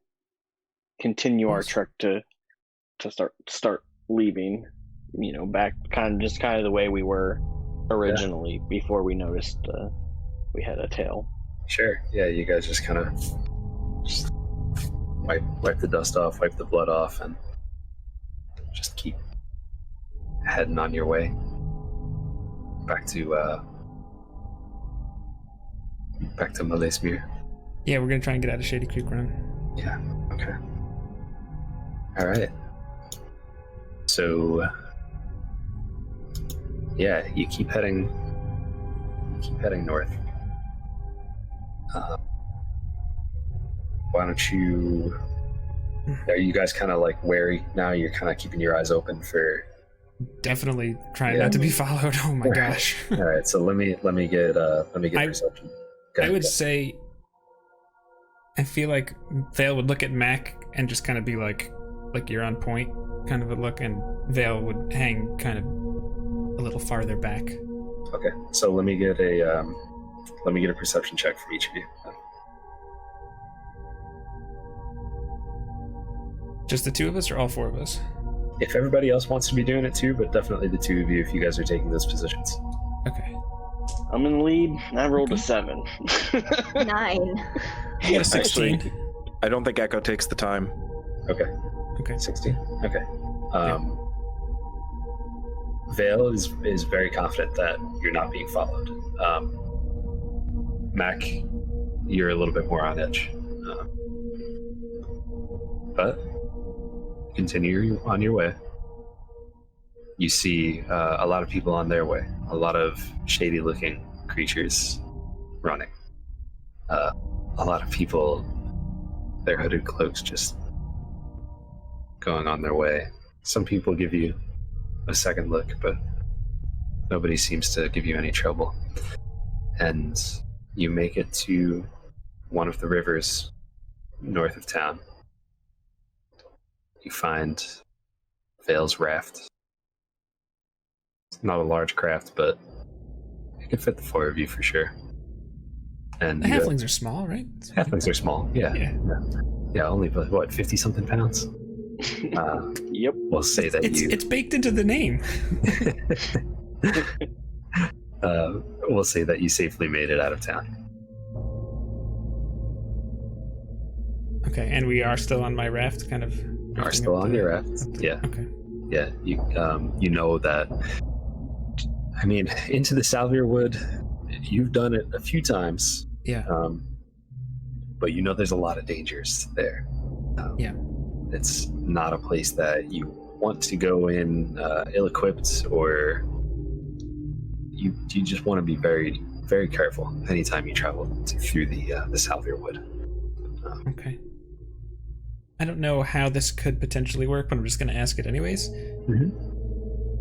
continue our trek to start leaving, back kind of the way we were originally, before we noticed we had a tail. Sure. Yeah, you guys just kind of wipe the dust off, wipe the blood off, and just keep heading on your way. back to Malesmere. Yeah, we're gonna try and get out of Shady Creek Run. Yeah. Okay. All right. So, yeah, you keep heading north. Why don't you? Are you guys kind of like wary now? You're kind of keeping your eyes open for. Definitely trying not to be followed. Oh my gosh. All right. So let me get perception. I would say. I feel like Vale would look at Mac and just kind of be like you're on point, kind of a look, and Vale would hang kind of a little farther back. Okay, so let me get a perception check from each of you. Just the two of us, or all four of us? If everybody else wants to be doing it too, but definitely the two of you if you guys are taking those positions. Okay. I'm in the lead. I rolled a 7. 9. I got a 16. Actually, I don't think Echo takes the time. Okay. Okay. 16. Okay. Vale is very confident that you're not being followed. Mac, you're a little bit more on edge. But continue on your way. You see a lot of people on their way. A lot of shady-looking creatures running. A lot of people, their hooded cloaks just going on their way. Some people give you a second look, but nobody seems to give you any trouble. And you make it to one of the rivers north of town. You find Vale's raft. It's not a large craft, but it could fit the four of you for sure. And The halflings are small, right? halflings are small, yeah. Yeah, only, what, 50-something pounds? Yep. We'll say that It's baked into the name. We'll say that you safely made it out of town. Okay, and we are still on my raft, kind of. You are still on your raft, yeah. Okay. Yeah, you know that. I mean, into the Salvia Wood, you've done it a few times. Yeah. But you know there's a lot of dangers there. Yeah. It's not a place that you want to go in ill-equipped, or you just want to be very, very careful anytime you travel through the Salvia Wood. Okay. I don't know how this could potentially work, but I'm just going to ask it anyways. Mm-hmm.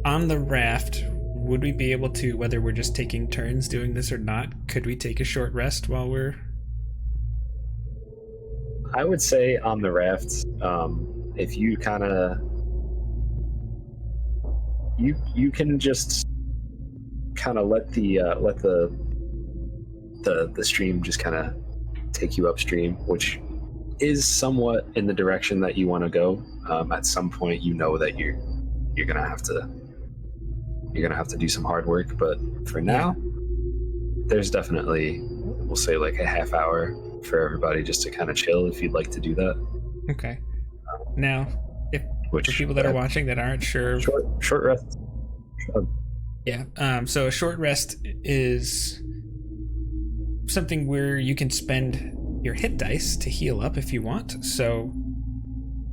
On the raft, would we be able to, whether we're just taking turns doing this or not, could we take a short rest while we're... I would say on the raft, if you kind of... You can just kind of let the stream just kind of take you upstream, which is somewhat in the direction that you want to go. At some point, you know that you're gonna have to do some hard work, but for now, there's definitely, we'll say, like a half hour for everybody just to kind of chill if you'd like to do that. Okay. Now, for people that are watching that aren't sure, short rest. Yeah. So a short rest is something where you can spend your hit dice to heal up if you want. So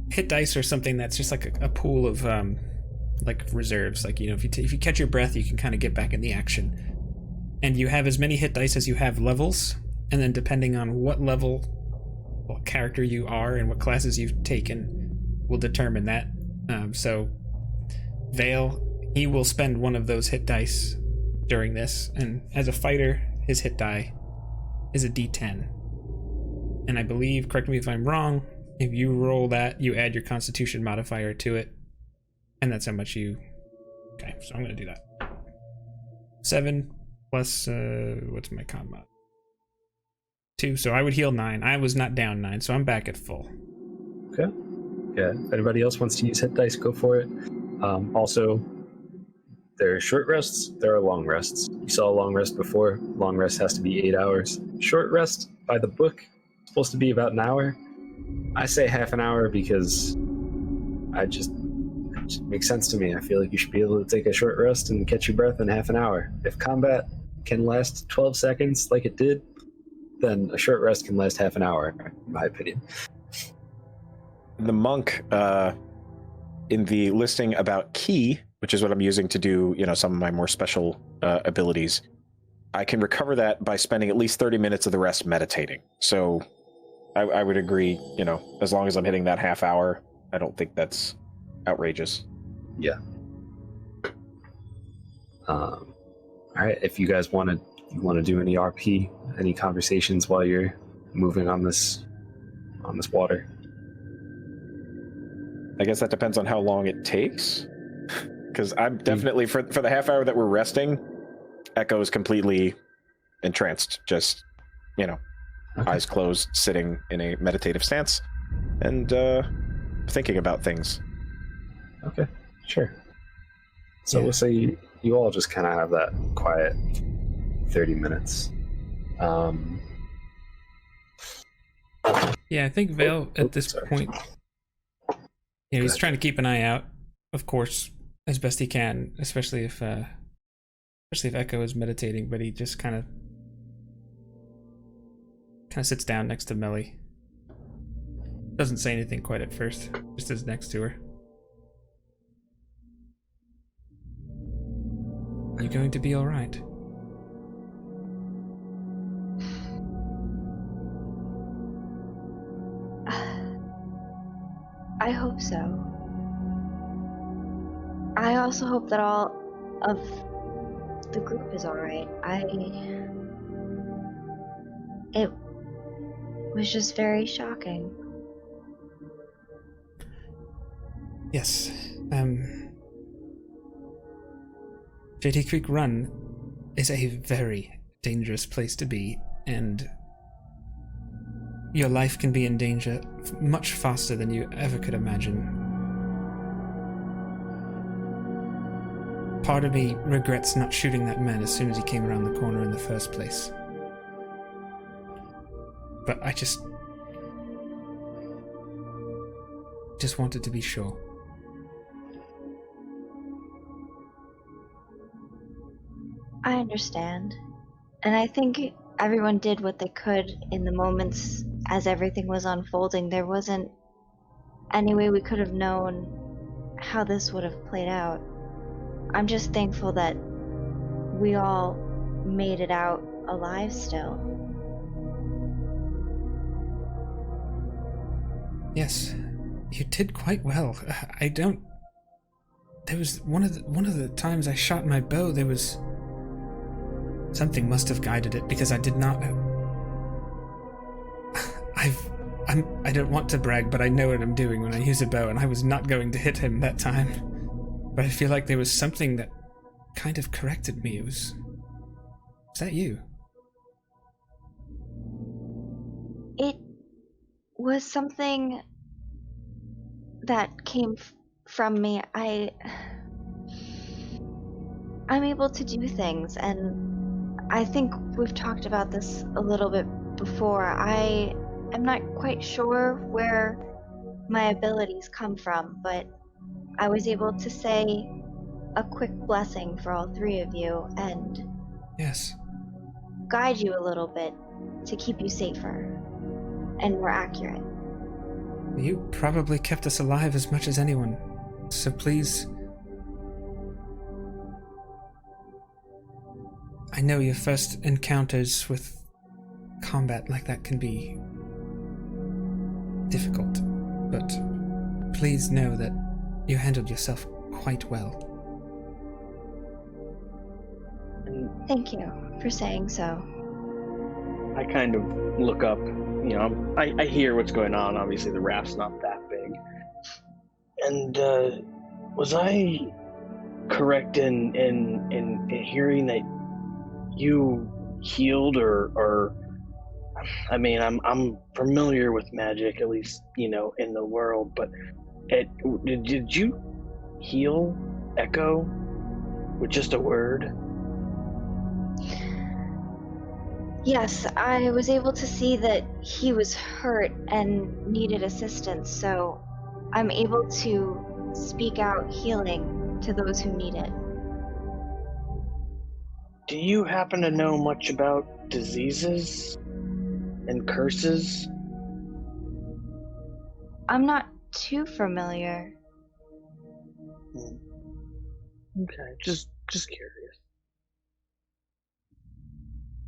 hit dice are something that's just like a pool of like reserves. Like, you know, if you catch your breath, you can kind of get back in the action. And you have as many hit dice as you have levels. And then depending on what level, what character you are and what classes you've taken will determine that. So Vale, he will spend one of those hit dice during this. And as a fighter, his hit die is a D10. And I believe, correct me if I'm wrong, if you roll that, you add your Constitution modifier to it. And that's how much you... Okay, so I'm going to do that. 7 plus... what's my con mod? 2, so I would heal 9. I was not down 9, so I'm back at full. Okay. Yeah, if anybody else wants to use hit dice, go for it. Also, there are short rests, there are long rests. You saw a long rest before. Long rest has to be 8 hours. Short rest, by the book, supposed to be about an hour. I say half an hour because I just Makes sense to me. I feel like you should be able to take a short rest and catch your breath in half an hour. If combat can last 12 seconds like it did, then a short rest can last half an hour, in my opinion. The monk, in the listing about ki, which is what I'm using to do, some of my more special abilities, I can recover that by spending at least 30 minutes of the rest meditating. So I would agree, as long as I'm hitting that half hour, I don't think that's outrageous. Yeah. All right. If you guys want to do any RP, any conversations while you're moving on this water. I guess that depends on how long it takes. Because I'm definitely, for the half hour that we're resting, Echo is completely entranced, just, Okay. eyes closed, sitting in a meditative stance, and thinking about things. Okay, sure. So Yeah. we'll say you all just kind of have that quiet 30 minutes. Yeah, I think Vale at this sorry. point, he's trying to keep an eye out, of course, as best he can, especially if Echo is meditating. But he just kind of sits down next to Melly. Doesn't say anything quite at first, just is next to her. Are you going to be all right? I hope so. I also hope that all of the group is alright. It was just very shocking. Yes. JT Creek Run is a very dangerous place to be, and your life can be in danger much faster than you ever could imagine. Part of me regrets not shooting that man as soon as he came around the corner in the first place. But I just wanted to be sure. I understand. And I think everyone did what they could in the moments as everything was unfolding. There wasn't any way we could have known how this would have played out. I'm just thankful that we all made it out alive still. Yes, you did quite well. There was one of the times I shot my bow, there was something must have guided it, because I did not. I don't want to brag, but I know what I'm doing when I use a bow, and I was not going to hit him that time. But I feel like there was something that kind of corrected me. Was that you? It was something that came from me. I'm able to do things, and I think we've talked about this a little bit before. I'm not quite sure where my abilities come from, but I was able to say a quick blessing for all three of you and Yes. guide you a little bit to keep you safer and more accurate. You probably kept us alive as much as anyone, so please. I know your first encounters with combat like that can be difficult, but please know that you handled yourself quite well. Thank you for saying so. I kind of look up, I hear what's going on. Obviously, the raft's not that big. And was I correct in hearing that you healed, or I mean, I'm familiar with magic, at least in the world, but did you heal Echo with just a word? Yes, I was able to see that he was hurt and needed assistance, so I'm able to speak out healing to those who need it. Do you happen to know much about diseases and curses? I'm not too familiar. Okay, just curious.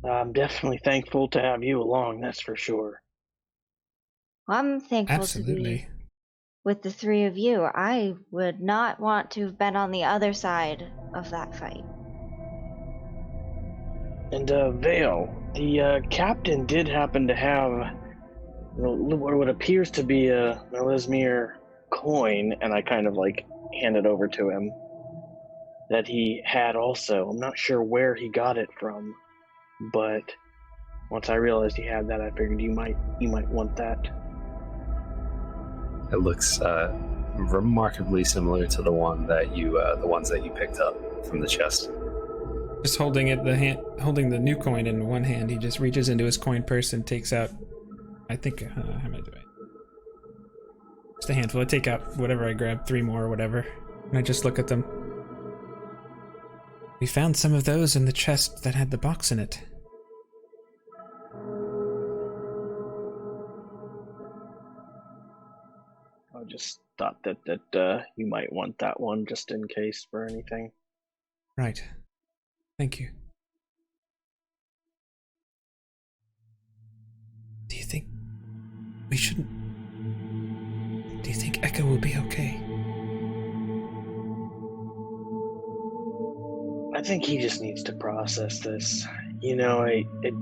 I'm definitely thankful to have you along, that's for sure. Well, I'm thankful to Absolutely. be with the three of you. I would not want to have been on the other side of that fight. And Vale, the captain did happen to have what appears to be a Melismere coin, and I kind of like hand it over to him. That he had also. I'm not sure where he got it from, but once I realized he had that, I figured you might want that. It looks remarkably similar to the ones that you picked up from the chest. Just holding holding the new coin in one hand, he just reaches into his coin purse and takes out, I think, how am I doing? Just a handful. I take out whatever I grab, 3 more or whatever, and I just look at them. We found some of those in the chest that had the box in it. I just thought that you might want that one just in case for anything. Right. Thank you. Do you think we shouldn't... Do you think Echo will be okay? I think he just needs to process this. You know,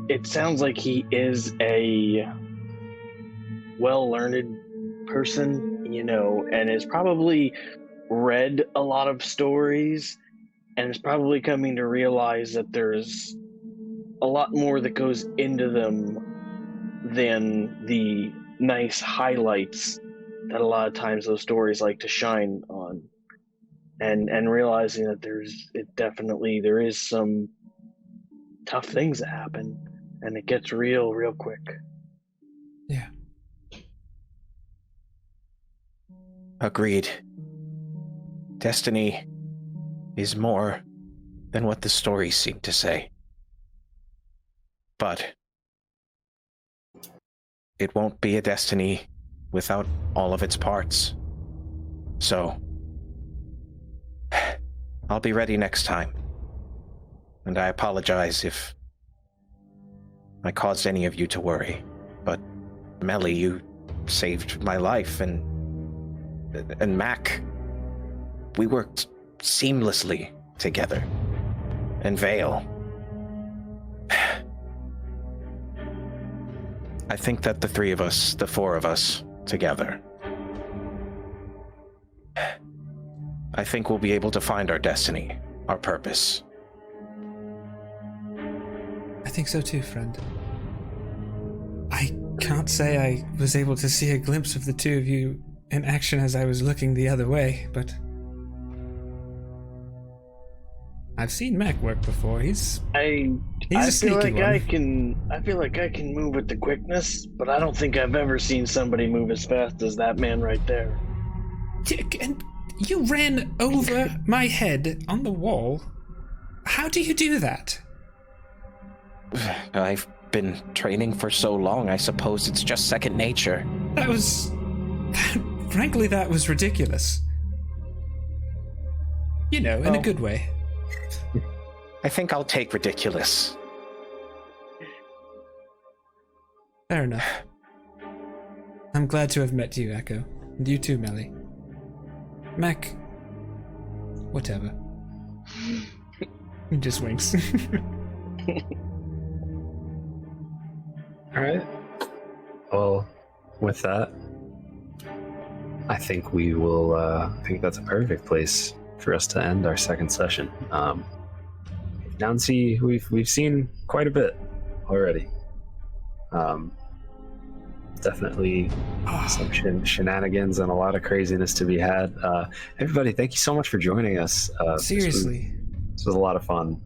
it sounds like he is a well-learned person, you know, and has probably read a lot of stories and is probably coming to realize that there's a lot more that goes into them than the nice highlights that a lot of times those stories like to shine on. And realizing that there is some tough things that happen, and it gets real quick. Yeah. Agreed. Destiny is more than what the stories seem to say. But it won't be a destiny without all of its parts. So I'll be ready next time. And I apologize if I caused any of you to worry. But Melly, you saved my life, and Mac, we worked seamlessly together. And Vale, I think that the 3 of us, the 4 of us together, I think we'll be able to find our destiny, our purpose. I think so too, friend. I can't say I was able to see a glimpse of the 2 of you in action as I was looking the other way, but I've seen Mac work before. He's a sneaky one. I feel like I can move with the quickness, but I don't think I've ever seen somebody move as fast as that man right there. And you ran over my head on the wall. How do you do that? I've been training for so long, I suppose it's just second nature. Frankly, that was ridiculous. You know, in a good way. I think I'll take ridiculous. Fair enough. I'm glad to have met you, Echo. And you too, Melly. Mac... whatever. He just winks. Alright. Well, with that, I think we will, I think that's a perfect place for us to end our second session. Down C, we've seen quite a bit already. Definitely some shenanigans and a lot of craziness to be had. Everybody, thank you so much for joining us. Seriously. This was a lot of fun.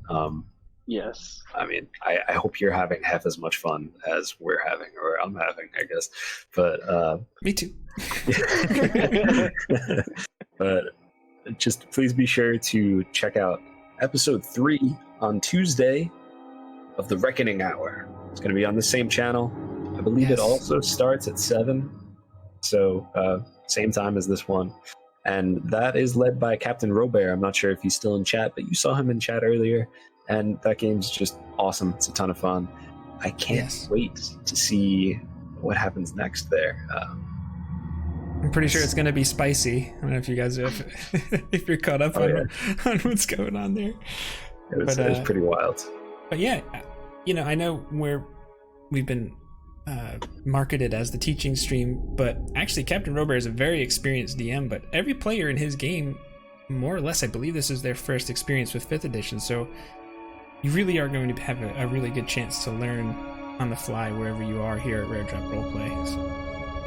Yes. I mean, I hope you're having half as much fun as we're having, or I'm having, I guess. But Me too. But just please be sure to check out episode 3 on Tuesday of the Reckoning Hour. It's going to be on the same channel. I believe it also starts at 7, so same time as this one. And that is led by Captain Robert. I'm not sure if he's still in chat, but you saw him in chat earlier, and that game's just awesome. It's a ton of fun. I can't wait to see what happens next there. I'm pretty sure it's going to be spicy. I don't know if you guys if you're caught up on what's going on there. It was pretty wild. But yeah, I know we've been marketed as the teaching stream, but actually Captain Robert is a very experienced DM, but every player in his game, more or less, I believe this is their first experience with 5th edition, so you really are going to have a really good chance to learn on the fly wherever you are here at Rare Drop Roleplay. So.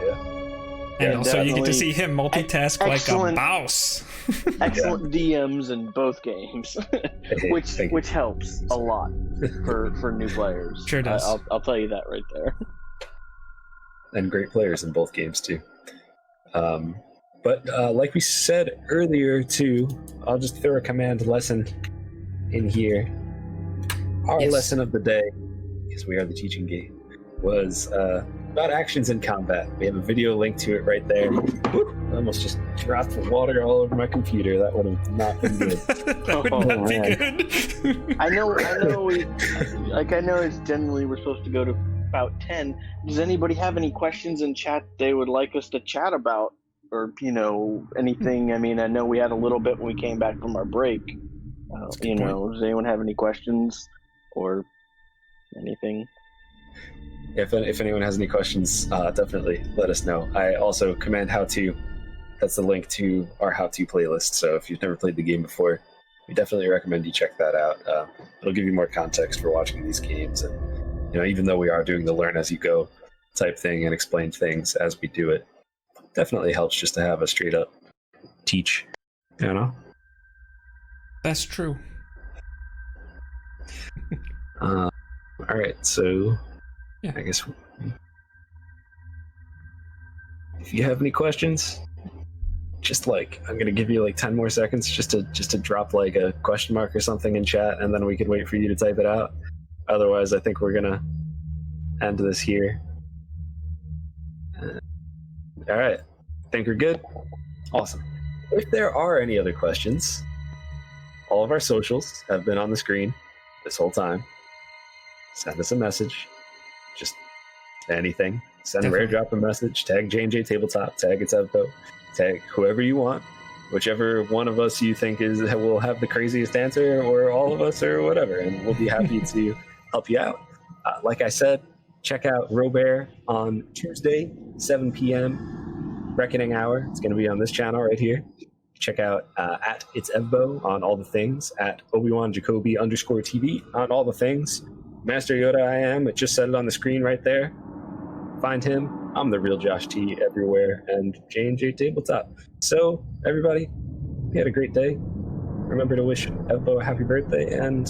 Yeah. And also you get to see him multitask like a boss. Excellent DMs in both games, which helps a lot for new players. Sure does. I'll tell you that right there. And great players in both games too. But like we said earlier too, I'll just throw a command lesson in here. Our lesson of the day, because we are the teaching game, was about actions in combat. We have a video link to it right there. I almost just dropped the water all over my computer. That would have not been good. That would not be good. I know it's generally we're supposed to go to about 10. Does anybody have any questions in chat they would like us to chat about? Or, anything? I mean, I know we had a little bit when we came back from our break. Does anyone have any questions or anything? If anyone has any questions, definitely let us know. I also command how to. That's the link to our how to playlist. So if you've never played the game before, we definitely recommend you check that out. It'll give you more context for watching these games. And even though we are doing the learn as you go type thing and explain things as we do it, definitely helps just to have a straight up teach. That's true. All right, so yeah. I guess if you have any questions, just I'm gonna give you 10 more seconds just to drop a question mark or something in chat, and then we can wait for you to type it out. Otherwise, I think we're gonna end this here. All right, think we're good? Awesome. If there are any other questions, all of our socials have been on the screen this whole time. Send us a message. Just anything. Send a Rare Drop a message. Tag JnJ Tabletop. Tag It's Expo. Tag whoever you want. Whichever one of us you think will have the craziest answer, or all of us, or whatever. And we'll be happy to help you out. Like I said, check out Robert on Tuesday, 7 p.m. Reckoning Hour. It's going to be on this channel right here. Check out at It's Expo on all the things. At Obi-Wan Jacoby _TV on all the things. Master Yoda I am. It just said it on the screen right there. Find him. I'm the real Josh T everywhere, and JnJ Tabletop. So, everybody, we had a great day. Remember to wish Expo a happy birthday, and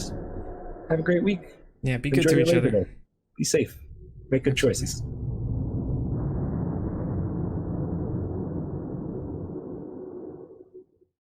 have a great week. Yeah, be good to each other. Be safe. Make good choices.